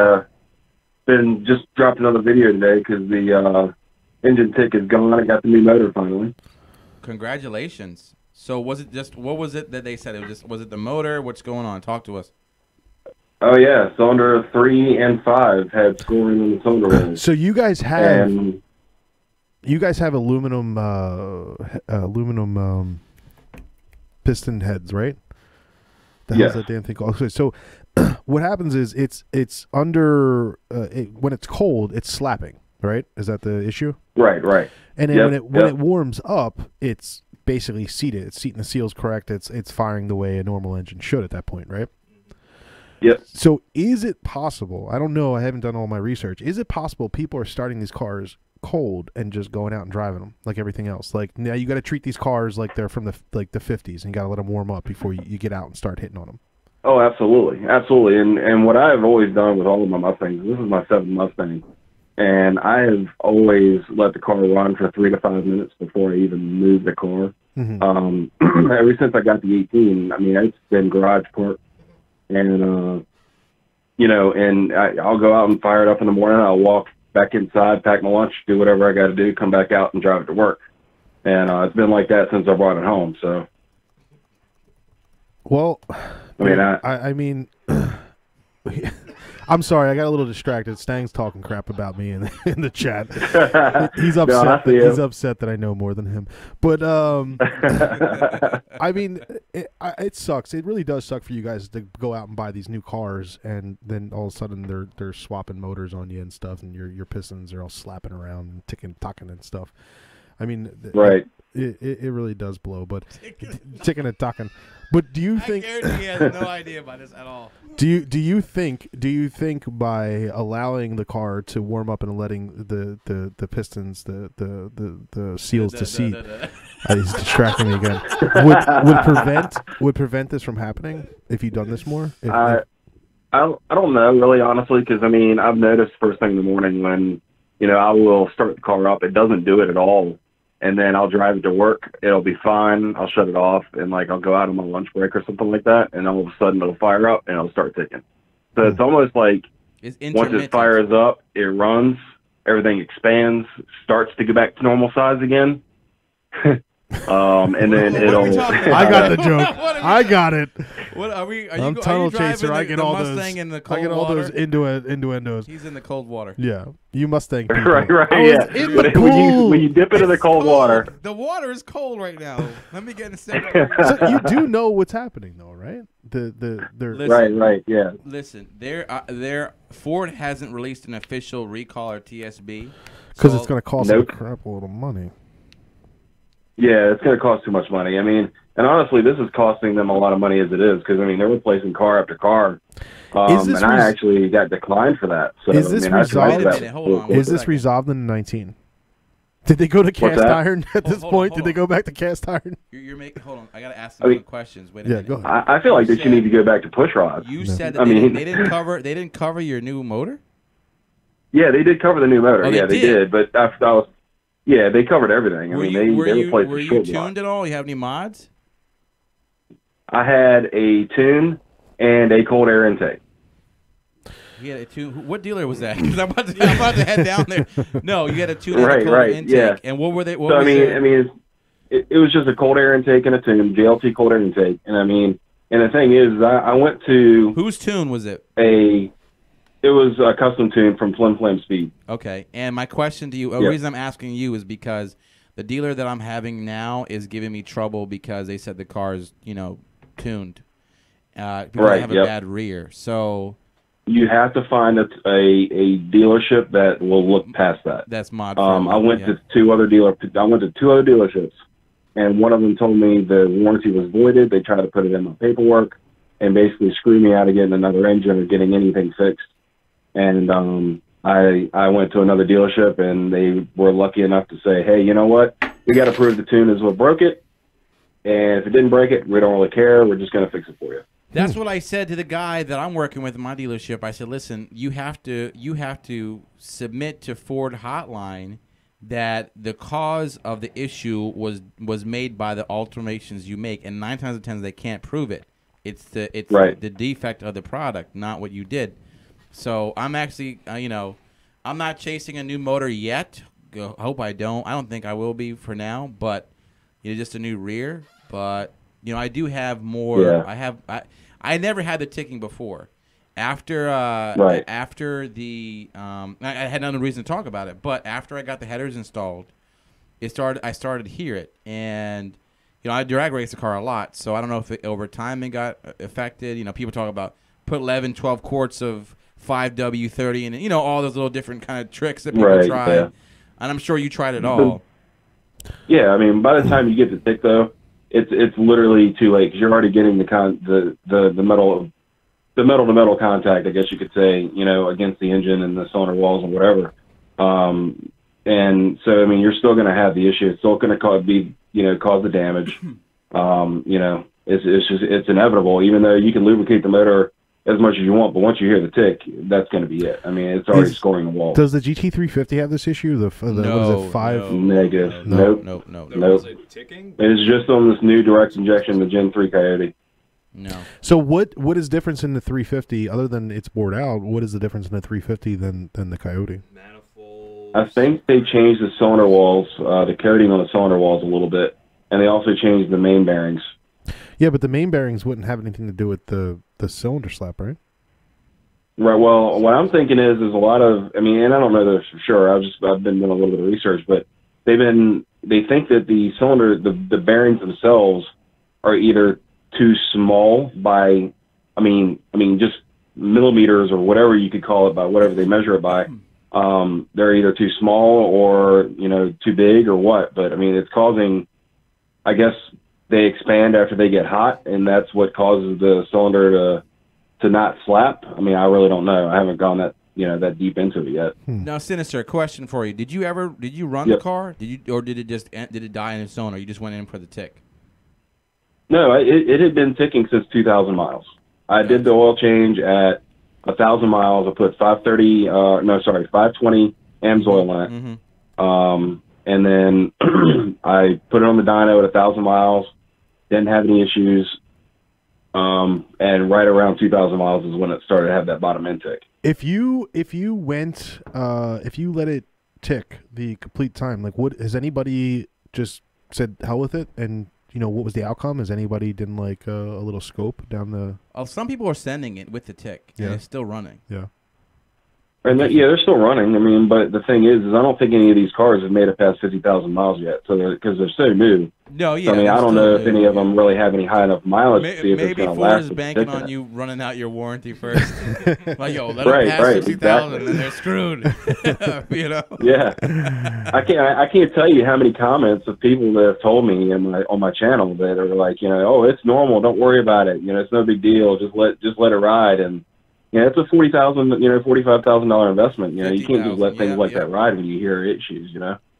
Been just dropped another video today because the engine tick is gone. I got the new motor finally. Congratulations. So was it just what was it that they said? Was it the motor? What's going on? Talk to us. Oh yeah, cylinder 3 and 5 had scoring on the cylinder rolls. So you guys have And aluminum piston heads, right? The hell's Yes. that damn thing called? Okay, so what happens is it's under when it's cold, it's slapping, right? Is that the issue? right. And then Yep, when yep. it warms up, it's basically seated. It's seating the seals correct. It's firing the way a normal engine should at that point, right? Yep. So is it possible? I don't know. I haven't done all my research. Is it possible people are starting these cars cold and just going out and driving them like everything else? Like now you got to treat these cars like they're from the 50s and you got to let them warm up before you get out and start hitting on them. Oh, absolutely. And what I've always done with all of my Mustangs, this is my 7th Mustang, and I have always let the car run for 3 to 5 minutes before I even move the car. Mm-hmm. Ever since I got the 18, I mean, it's been garage park, and I'll go out and fire it up in the morning. I'll walk back inside, pack my lunch, do whatever I got to do, come back out and drive it to work. And it's been like that since I brought it home. So, well, I I mean, mean, I'm sorry, I got a little distracted. Stang's talking crap about me in the chat. He's upset. No, I see him. He's upset that I know more than him. But I mean, it sucks. It really does suck for you guys to go out and buy these new cars, and then all of a sudden they're swapping motors on you and stuff, and your pistons are all slapping around and ticking, tocking and stuff. I mean, right. It really does blow, but ticking and tocking. But do you think? I guarantee he has no idea about this at all. Do you think by allowing the car to warm up and letting the pistons the seals to seat, he's distracting me again, would prevent this from happening if you'd done this more? I don't know really, honestly, because I mean I've noticed first thing in the morning when I will start the car up, it doesn't do it at all. And then I'll drive it to work. It'll be fine. I'll shut it off, and I'll go out on my lunch break or something like that, and all of a sudden it'll fire up and it'll start ticking. So it's almost like once it fires up, it runs, everything expands, starts to go back to normal size again. And then it'll. I got the joke. I got it. What are we? I'm tunnel chaser. I get all those. Mustang in the cold I get all water? those innuendos. He's in the cold water. Yeah, you Mustang people. Right, I was yeah. in But the pool. when you dip into the cold water. The water is cold right now. Let me get in a second. So you do know what's happening, though, right? Right, yeah. Listen, their Ford hasn't released an official recall or TSB because it's going to cost Nope. them a crap load of money. Yeah, it's going to cost too much money. I mean, and honestly, this is costing them a lot of money as it is because, I mean, they're replacing car after car. And I actually got declined for that. So, is this resolved? Is this resolved in 19? Did they go to cast iron at this point? Did they go back to cast iron? You're making. Hold on, I gotta ask some questions. Wait a minute. Go ahead. I feel like that you need to go back to push rods. You said that they didn't cover your new motor. Yeah, they did cover the new motor. Oh, they did. But after I was, they covered everything. They replaced the short block. Were you tuned at all? You have any mods? I had a tune and a cold air intake. You had a tune. What dealer was that? Because I'm about to head down there. No, you had a tune and a cold air intake. Yeah. And what were they? So it was just a cold air intake and a tune, JLT cold air intake. And and the thing is, I went to whose tune was it? It was a custom tune from Flim Flam Speed. Okay. And my question to you, the reason I'm asking you is because the dealer that I'm having now is giving me trouble because they said the car is, tuned. Because I have a bad rear. So you have to find a dealership that will look past that. That's mod. I went to two other dealerships, and one of them told me the warranty was voided. They tried to put it in my paperwork and basically screw me out of getting another engine or getting anything fixed. And I went to another dealership, and they were lucky enough to say, hey, you know what? We got to prove the tune is what broke it. And if it didn't break it, we don't really care. We're just going to fix it for you. That's what I said to the guy that I'm working with in my dealership. I said, listen, you have to submit to Ford Hotline that the cause of the issue was made by the alterations you make, and 9 times out of 10 they can't prove it. It's the defect of the product, not what you did. So I'm actually, I'm not chasing a new motor yet. I hope I don't. I don't think I will be for now, but just a new rear. But I do have more. Yeah. I never had the ticking before. After the I had no reason to talk about it, but after I got the headers installed, I started to hear it, and I drag race the car a lot, so I don't know if over time it got affected. People talk about put 11, 12 quarts of 5W30 and all those little different kind of tricks that people try, and I'm sure you tried it all. Yeah, by the time you get the tick though, it's literally too late because you're already getting the metal to metal contact, I guess you could say, against the engine and the cylinder walls and whatever. And so you're still going to have the issue. It's still going to cause the damage. It's inevitable, even though you can lubricate the motor as much as you want, but once you hear the tick, that's going to be it. It's already scoring the wall. Does the GT350 have this issue? No, what is it, 5? Negative. No. Was it ticking? It's just on this new direct injection, the Gen 3 Coyote. No. So what is difference in the 350 other than it's bored out? What is the difference in the 350 than the Coyote? Manifolds. I think they changed the cylinder walls, the coating on the cylinder walls a little bit, and they also changed the main bearings. Yeah, but the main bearings wouldn't have anything to do with the cylinder slap, right? Right. Well, what I'm thinking is a lot of, and I don't know this for sure. I've been doing a little bit of research, but they think that the cylinder, the bearings themselves are either too small by, just millimeters or whatever you could call it by whatever they measure it by. They're either too small or, too big or what, but it's causing, I guess, they expand after they get hot, and that's what causes the cylinder to not slap. I really don't know. I haven't gone that deep into it yet. Now, Sinister, question for you: Did you run the car? Did it die in its own, or you just went in for the tick? No, it had been ticking since 2,000 miles. I did the oil change at 1,000 miles. I put 520 amps oil in it. Mm-hmm. And then I put it on the dyno at 1,000 miles. Didn't have any issues. And right around 2,000 miles is when it started to have that bottom intake. If you let it tick the complete time, has anybody just said hell with it? And what was the outcome? Has anybody done a little scope down the? Some people are sending it with the tick, and it's still running. Yeah. And they're still running. I mean, but the thing is I don't think any of these cars have made it past 50,000 miles yet. So because they're so new. No, yeah. So, I mean, I don't know if any of them really have any high enough mileage to see if it's maybe going to Ford last. is banking on you running out your warranty first. Like, yo, let them pass right, 60,000 exactly. and they're screwed. You know? Yeah, I can't tell you how many comments of people that have told me on my channel that are like, oh, it's normal, don't worry about it, it's no big deal, just let it ride, and it's a $45,000 investment. You can't just let things like that ride when you hear issues.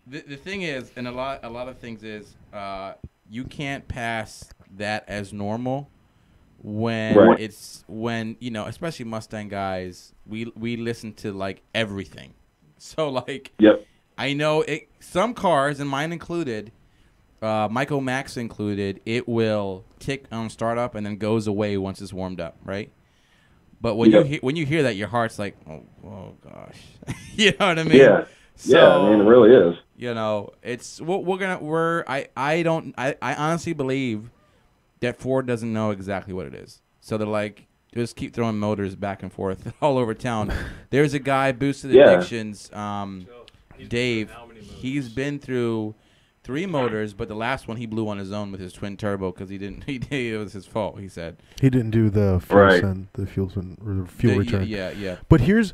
The thing is, and a lot of things is, you can't pass that as normal when especially Mustang guys, we listen to like everything. So like, yep. I know some cars, and mine included, Michael Max included, it will tick on startup and then goes away once it's warmed up, right? But when you hear that, your heart's like, oh gosh, you know what I mean? Yeah, so, I mean, it really is. It's I honestly believe that Ford doesn't know exactly what it is. So they're like, just keep throwing motors back and forth all over town. There's a guy, Boosted Addictions, Dave. He's been through 3 motors, but the last one he blew on his own with his twin turbo because it was his fault. He said he didn't do the fuel return. Yeah. But here's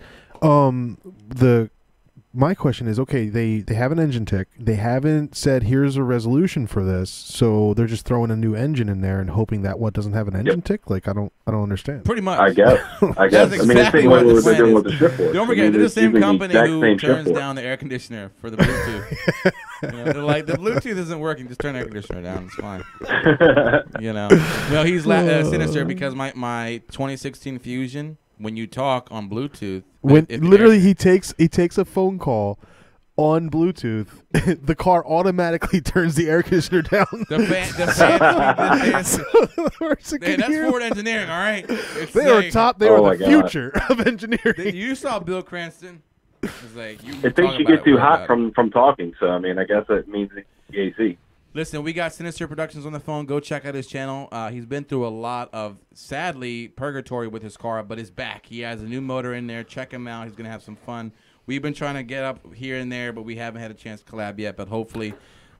my question is, okay, they have an engine tick. They haven't said here's a resolution for this, so they're just throwing a new engine in there and hoping that doesn't have an engine tick. Like I don't understand. Pretty much. I guess. That's exactly what the plan is. With the shift force. Don't forget, they're the same company who turns down the air conditioner for the Bluetooth. They're like, the Bluetooth isn't working. Just turn the air conditioner down. It's fine. No, he's sinister because my 2016 Fusion. When you talk on Bluetooth, literally he takes a phone call on Bluetooth, the car automatically turns the air conditioner down. The fan that's Ford engineering, all right. They are the future of engineering. You saw Bill Cranston. It's like it thinks you get too hot from talking. So I mean, I guess that means the AC. Listen, we got Sinister Productions on the phone. Go check out his channel. He's been through a lot of, sadly, purgatory with his car, but he's back. He has a new motor in there. Check him out. He's going to have some fun. We've been trying to get up here and there, but we haven't had a chance to collab yet. But hopefully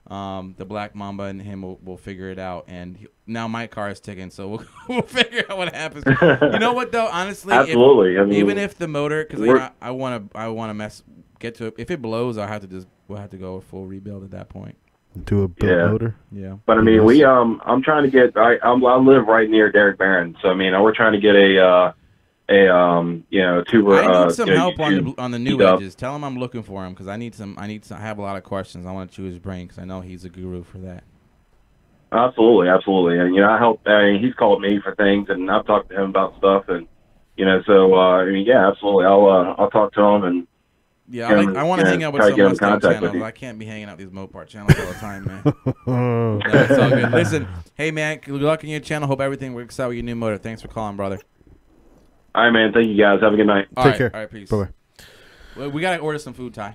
the Black Mamba and him will figure it out. And now my car is ticking, so we'll figure out what happens. You know what, though? Honestly, absolutely. Even if the motor, because I want to get to it. If it blows, we'll have to go a full rebuild at that point. Do a build motor. Yeah. But I mean, I'm trying to get. I live right near Derek Barron, so I mean, we're trying to get a tuber. I need some help on the new edges. Tell him I'm looking for him because I have a lot of questions. I want to chew his brain because I know he's a guru for that. Absolutely, and I help. He's called me for things, and I've talked to him about stuff, and so I mean, yeah, absolutely. I'll talk to him and. Yeah, I want to hang out with some Mustang channels. I can't be hanging out these Mopar channels all the time, man. No, it's all good. Listen, hey, man, good luck in your channel. Hope everything works out with your new motor. Thanks for calling, brother. All right, man. Thank you, guys. Have a good night. Take care. All right, peace. Bye-bye. Well, we got to order some food, Ty.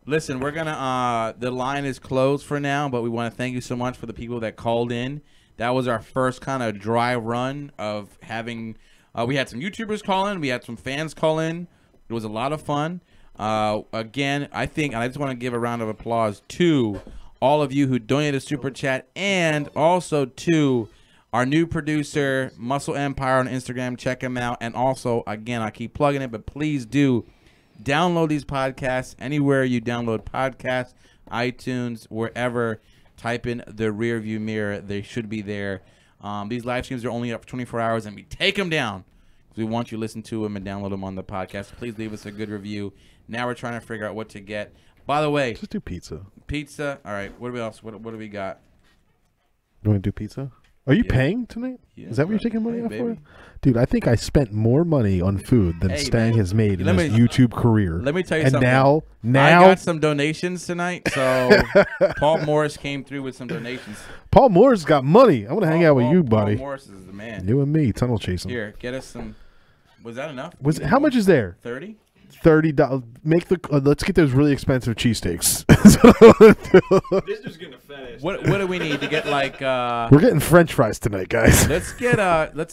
Listen, we're going to the line is closed for now, but we want to thank you so much for the people that called in. That was our first kind of dry run of having we had some YouTubers call in. We had some fans call in. It was a lot of fun. Again, I just want to give a round of applause to all of you who donated a super chat, and also to our new producer, Muscle Empire, on Instagram. Check him out. And also, again, I keep plugging it, but please do download these podcasts anywhere you download podcasts, iTunes, wherever. Type in the rear view mirror. They should be there. These live streams are only up for 24 hours, and we take them down. We want you to listen to them and download them on the podcast. Please leave us a good review. Now we're trying to figure out what to get. By the way, just do pizza. Pizza. All right. What else? What do we got? You want to do pizza? Are you paying tonight? Yeah, is that what you're taking money off for? Dude, I think I spent more money on food than Stang has made in his YouTube career. Let me tell you something. And now I got some donations tonight. So Paul Morris came through with some donations. Paul Morris got money. I want to hang out with you, buddy. Paul Morris is the man. You and me, tunnel chasing. Here, get us some. Was that enough? How much is there? 30. $30. Make the let's get those really expensive cheesesteaks. This dude's getting a fetish. What do we need to get like? We're getting French fries tonight, guys. Let's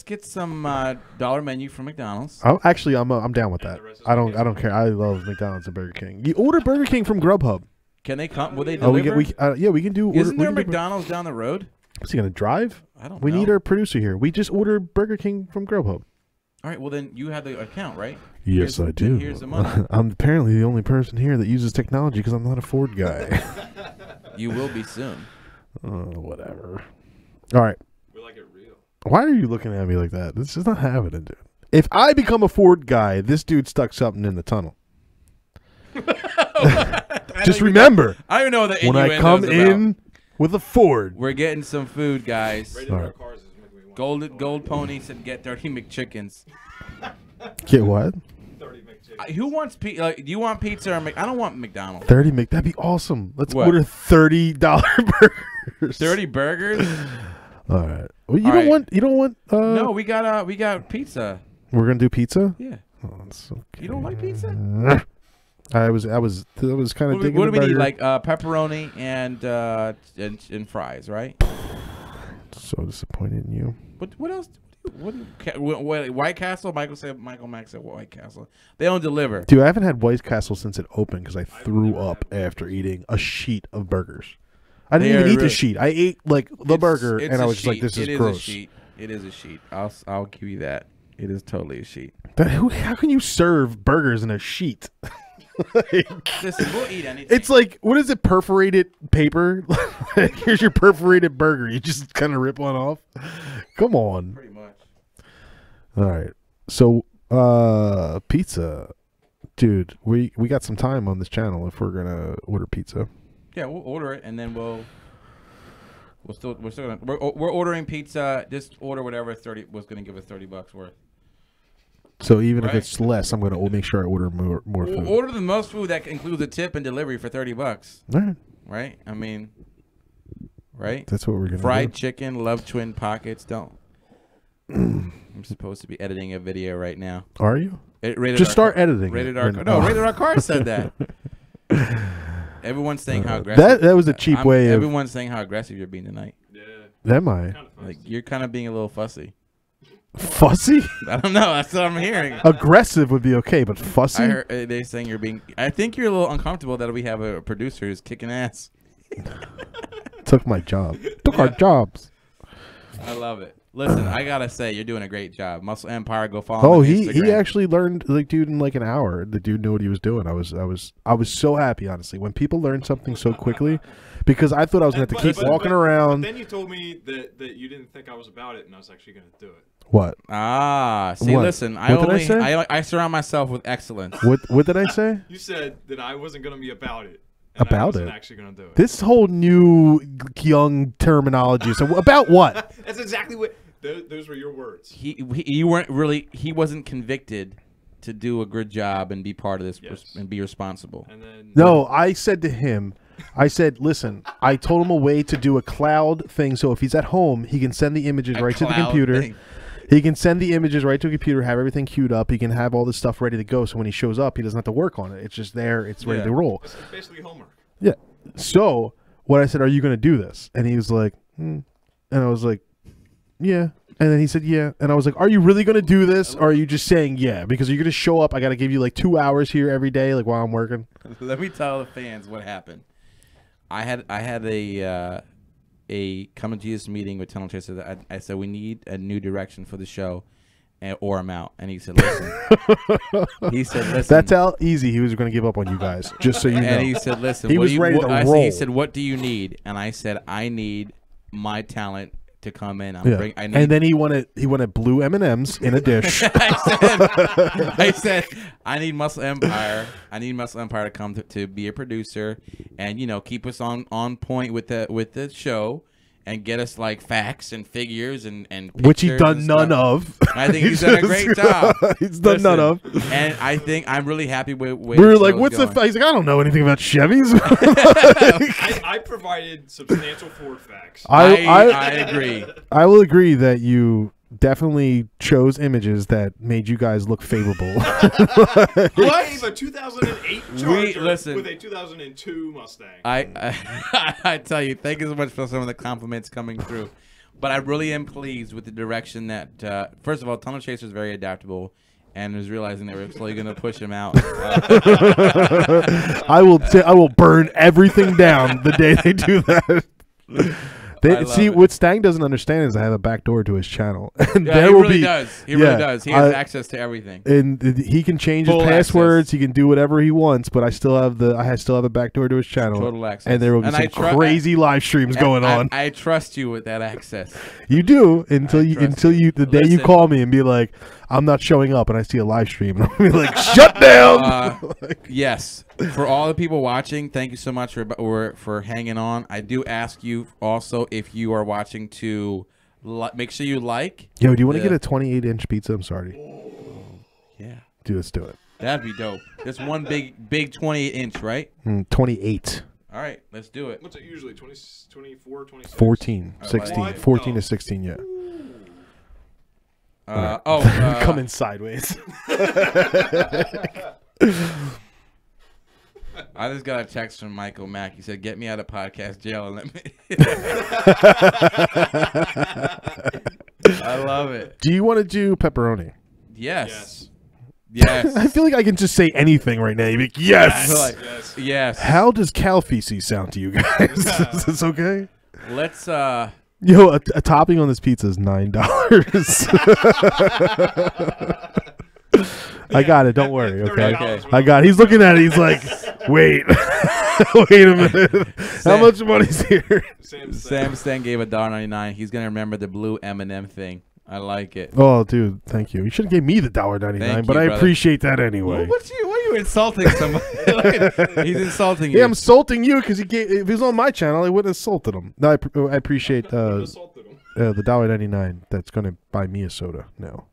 get some dollar menu from McDonald's. Oh, actually, I'm down with that. I don't care. I love McDonald's and Burger King. You order Burger King from Grubhub. Can they come? Will they deliver? We can do. Isn't there McDonald's down the road? Is he gonna drive? I don't know. We need our producer here. We just ordered Burger King from Grubhub. All right. Well, then you have the account, right? Yes, I do. Here's the money. I'm apparently the only person here that uses technology because I'm not a Ford guy. You will be soon. Whatever. All right. We like it real. Why are you looking at me like that? This is not happening, dude. If I become a Ford guy, this dude stuck something in the tunnel. Just remember, I don't even know that when I come in with a Ford, we're getting some food, guys. Right. Gold Pony said get 30 McChickens. Get what? 30 McChickens. Who wants pizza? Do you want pizza or I don't want McDonald's. 30 that'd be awesome. Let's What? order $30 burgers. 30 burgers? All right. Well, you don't want. No, we got pizza. We're gonna do pizza. Yeah. Oh, that's okay. You don't like pizza? I was kind of digging. What do we the need? burger. Like pepperoni and fries, right? So disappointed in you. What else? What White Castle? Michael Mack said White Castle. They don't deliver. Dude, I haven't had White Castle since it opened because I threw up after eating a sheet of burgers. I didn't even eat the sheet. I ate like the burger, and I was just like, "This is gross." It is a sheet. I'll give you that. It is totally a sheet. How can you serve burgers in a sheet? Listen, we'll eat anything. It's like, what is it? Perforated paper. Here's your perforated burger. You just kind of rip one off. Come on. Pretty much. All right. So, pizza, dude. We got some time on this channel if we're gonna order pizza. Yeah, we'll order it and then we're ordering pizza. Just order whatever 30 was gonna give us $30 worth. So even if it's less, I'm gonna make sure I order more food. Order the most food that includes a tip and delivery for $30. All right. Right? I mean, right? That's what we're gonna Fried do. chicken, love twin pockets. Don't. I'm supposed to be editing a video right now. Are you? Just start editing. Rated R Car said that. Everyone's saying how aggressive. That was a cheap way. Everyone's saying how aggressive you're being tonight. Yeah. Am I? Like you're kind of being a little fussy. Fussy? I don't know. That's what I'm hearing. Aggressive would be okay, but fussy? I heard they're saying you're being. I think you're a little uncomfortable that we have a producer who's kicking ass. Took my job. Took our jobs. I love it. Listen, I gotta say, you're doing a great job. Muscle Empire, go follow him on Instagram. He actually learned, like, dude, in like an hour. The dude knew what he was doing. I was so happy, honestly, when people learn something so quickly, because I thought I was going to have to keep walking around. But then you told me that you didn't think I was about it, and I was actually going to do it. What? See, what? listen, What did I say? I surround myself with excellence. What did I say? You said that I wasn't going to be about it. About I wasn't it? actually going to do it. This whole new young terminology. So about what? That's exactly what. Those were your words. You weren't really. He wasn't convicted to do a good job and be part of this and be responsible. And then, no, I said to him, I said, listen, I told him a way to do a cloud thing, so if he's at home, he can send the images right to the computer. Thing. He can send the images right to a computer, have everything queued up. He can have all this stuff ready to go, so when he shows up, he doesn't have to work on it. It's just there. It's ready to roll. It's basically homework. Yeah. So what I said, are you going to do this? And he was like, and I was like, yeah. And then he said, yeah. And I was like, are you really going to do this? Or are you just saying, yeah? Because you're going to show up. I got to give you like 2 hours here every day, like while I'm working. Let me tell the fans what happened. I had a Come to Jesus meeting with Tunnel Chaser. I said, we need a new direction for the show or I'm out. And he said, listen. listen. That's how easy he was going to give up on you guys, just so you know. And he said, listen. He was ready to roll. He said, what do you need? And I said, I need my talent to come in. And then he wanted blue M&Ms in a dish. I said, I need Muscle Empire. I need Muscle Empire to come to be a producer and keep us on point with the show and get us like facts and figures and which he done none of. I think he's done a great job. He's done none of. And I think I'm really happy with we were like, what's the he's like, I don't know anything about Chevys. I provided substantial Ford facts. I agree. I will agree that definitely chose images that made you guys look favorable. I gave a 2008 Charger with a 2002 Mustang. I tell you, thank you so much for some of the compliments coming through. But I really am pleased with the direction that, first of all, Tunnel Chaser is very adaptable and is realizing that we're slowly going to push him out. I will burn everything down the day they do that. What Stang doesn't understand is I have a back door to his channel, and yeah, he really does. He really does. He has access to everything, and he can change his passwords. He can do whatever he wants. But I still have a back door to his channel. Total access, and there will be some crazy live streams going on. I trust you with that access. You do until the day you call me and be like, I'm not showing up, and I see a live stream, and I'll be like, shut down. Yes. For all the people watching, thank you so much for hanging on. I do ask you also, if you are watching, to make sure you like. Yo, do you want to get a 28-inch pizza? I'm sorry. Yeah. Dude, let's do it. That'd be dope. That's one big 28-inch, right? 28. All right, let's do it. What's it usually? 20, 24, 26? 14, 16. 14 to 16, yeah. Coming sideways. I just got a text from Michael Mack. He said, "Get me out of podcast jail and let me." I love it. Do you want to do pepperoni? Yes. I feel like I can just say anything right now. You'd be like, yes. Yes. How does cow feces sound to you guys? Is this okay? Let's. Yo, a topping on this pizza is $9. I got it. Don't worry. Okay. I got it. He's looking at it. He's like, wait. Wait a minute. How much money's here? Sam Stan gave $1.99. He's going to remember the blue M&M thing. I like it. Oh, dude. Thank you. You should have gave me the $1.99, but I appreciate that anyway. Why are you insulting somebody? He's insulting you. Yeah, I'm insulting you because if he was on my channel, I wouldn't have insulted him. No, I appreciate the $1.99 that's going to buy me a soda now.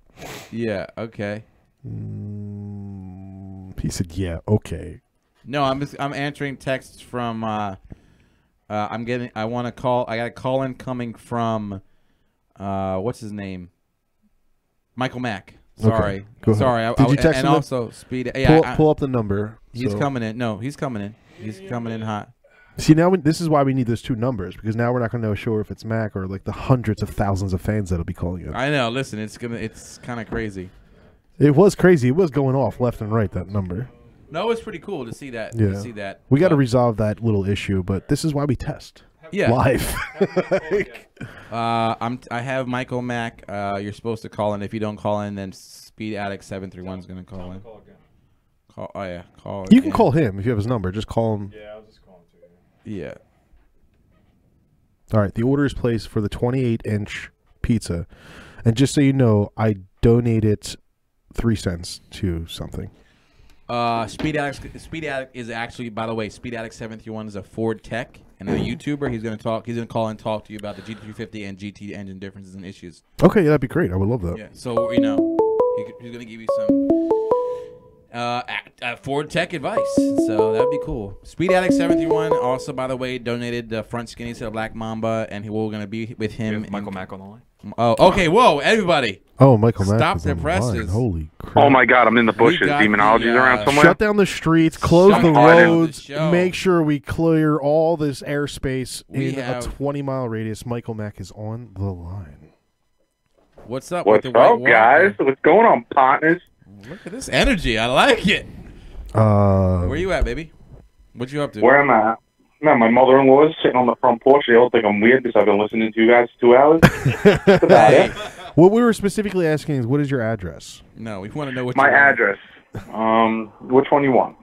Yeah, okay. He said, "Yeah, okay." No, I'm answering texts from. I got a call in coming from. What's his name? Michael Mack. Sorry, okay. Sorry. Did you text him? And also Speed. Yeah, pull up the number. He's coming in. No, he's coming in. He's coming in hot. See, now this is why we need those two numbers, because now we're not going to know sure if it's Mac or like the hundreds of thousands of fans that'll be calling in. I know. Listen, it's kind of crazy. It was crazy. It was going off left and right, that number. No, it's pretty cool to see that. Yeah. To see that. We got to resolve that little issue, but this is why we test. Yeah. Live. I have Michael Mack. You're supposed to call in. If you don't call in, then Speed Addict 731 is going to call in. Call. You can call him if you have his number. Just call him. Yeah, I'll just call him too. Yeah. All right. The order is placed for the 28-inch pizza, and just so you know, I donated 3 cents to something. Speed Addict is actually, by the way, Speed Addict 731 is a Ford tech and a YouTuber. He's gonna call and talk to you about the GT350 and GT engine differences and issues. Okay, that'd be great. I would love that. Yeah. So he's gonna give you some Ford tech advice. So that'd be cool. Speed Addict 731 also, by the way, donated the front skinny to the Black Mamba, and we're gonna be with him. Michael Mack on the line. Oh, okay. Whoa, everybody. Oh, Michael Mack. Stop their presses. Holy crap. Oh, my God. I'm in the bushes. Demonology's around somewhere. Shut down the streets. Close the roads. Make sure we clear all this airspace in a 20-mile radius. Michael Mack is on the line. What's up? What's up, guys? What's going on, partners? Look at this energy. I like it. Where you at, baby? What you up to? Where am I? No, my mother-in-law is sitting on the front porch. They all think I'm weird because I've been listening to you guys for 2 hours. That's about it. What we were specifically asking is, what is your address? No, we want to know what my address. Which one you want?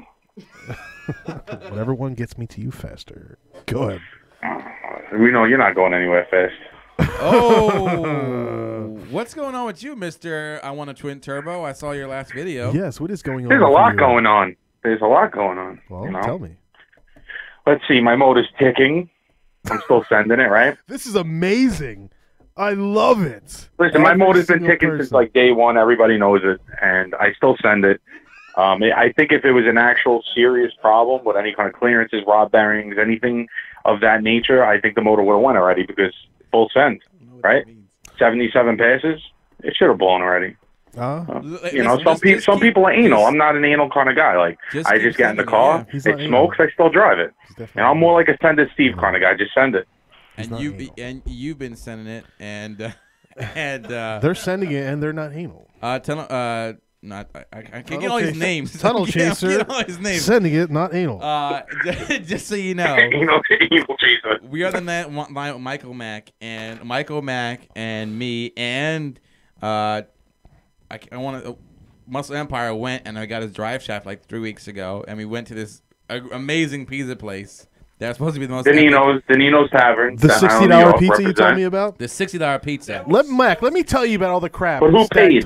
Whatever one gets me to you faster. Go ahead. We know you're not going anywhere fast. Oh, what's going on with you, Mr. I Want a Twin Turbo? I saw your last video. Yes, what is going on? There's a lot going on. There's a lot going on. Well, tell me. Let's see. My motor's ticking. I'm still sending it, right? This is amazing. I love it. Listen, my motor's been ticking since like day one. Everybody knows it, and I still send it. I think if it was an actual serious problem with any kind of clearances, rod bearings, anything of that nature, I think the motor would have went already because full send, right? 77 passes. It should have blown already. You know, some people are anal. I'm not an anal kind of guy. Like, I just get in the car, it smokes, I still drive it. And I'm more like a send it Steve kind of guy. Just send it. And you've been sending it, and they're sending it, and they're not anal. Tell I can't get all his names. Tunnel chaser. All his names. Sending it, not anal. Just so you know, anal chaser. We are the Michael Mack and me and I want to. Muscle Empire went and I got his drive shaft like 3 weeks ago, and we went to this amazing pizza place. That's supposed to be the most. Danino's Tavern. The $60 pizza you told me about. The $60 pizza. Let me tell you about all the crap. But who paid?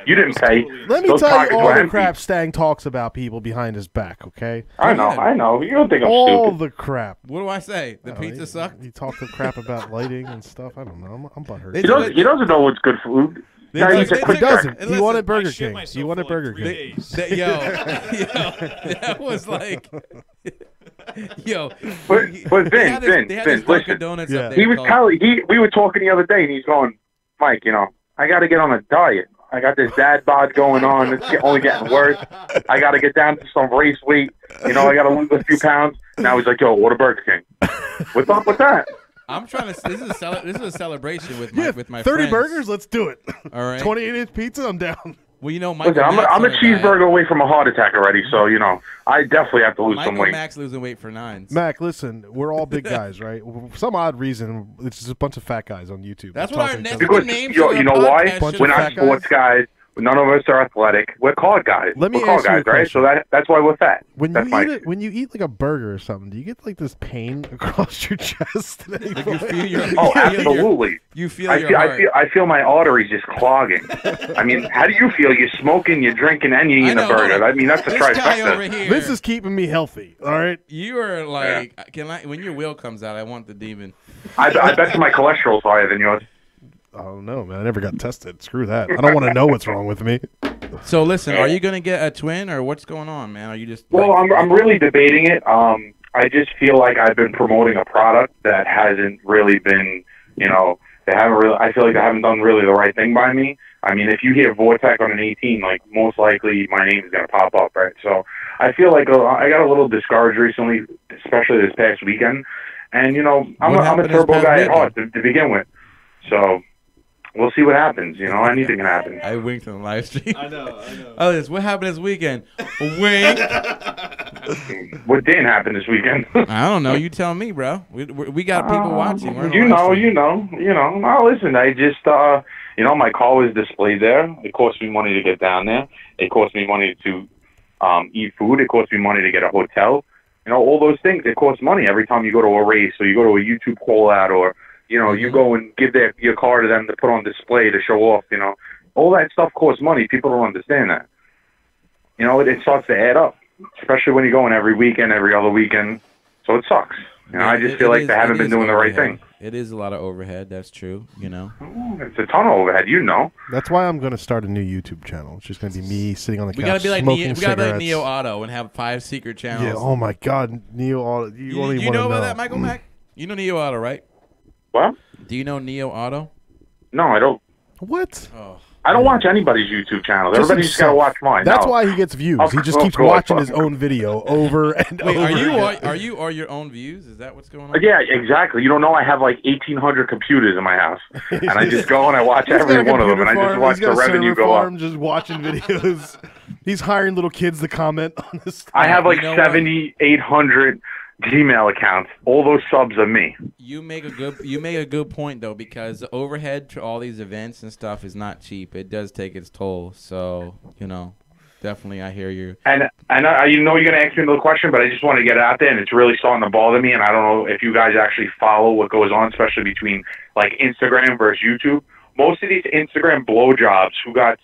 You didn't pay. Let me tell you all the crap Stang talks about people behind his back. Okay. I know. You don't think I'm all stupid. the crap. What do I say? The pizza sucked. He talked the crap about lighting and stuff. I don't know. I'm butthurt. He doesn't know what's good food. He doesn't. He wanted Burger King. He wanted Burger King. Yo, that was like. Yo, but Vince, listen. We were talking the other day, and he's going, Mike, you know, I got to get on a diet. I got this dad bod going on. It's only getting worse. I got to get down to some race weight. You know, I got to lose a few pounds. Now he's like, yo, what a Burger King. What's up with that? I'm trying to. This is a celebration with my 30 friends. burgers. Let's do it. All right. 28-inch pizza. I'm down. Well, you know, I'm a cheeseburger away from a heart attack already, so you know I definitely have to lose some weight. Mac's losing weight for 9s. Mac, listen, we're all big guys, right? For some odd reason, it's just a bunch of fat guys on YouTube. That's what our next name. You know why? We're not sports guys. None of us are athletic. We're car guys. Let me we're car ask you guys, a question. right? So that's why we're fat. When you eat like a burger or something, do you get like this pain across your chest? Like you feel your, absolutely. You feel your heart. I feel my arteries just clogging. I mean, how do you feel? You're smoking, you're drinking, and you're eating a burger. I mean, that's a trifecta. This is keeping me healthy. All right. You are like, when your wheel comes out, I want the demon. I bet my cholesterol's higher than yours. I don't know, man. I never got tested. Screw that. I don't want to know what's wrong with me. So listen, are you gonna get a twin or what's going on, man? Are you just? Well, I'm really debating it. I just feel like I've been promoting a product that hasn't really been, you know, I feel like they haven't done really the right thing by me. I mean, if you hear Vortec on an 18, like most likely my name is gonna pop up, right? So I feel like I got a little discouraged recently, especially this past weekend. And you know, I'm a turbo guy at heart to begin with, so. We'll see what happens. You know, anything can happen. I winked on the live stream. I know. Oh, what happened this weekend? Wink. What didn't happen this weekend? I don't know. You tell me, bro. We got people watching. You know. No, listen. I just, you know, my car was displayed there. It cost me money to get down there. It cost me money to eat food. It cost me money to get a hotel. You know, all those things. It costs money every time you go to a race or you go to a YouTube call out or. You know, you go and give your car to them to put on display to show off, you know. All that stuff costs money. People don't understand that. You know, it starts to add up, especially when you're going every weekend, every other weekend. So it sucks. You know, I just feel like they haven't been doing the right thing. It is a lot of overhead. That's true, you know. It's a ton of overhead, you know. That's why I'm going to start a new YouTube channel. It's just going to be me sitting on the couch smoking cigarettes. We got to be like Neo Auto and have 5 secret channels. Yeah, oh, my God. Neo Auto. You know about that, Michael Mack? You know Neo Auto, right? What? Do you know Neo Auto? No, I don't. What? Oh. I don't watch anybody's YouTube channel. Everybody's just got to watch mine. That's why he gets views. He just keeps watching his own video over and over. Are you your own views? Is that what's going on? Yeah, exactly. You don't know I have like 1,800 computers in my house. And I just go and I watch every one of them. And I just watch the revenue go up. Just watching videos. He's hiring little kids to comment on this stuff. I have like 7,800 Gmail accounts. All those subs are me. You make a good point though, because the overhead to all these events and stuff is not cheap. It does take its toll. So you know, definitely I hear you. And you know you're gonna ask me another question, but I just want to get it out there, and it's really starting to bother me. And I don't know if you guys actually follow what goes on, especially between like Instagram versus YouTube. Most of these Instagram blowjobs who got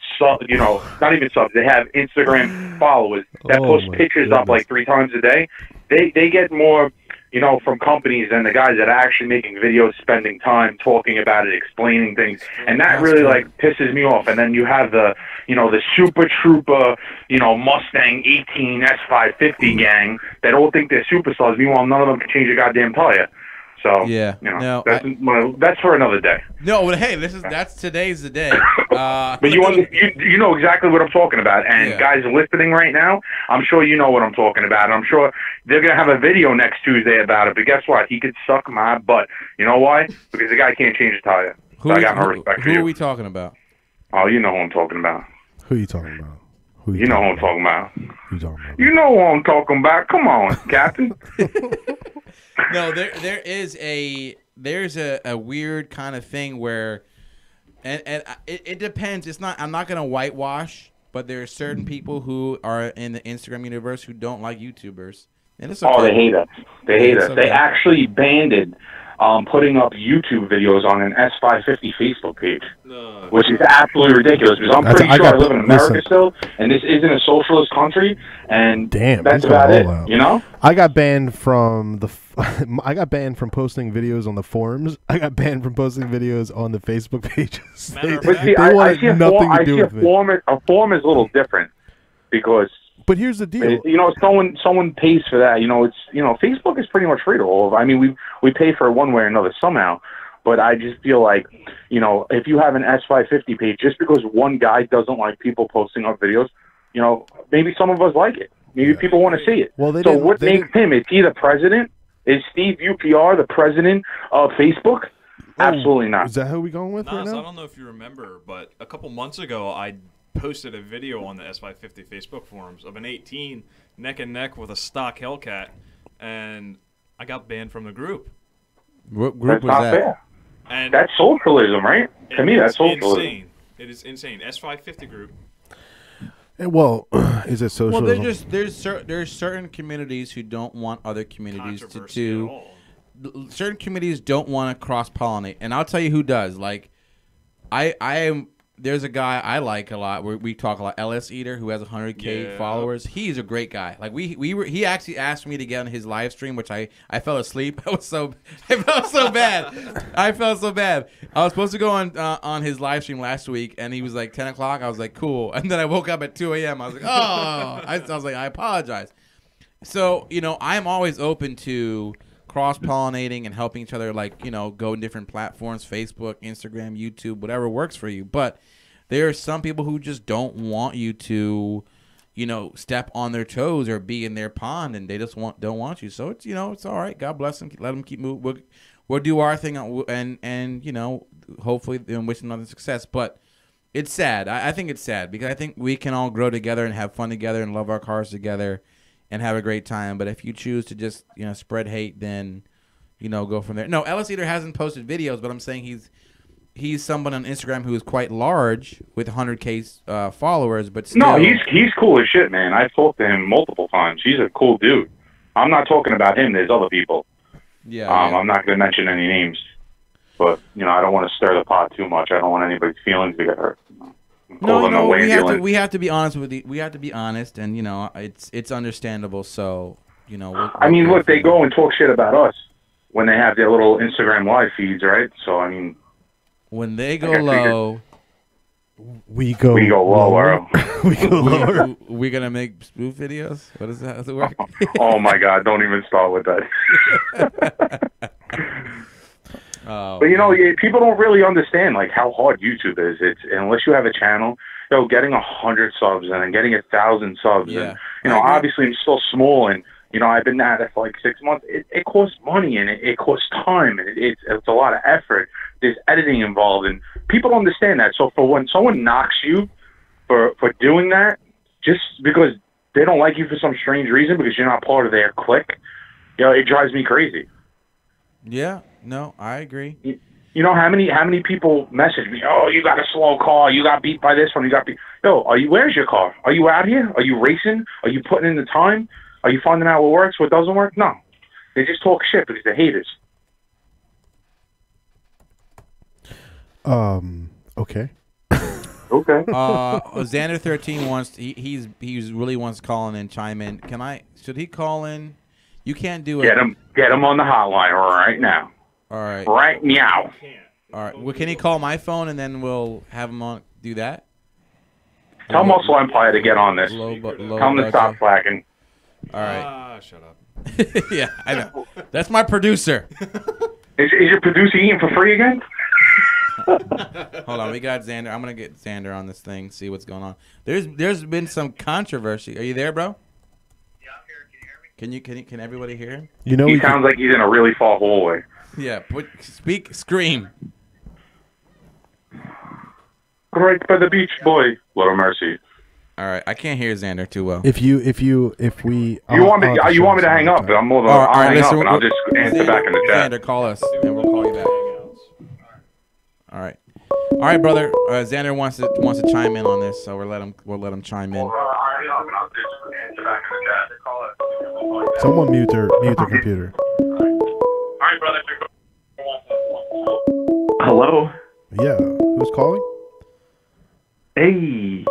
you know, not even subs, they have Instagram followers that post pictures up like 3 times a day. They get more, you know, from companies than the guys that are actually making videos, spending time talking about it, explaining things, and that really like pisses me off. And then you have the, you know, the Super Trooper, you know, Mustang 18 S550 gang that all think they're superstars. Meanwhile, none of them can change a goddamn tire. So yeah, you know, no, that's for another day. No, but hey, that's today's the day. But you know exactly what I'm talking about, and guys listening right now, I'm sure you know what I'm talking about. And I'm sure they're gonna have a video next Tuesday about it. But guess what? He could suck my butt. You know why? Because the guy can't change a tire. So I got no respect for you. Who are we talking about? Oh, you know who I'm talking about. Who are you talking about? You know who I'm talking about. Who you talking about? You know who I'm talking about. Come on, Captain. No, there's a weird kind of thing where, and it depends. It's not. I'm not gonna whitewash, but there are certain people who are in the Instagram universe who don't like YouTubers, and it's okay. Oh, they hate us. They hate us. Okay. They actually banned putting up YouTube videos on an S550 Facebook page, which is absolutely ridiculous. Because I'm pretty sure I live in America still, and this isn't a socialist country, and that's about it. You know, I got banned from I got banned from posting videos on the forums. I got banned from posting videos on the Facebook pages. I see a forum is a little different because. But here's the deal. You know, someone pays for that. You know, Facebook is pretty much free to all. I mean, we pay for it one way or another somehow. But I just feel like, you know, if you have an S550 page, just because one guy doesn't like people posting up videos, you know, maybe some of us like it. Maybe people want to see it. Well, so what makes him? Is he the president? Is Steve UPR the president of Facebook? Absolutely not. Is that who we going with right now? So I don't know if you remember, but a couple months ago, I posted a video on the S550 Facebook forums of an 18 neck and neck with a stock Hellcat, and I got banned from the group. What group was that? Fair. And that's socialism, right? To me, that's socialism. Insane. It is insane. S550 group. Well, is it socialism? Well, there's certain communities who don't want other communities to certain communities don't want to cross pollinate, and I'll tell you who does. Like, I am. There's a guy I like a lot. We talk a lot. LS Eater, who has 100K followers. He's a great guy. Like he actually asked me to get on his live stream, which I fell asleep. I felt so bad. I felt so bad. I was supposed to go on his live stream last week, and he was like 10 o'clock. I was like, cool. And then I woke up at 2 a.m. I was like, oh. I was like, I apologize. So, you know, I'm always open to cross-pollinating and helping each other, like, you know, go in different platforms, Facebook, Instagram, YouTube, whatever works for you. But there are some people who just don't want you to, you know, step on their toes or be in their pond, and they just don't want you. So it's, you know, it's all right. God bless them. Let them keep moving. We'll do our thing, and you know, hopefully, and wish them nothing success. But it's sad. I think it's sad because I think we can all grow together and have fun together and love our cars together and have a great time. But if you choose to just, you know, spread hate, then, you know, go from there. No, LS Eater hasn't posted videos, but I'm saying he's someone on Instagram who is quite large with 100K followers, but still. No, he's cool as shit, man. I've talked to him multiple times. He's a cool dude. I'm not talking about him. There's other people. Yeah. I'm not going to mention any names, but, you know, I don't want to stir the pot too much. I don't want anybody's feelings to get hurt. No, we have to be honest with you. We have to be honest, and, you know, it's understandable. So, you know, I mean, look, they go and talk shit about us when they have their little Instagram live feeds, right? So, I mean, when they go low, we go lower. We go lower. We're gonna make spoof videos. What is that? How's it work? Oh my God! Don't even start with that. But you know, people don't really understand like how hard YouTube is. It's unless you have a channel, you know, getting 100 subs and then getting 1,000 subs, and you know, obviously I'm still small, and you know, I've been at it for like 6 months. It costs money and it costs time, and it's a lot of effort. There's editing involved, and people don't understand that. So for when someone knocks you for doing that, just because they don't like you for some strange reason because you're not part of their clique, you know, it drives me crazy. Yeah. No, I agree. You know how many people message me? Oh, you got a slow car. You got beat by this one. You got beat. Yo, where's your car? Are you out here? Are you racing? Are you putting in the time? Are you finding out what works, what doesn't work? No, they just talk shit because they're haters. Okay. Okay. Xander 13 wants. He really wants to call in and chime in. Should he call in? You can't do it. Get him on the hotline right now. All right. Right meow. All right. Well, can he call my phone and then we'll have him on do that? Tell Muscle Empire to get on this. Tell him to stop slacking. All right. Shut up. Yeah, I know. That's my producer. Is your producer eating for free again? Hold on, we got Xander. I'm gonna get Xander on this thing, see what's going on. There's been some controversy. Are you there, bro? Yeah, I'm here. Can you hear me? Can everybody hear him? You know, He sounds like he's in a really far hallway. Yeah, scream. Right by the beach, boy. Little mercy. All right, I can't hear Xander too well. if we, You want me to hang up? I'm more than I'll hang up and I'll just answer back in the chat. Xander, call us and we'll call you back. All right, brother. Xander wants to chime in on this, so we'll let him chime in. Someone mute their computer. All right, brother. Hello. Yeah, who's calling? Hey.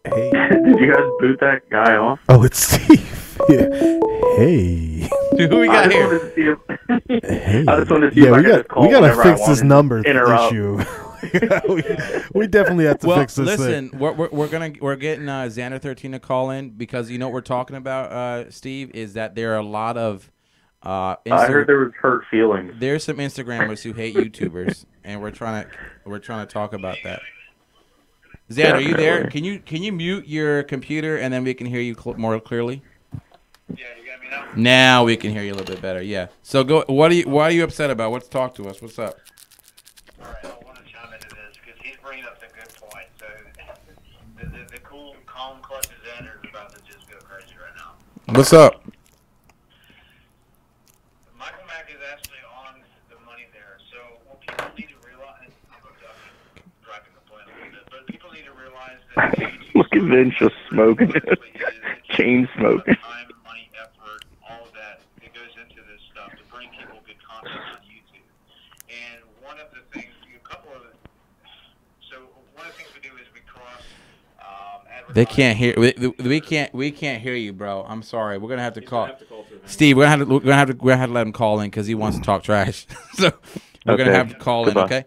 Hey. Did you guys boot that guy off? Oh, it's Steve. Yeah. Hey. Who we got here? Hey. I just wanted to see yeah, if I could call we gotta whenever fix I this wanted number to interrupt. issue. we definitely have to fix this listen, thing. we're getting Xander 13 to call in because you know what we're talking about, Steve, is that there are a lot of I heard there was hurt feelings. There's some Instagrammers who hate YouTubers, and we're trying to talk about that. Xander, are you there? Can you mute your computer and then we can hear you more clearly? Yeah, you got me now? Now we can hear you a little bit better. Yeah. So go. Why are you upset about? Let's talk to us. What's up? All right, I want to chime into this because he's bringing up a good point. So the cool, calm, collected Xander is about to just go crazy right now. What's up? Michael Mack is actually on the money there. So what people need to realize, I'm driving the plane a little bit, but people need to realize that Look at Vince just smoking it. Chain smoking. time, money, effort, all of that goes into this stuff to bring people good content on YouTube. And one of the things, one of the things we do is we cross. They can't hear. We can't hear you, bro. I'm sorry. We're gonna have to call. Steve, we're gonna have to let him call in because he wants to talk trash. So we're gonna have to call in. Okay.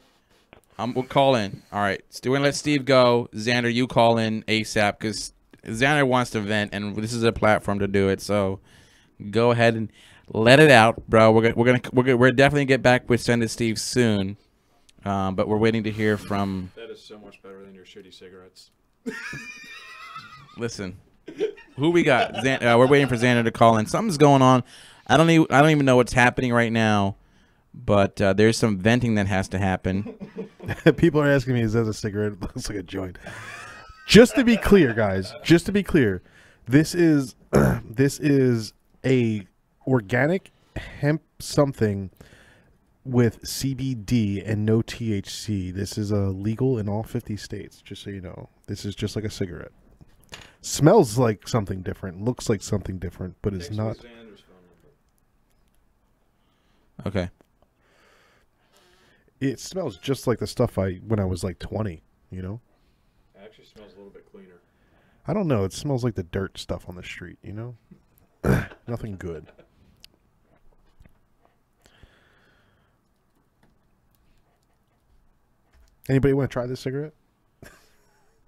We'll call in. All right. We're gonna let Steve go. Xander, you call in ASAP because Xander wants to vent, and this is a platform to do it. So go ahead and let it out, bro. We're definitely get back with Send It Steve soon, but we're waiting to hear from. That is so much better than your shitty cigarettes. Listen, who we got? We're waiting for Xander to call in. Something's going on. I don't even know what's happening right now, but there's some venting that has to happen. People are asking me, is that a cigarette? It looks like a joint. Just to be clear, guys. Just to be clear, this is a organic hemp something with CBD and no THC. This is legal in all 50 states. Just so you know, this is just like a cigarette. Smells like something different. Looks like something different, but it's not. Okay. It smells just like the stuff when I was like 20, you know? It actually smells a little bit cleaner. I don't know. It smells like the dirt stuff on the street, you know? Nothing good. Anybody want to try this cigarette?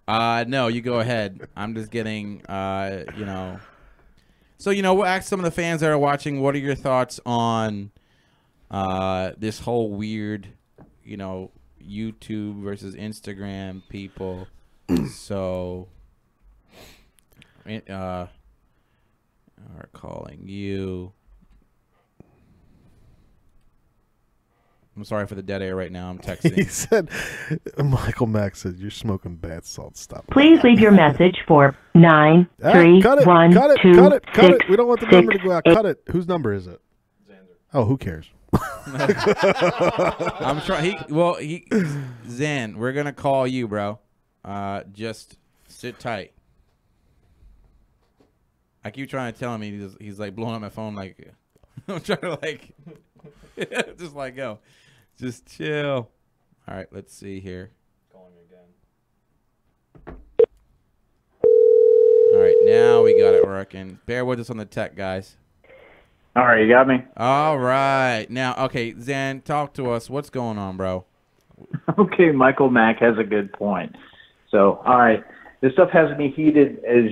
No, you go ahead. I'm just getting, you know. So, you know, we'll ask some of the fans that are watching, what are your thoughts on this whole weird, you know, YouTube versus Instagram people? So, are calling you. I'm sorry for the dead air right now. I'm texting. He said, Michael Mack said, you're smoking bath salt. Stop. Please leave your message for 931 cut it. We don't want the number to go out. Cut it. Whose number is it? Xander. Oh, who cares? I'm trying. Zan, we're gonna call you, bro. Just sit tight. I keep trying to tell him he's like blowing up my phone like I'm trying to like just like go. Just chill. All right, let's see here. Calling again. All right, now we got it working. Bear with us on the tech, guys. All right, you got me? All right. Now, okay, Zan, talk to us. What's going on, bro? Okay, Michael Mack has a good point. So, all right, this stuff has me heated as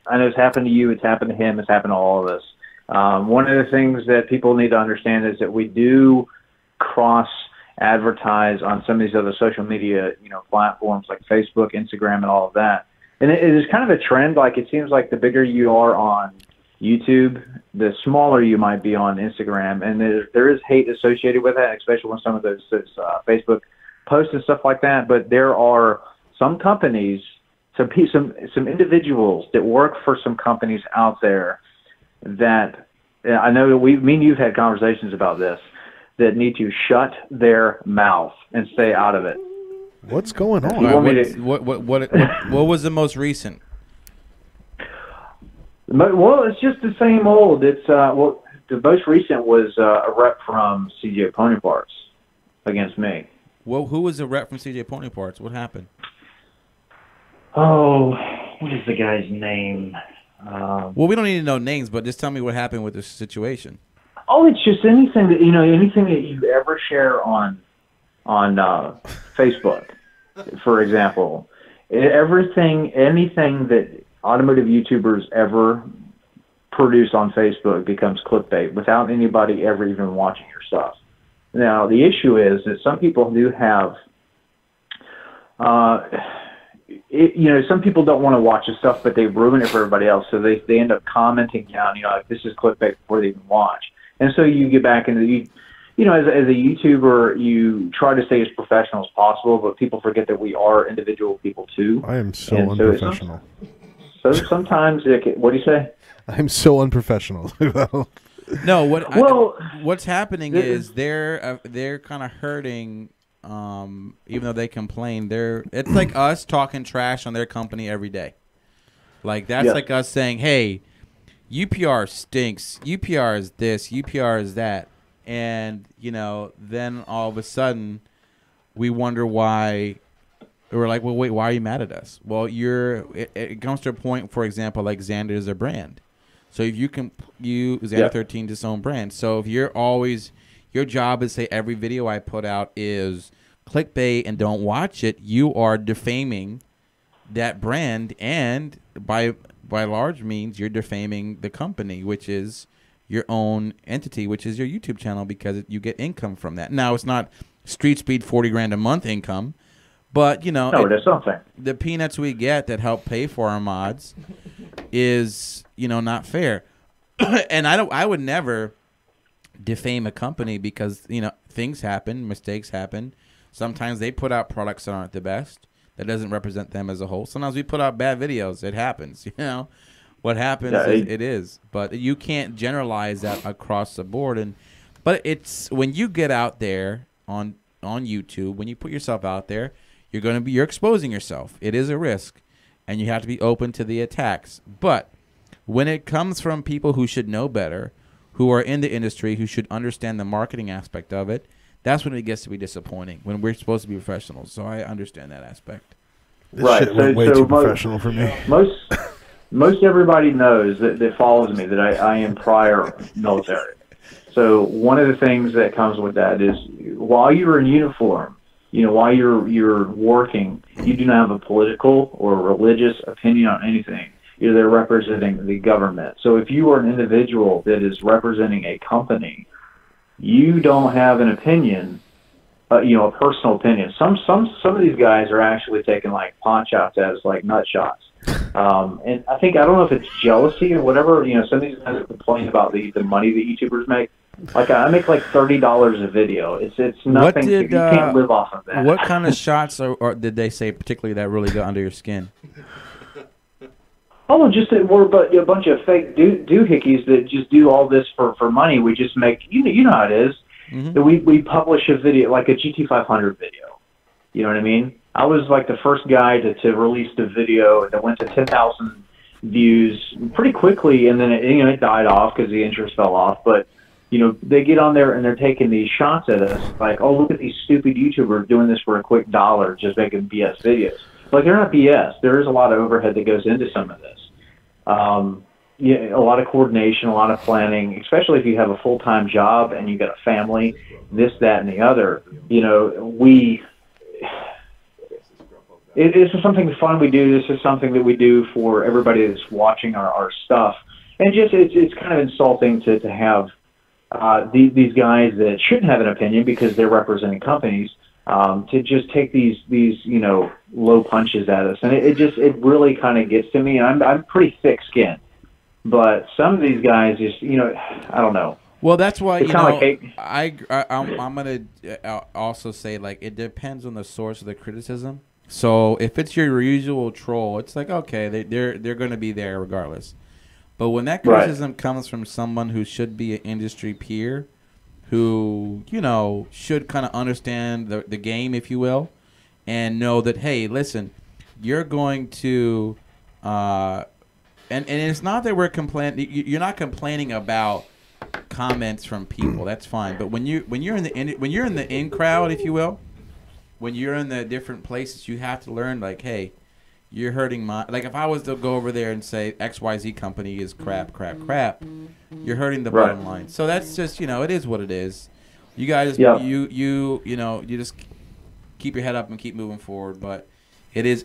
I know it's happened to you, it's happened to him, it's happened to all of us. One of the things that people need to understand is that we do cross advertise on some of these other social media, platforms like Facebook, Instagram, and all of that. And it is kind of a trend. Like, it seems like the bigger you are on YouTube, the smaller you might be on Instagram. And there is hate associated with that, especially when some of those Facebook posts and stuff like that. But there are some companies, some individuals that work for some companies out there that I know that me and you've had conversations about this, that need to shut their mouth and stay out of it. What's going on? What was the most recent? Well, it's just the same old. It's the most recent was a rep from CJ Pony Parts against me. Well, who was the rep from CJ Pony Parts? What happened? Oh, what is the guy's name? Well, we don't need to know names, but just tell me what happened with this situation. Oh, it's just anything that anything that you ever share on Facebook, for example. Anything that automotive YouTubers ever produce on Facebook becomes clickbait without anybody ever even watching your stuff. Now, the issue is that some people do have, some people don't want to watch the stuff, but they ruin it for everybody else. So they end up commenting down, like, this is clickbait before they even watch. And so you get back into as a YouTuber, you try to stay as professional as possible, but people forget that we are individual people too. I am so unprofessional. So sometimes, what do you say? I'm so unprofessional. No, what's happening is they're kind of hurting. Even though they complain, it's like us talking trash on their company every day. Like that's like us saying, "Hey, UPR stinks. UPR is this. UPR is that." And then all of a sudden, we wonder why. We're like, "Well, wait, why are you mad at us?" Well, it comes to a point, for example, like Xander is a brand. So if you Xander 13 is its own brand. So if your job is say every video I put out is clickbait and don't watch it, you are defaming that brand, and by large means you're defaming the company, which is your own entity, which is your YouTube channel, because you get income from that. Now, it's not street speed 40 grand a month income, but there's something. The peanuts we get that help pay for our mods is not fair. And I would never defame a company because things happen, mistakes happen. Sometimes they put out products that aren't the best. That doesn't represent them as a whole. Sometimes we put out bad videos. It happens. What happens it is. But you can't generalize that across the board. But it's when you get out there on YouTube, when you put yourself out there, you're exposing yourself. It is a risk, and you have to be open to the attacks. But when it comes from people who should know better, who are in the industry, who should understand the marketing aspect of it, that's when it gets to be disappointing, when we're supposed to be professionals. So I understand that aspect. This shit went way too professional for me. Most everybody knows that follows me that I am prior military. So one of the things that comes with that is while you're in uniform, while you're working, you do not have a political or religious opinion on anything. You're there representing the government. So if you are an individual that is representing a company, you don't have an opinion, a personal opinion. Some of these guys are actually taking like pot shots at us, like nut shots. And I don't know if it's jealousy or whatever. Some of these guys complain about the money that YouTubers make. Like I make like $30 a video. It's nothing. You can't live off of that. What kind of shots or did they say particularly that really got under your skin? Oh, just that we're a bunch of fake doohickeys that just do all this for money. We just make you know how it is. Mm-hmm. That we publish a video like a GT500 video. You know what I mean? I was like the first guy to release the video that went to 10,000 views pretty quickly, and then it died off because the interest fell off. But they get on there and they're taking these shots at us like, oh, look at these stupid YouTubers doing this for a quick $1, just making BS videos. Like, they're not BS. There is a lot of overhead that goes into some of this. A lot of coordination, a lot of planning, especially if you have a full-time job and you got a family, this, that, and the other. This is something fun we do. This is something that we do for everybody that's watching our stuff. and just it's kind of insulting to have these guys that shouldn't have an opinion because they're representing companies to just take these low punches at us, and it really kind of gets to me. I'm pretty thick-skinned, but some of these guys just I don't know. Well, that's why it's kind of like I'm gonna also say, like, it depends on the source of the criticism. So if it's your usual troll, it's like, okay, they're gonna be there regardless. But when that criticism comes from someone who should be an industry peer, who should kind of understand the game, if you will, and know that, hey, listen, you're going to and it's not that we're complaining. You're not complaining about comments from people. That's fine. But when you're in the in crowd, if you will, when you're in the different places, you have to learn, like, hey, you're hurting my, like, if I was to go over there and say XYZ company is crap, you're hurting the bottom line. So that's just, it is what it is. You guys, you just keep your head up and keep moving forward. But it is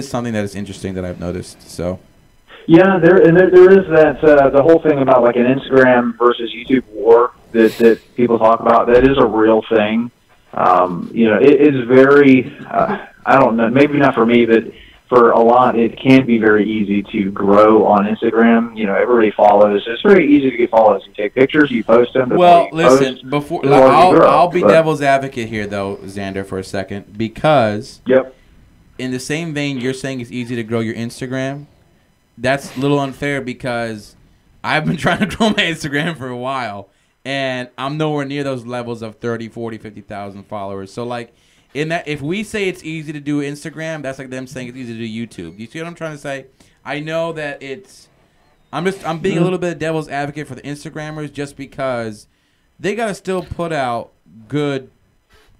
something that is interesting that I've noticed. So. Yeah, there is that the whole thing about like an Instagram versus YouTube war that people talk about. That is a real thing. It is very. I don't know. Maybe not for me, but for a lot, it can be very easy to grow on Instagram. Everybody follows. It's very easy to get followers. You take pictures, you post them. Well, listen. I'll be devil's advocate here, though, Xander, for a second, because in the same vein, you're saying it's easy to grow your Instagram. That's a little unfair because I've been trying to grow my Instagram for a while, and I'm nowhere near those levels of 30, 40, 50,000 followers. So, like, in that, if we say it's easy to do Instagram, that's like them saying it's easy to do YouTube. You see what I'm trying to say? I know that I'm being a little bit of devil's advocate for the Instagrammers just because they got to still put out good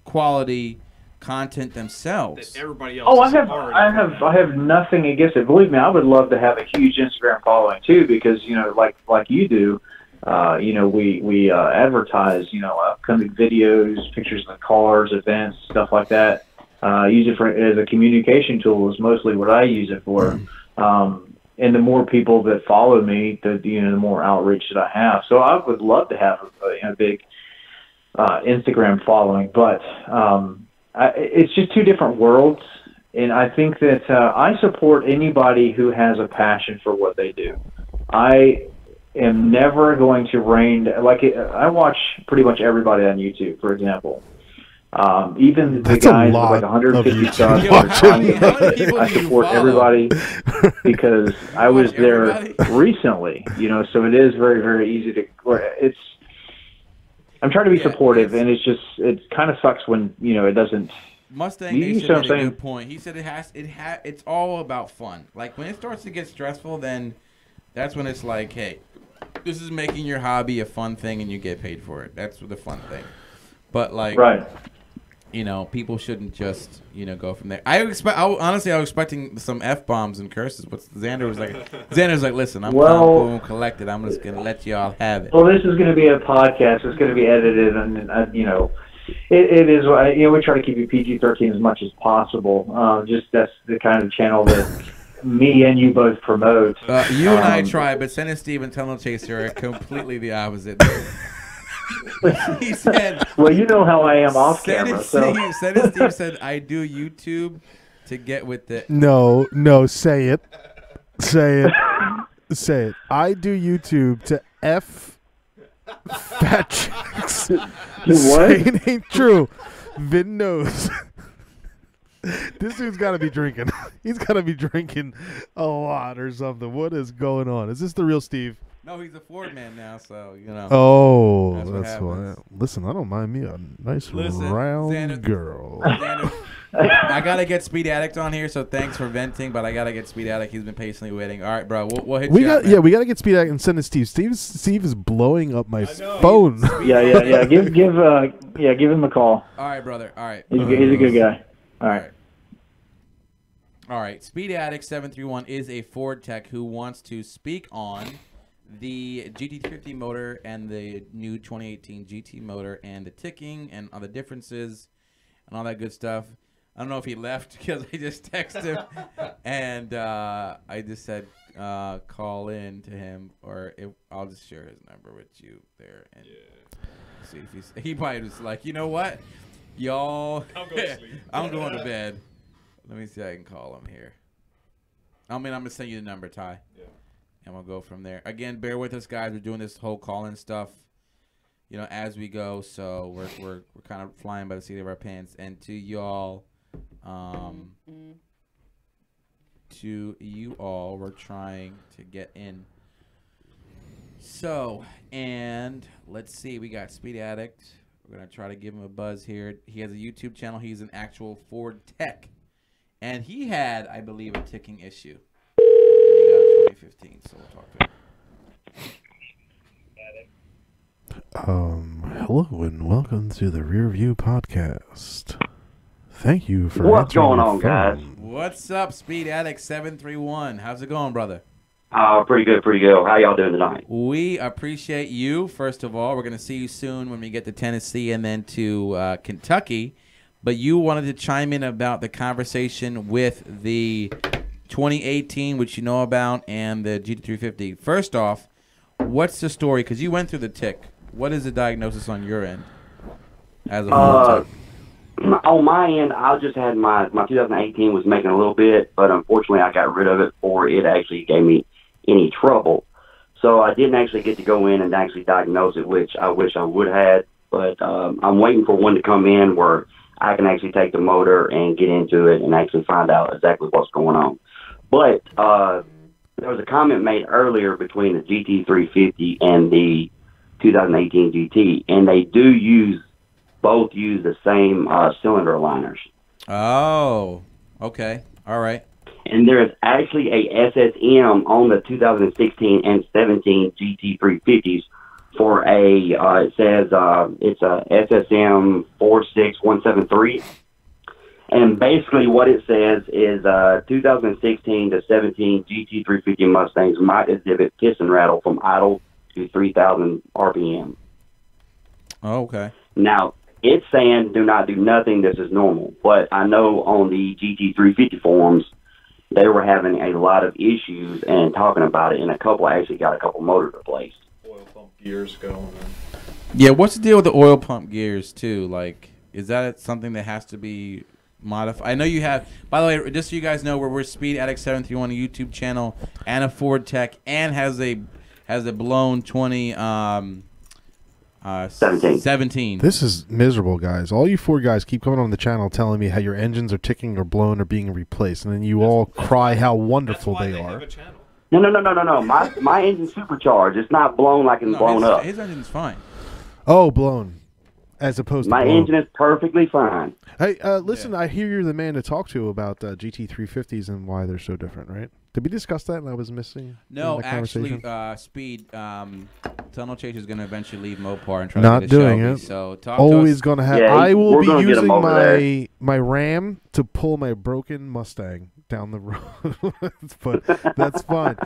quality content themselves. That everybody else. I have nothing against it. Believe me, I would love to have a huge Instagram following too, because like you do, we advertise upcoming videos, pictures of the cars, events, stuff like that. Use it as a communication tool is mostly what I use it for. And the more people that follow me, the more outreach that I have. So I would love to have a big Instagram following, but it's just two different worlds, and I think that I support anybody who has a passion for what they do. I am never going to I watch pretty much everybody on YouTube, for example. Even the guys with like 150 subs. I support everybody because I was there recently, so it is very, very easy to. I'm trying to be supportive, and it kind of sucks when it doesn't. Mustang Nation made a good point. He said it's all about fun. Like when it starts to get stressful, then that's when it's like, hey, this is making your hobby a fun thing, and you get paid for it. That's the fun thing. But like, people shouldn't just go from there. Honestly, I was expecting some F-bombs and curses, but Xander's like, listen, I'm calm, cool, collected. I'm just gonna let y'all have it. Well, this is going to be a podcast. It's going to be edited, and it is. We try to keep it PG-13 as much as possible. Just that's the kind of channel that me and you both promote. You and I try, but Senate Steve and Tunnel Chaser are completely the opposite. He said, "Well, you know how I am off camera." Senate Steve said, "I do YouTube to get with the." No, say it. Say it. I do YouTube to F fat chicks. What? It ain't true. Vin knows. This dude's got to be drinking. He's got to be drinking a lot or something. What is going on? Is this the real Steve? No, he's a Ford man now, so Oh, that's why. Listen, I don't mind me a nice round girl. Xander, I gotta get Speed Addict on here, so thanks for venting, but I gotta get Speed Addict. He's been patiently waiting. All right, bro, we'll hit you up, man. We gotta get Speed Addict and send it to Steve. Steve is blowing up my phone. Yeah. Give him a call. All right, brother. All right. He's a good guy. All right. Speed Addict 731 is a Ford tech who wants to speak on the GT50 motor and the new 2018 GT motor and the ticking and all the differences and all that good stuff. I don't know if he left because I just texted him, and I just said call in to him, or I'll just share his number with you there and see if he probably was like, you know what, y'all, I'm going to bed. Let me see if I can call him here. I mean, I'm gonna send you the number, Ty. Yeah. And we'll go from there. Again, bear with us, guys. We're doing this whole call-in stuff, as we go. So we're kind of flying by the seat of our pants. And to y'all, we're trying to get in. So, and let's see. We got Speed Addict. We're gonna try to give him a buzz here. He has a YouTube channel. He's an actual Ford tech, and he had, I believe, a ticking issue. He got a 2015. So we'll talk to him. Hello and welcome to the RearView podcast. Thank you for what's going on, guys. What's up, Speed Addict 731? How's it going, brother? Pretty good. How y'all doing tonight? We appreciate you. First of all, we're going to see you soon when we get to Tennessee and then to Kentucky. But you wanted to chime in about the conversation with the 2018, which you know about, and the GT350. First off, what's the story? Because you went through the tick. What is the diagnosis on your end? As a on my end, I just had my 2018 was making a little bit, but unfortunately I got rid of it before it actually gave me any trouble. So I didn't actually get to go in and actually diagnose it, which I wish I would have. But I'm waiting for one to come in where I can actually take the motor and get into it and actually find out exactly what's going on. But there was a comment made earlier between the GT350 and the 2018 GT, and they do both use the same cylinder aligners. Oh, okay. All right. And there's actually a SSM on the 2016 and 17 GT350s for it says it's a SSM 46173. And basically what it says is 2016 to 17 GT350 Mustangs might exhibit piston rattle from idle to 3,000 RPM. Oh, okay. Now, it's saying do not do nothing, this is normal. But I know on the GT350 forums, they were having a lot of issues and talking about it, and a couple actually got a couple motors replaced. Oil pump gears going. Yeah, what's the deal with the oil pump gears, too? Like, is that something that has to be modified? I know you have, by the way, just so you guys know, we're Speed Addict 731, a YouTube channel, and a Ford tech, and has a blown 17. This is miserable, guys. All you Ford guys keep coming on the channel telling me how your engines are ticking or blown or being replaced, and then you all cry how wonderful they are. No. My engine's supercharged. It's not blown like it's blown up. His engine's fine. Oh, blown. As opposed to my blown. engine is perfectly fine. Hey, listen, I hear you're the man to talk to about GT350s and why they're so different, right? Did we discuss that and I was missing? No, actually, Speed, Tunnel Chase is going to eventually leave Mopar and try Not to get a doing Shelby, it. So talk Always to going to have. Yeah, I will be using my Ram to pull my broken Mustang down the road. But that's fine.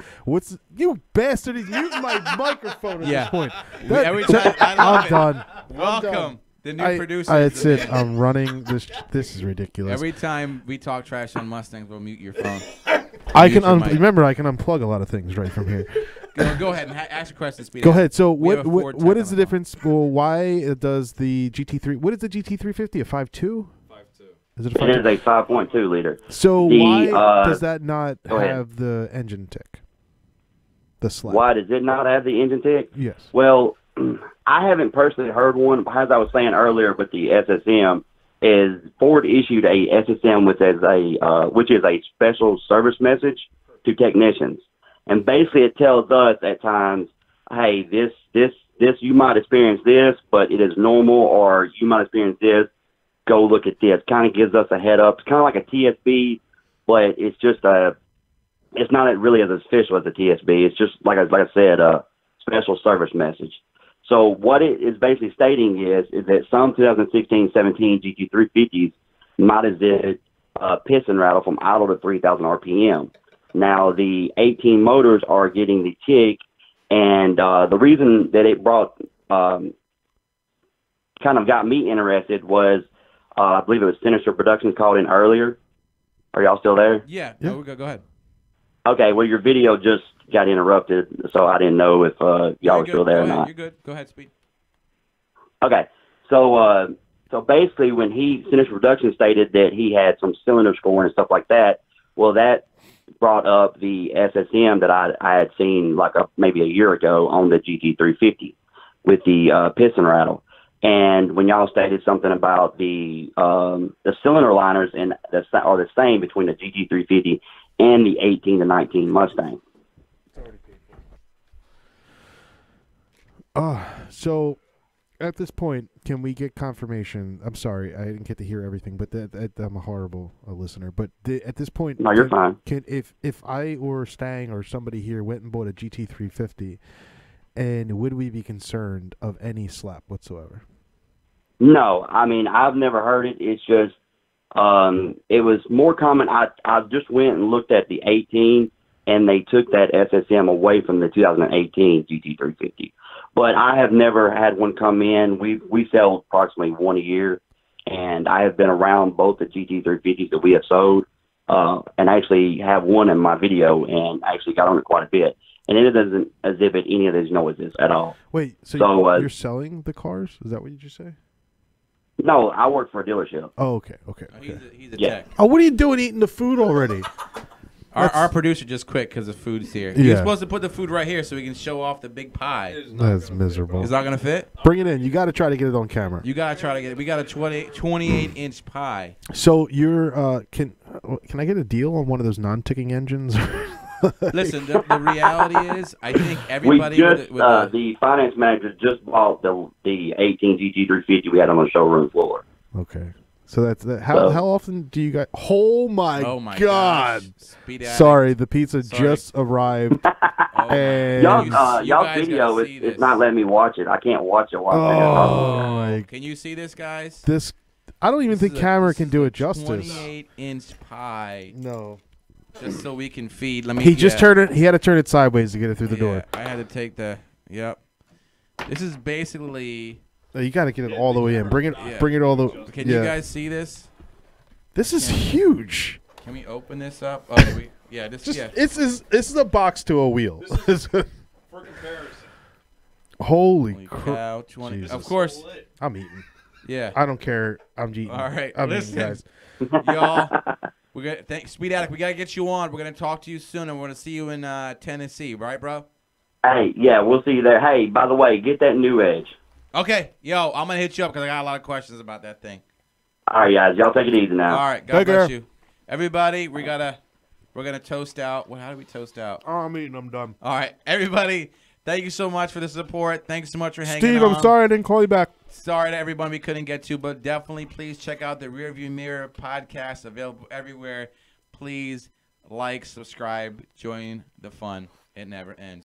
You bastard? He's using my microphone at this point. Every time, I'm done. Welcome. The new producer. That's it. I'm running this. This is ridiculous. Every time we talk trash on Mustangs, we'll mute your phone. I can remember. I can unplug a lot of things right from here. Go ahead and ask your question. Speed. Go ahead. So what is the difference? Well, why does the GT3? What is the GT350? A 5.2? 5.2. Is it a 5.2? It is a 5.2 liter. So why does that not have the engine tick? The slap. Why does it not have the engine tick? Yes. Well, I haven't personally heard one. As I was saying earlier with the SSM, is Ford issued a SSM which is a special service message to technicians, and basically it tells us at times, hey, this you might experience this, but it is normal, or you might experience this. Go look at this. Kind of gives us a head up. It's kind of like a TSB, but it's just it's not really as official as a TSB. It's just like I said, a special service message. So what it is basically stating is that some 2016-17 GT350s might exhibit piston rattle from idle to 3,000 RPM. Now, the 18 motors are getting the tick, and the reason that it brought kind of got me interested was I believe it was Sinister Productions called in earlier. Are y'all still there? Yeah. No, go ahead. Okay. Well, your video just got interrupted, so I didn't know if y'all were still there or not. You're good. Go ahead, Speed. Okay. So basically, when Sinister Productions stated that he had some cylinder scoring and stuff like that, well, that brought up the SSM that I had seen like maybe a year ago on the GT350 with the piston rattle. And when y'all stated something about the cylinder liners are the same between the GT350 and the 18 to 19 Mustang. So at this point, can we get confirmation? I'm sorry, I didn't get to hear everything, but I'm a horrible listener. But at this point, no, you're fine. If I or Stang or somebody here went and bought a GT350, and would we be concerned of any slap whatsoever? No, I mean, I've never heard it. It's just it was more common. I just went and looked at the 18, and they took that SSM away from the 2018 GT350. But I have never had one come in. We sell approximately one a year, and I have been around both the GT350s that we have sold, and actually have one in my video, and actually got on it quite a bit. And it doesn't exhibit any of those noises at all. Wait, so you're selling the cars? Is that what you just say? No, I work for a dealership. Oh, okay. He's a tech. Oh, what are you doing eating the food already? Our producer just quit because the food's here. He was supposed to put the food right here so we can show off the big pie. That's miserable. It's not going to fit? Bring it in. You got to try to get it on camera. You got to try to get it. We got a 28-inch pie. So you're can I get a deal on one of those non-ticking engines? Listen, the reality is, I think everybody the finance manager just bought the 18 GT350 we had on the showroom floor. Okay. So that's that. How often do you guys? Oh my God! Sorry, the pizza just arrived. And y'all video is not letting me watch it. I can't watch it while Can you see this, guys? I don't even think camera can do it justice. 28-inch pie. No. Just so we can feed. He just turned it. He had to turn it sideways to get it through the door. I had to take the. Yep. This is basically. You got to get it all the way in. Bring it all the. Can you guys see this? This is huge. Can we open this up? Oh, This is a box to a wheel. For comparison. Holy cow! Of course, I'm eating. Yeah. I don't care. I'm eating. All right, I'm listen, eating, guys. y'all. We're gonna thank Speed Addict. We gotta get you on. We're gonna talk to you soon, and we're gonna see you in Tennessee, right, bro? Hey, yeah, we'll see you there. Hey, by the way, get that new Edge. Okay, yo, I'm gonna hit you up because I got a lot of questions about that thing. All right, guys, y'all take it easy now. All right, God bless you, everybody. We're gonna toast out. How do we toast out? Oh, I'm eating. I'm done. All right, everybody. Thank you so much for the support. Thanks so much for hanging Steve, on. I'm sorry I didn't call you back. Sorry to everyone we couldn't get to, but definitely please check out the RearView Mirror podcast, available everywhere. Please like, subscribe, join the fun. It never ends.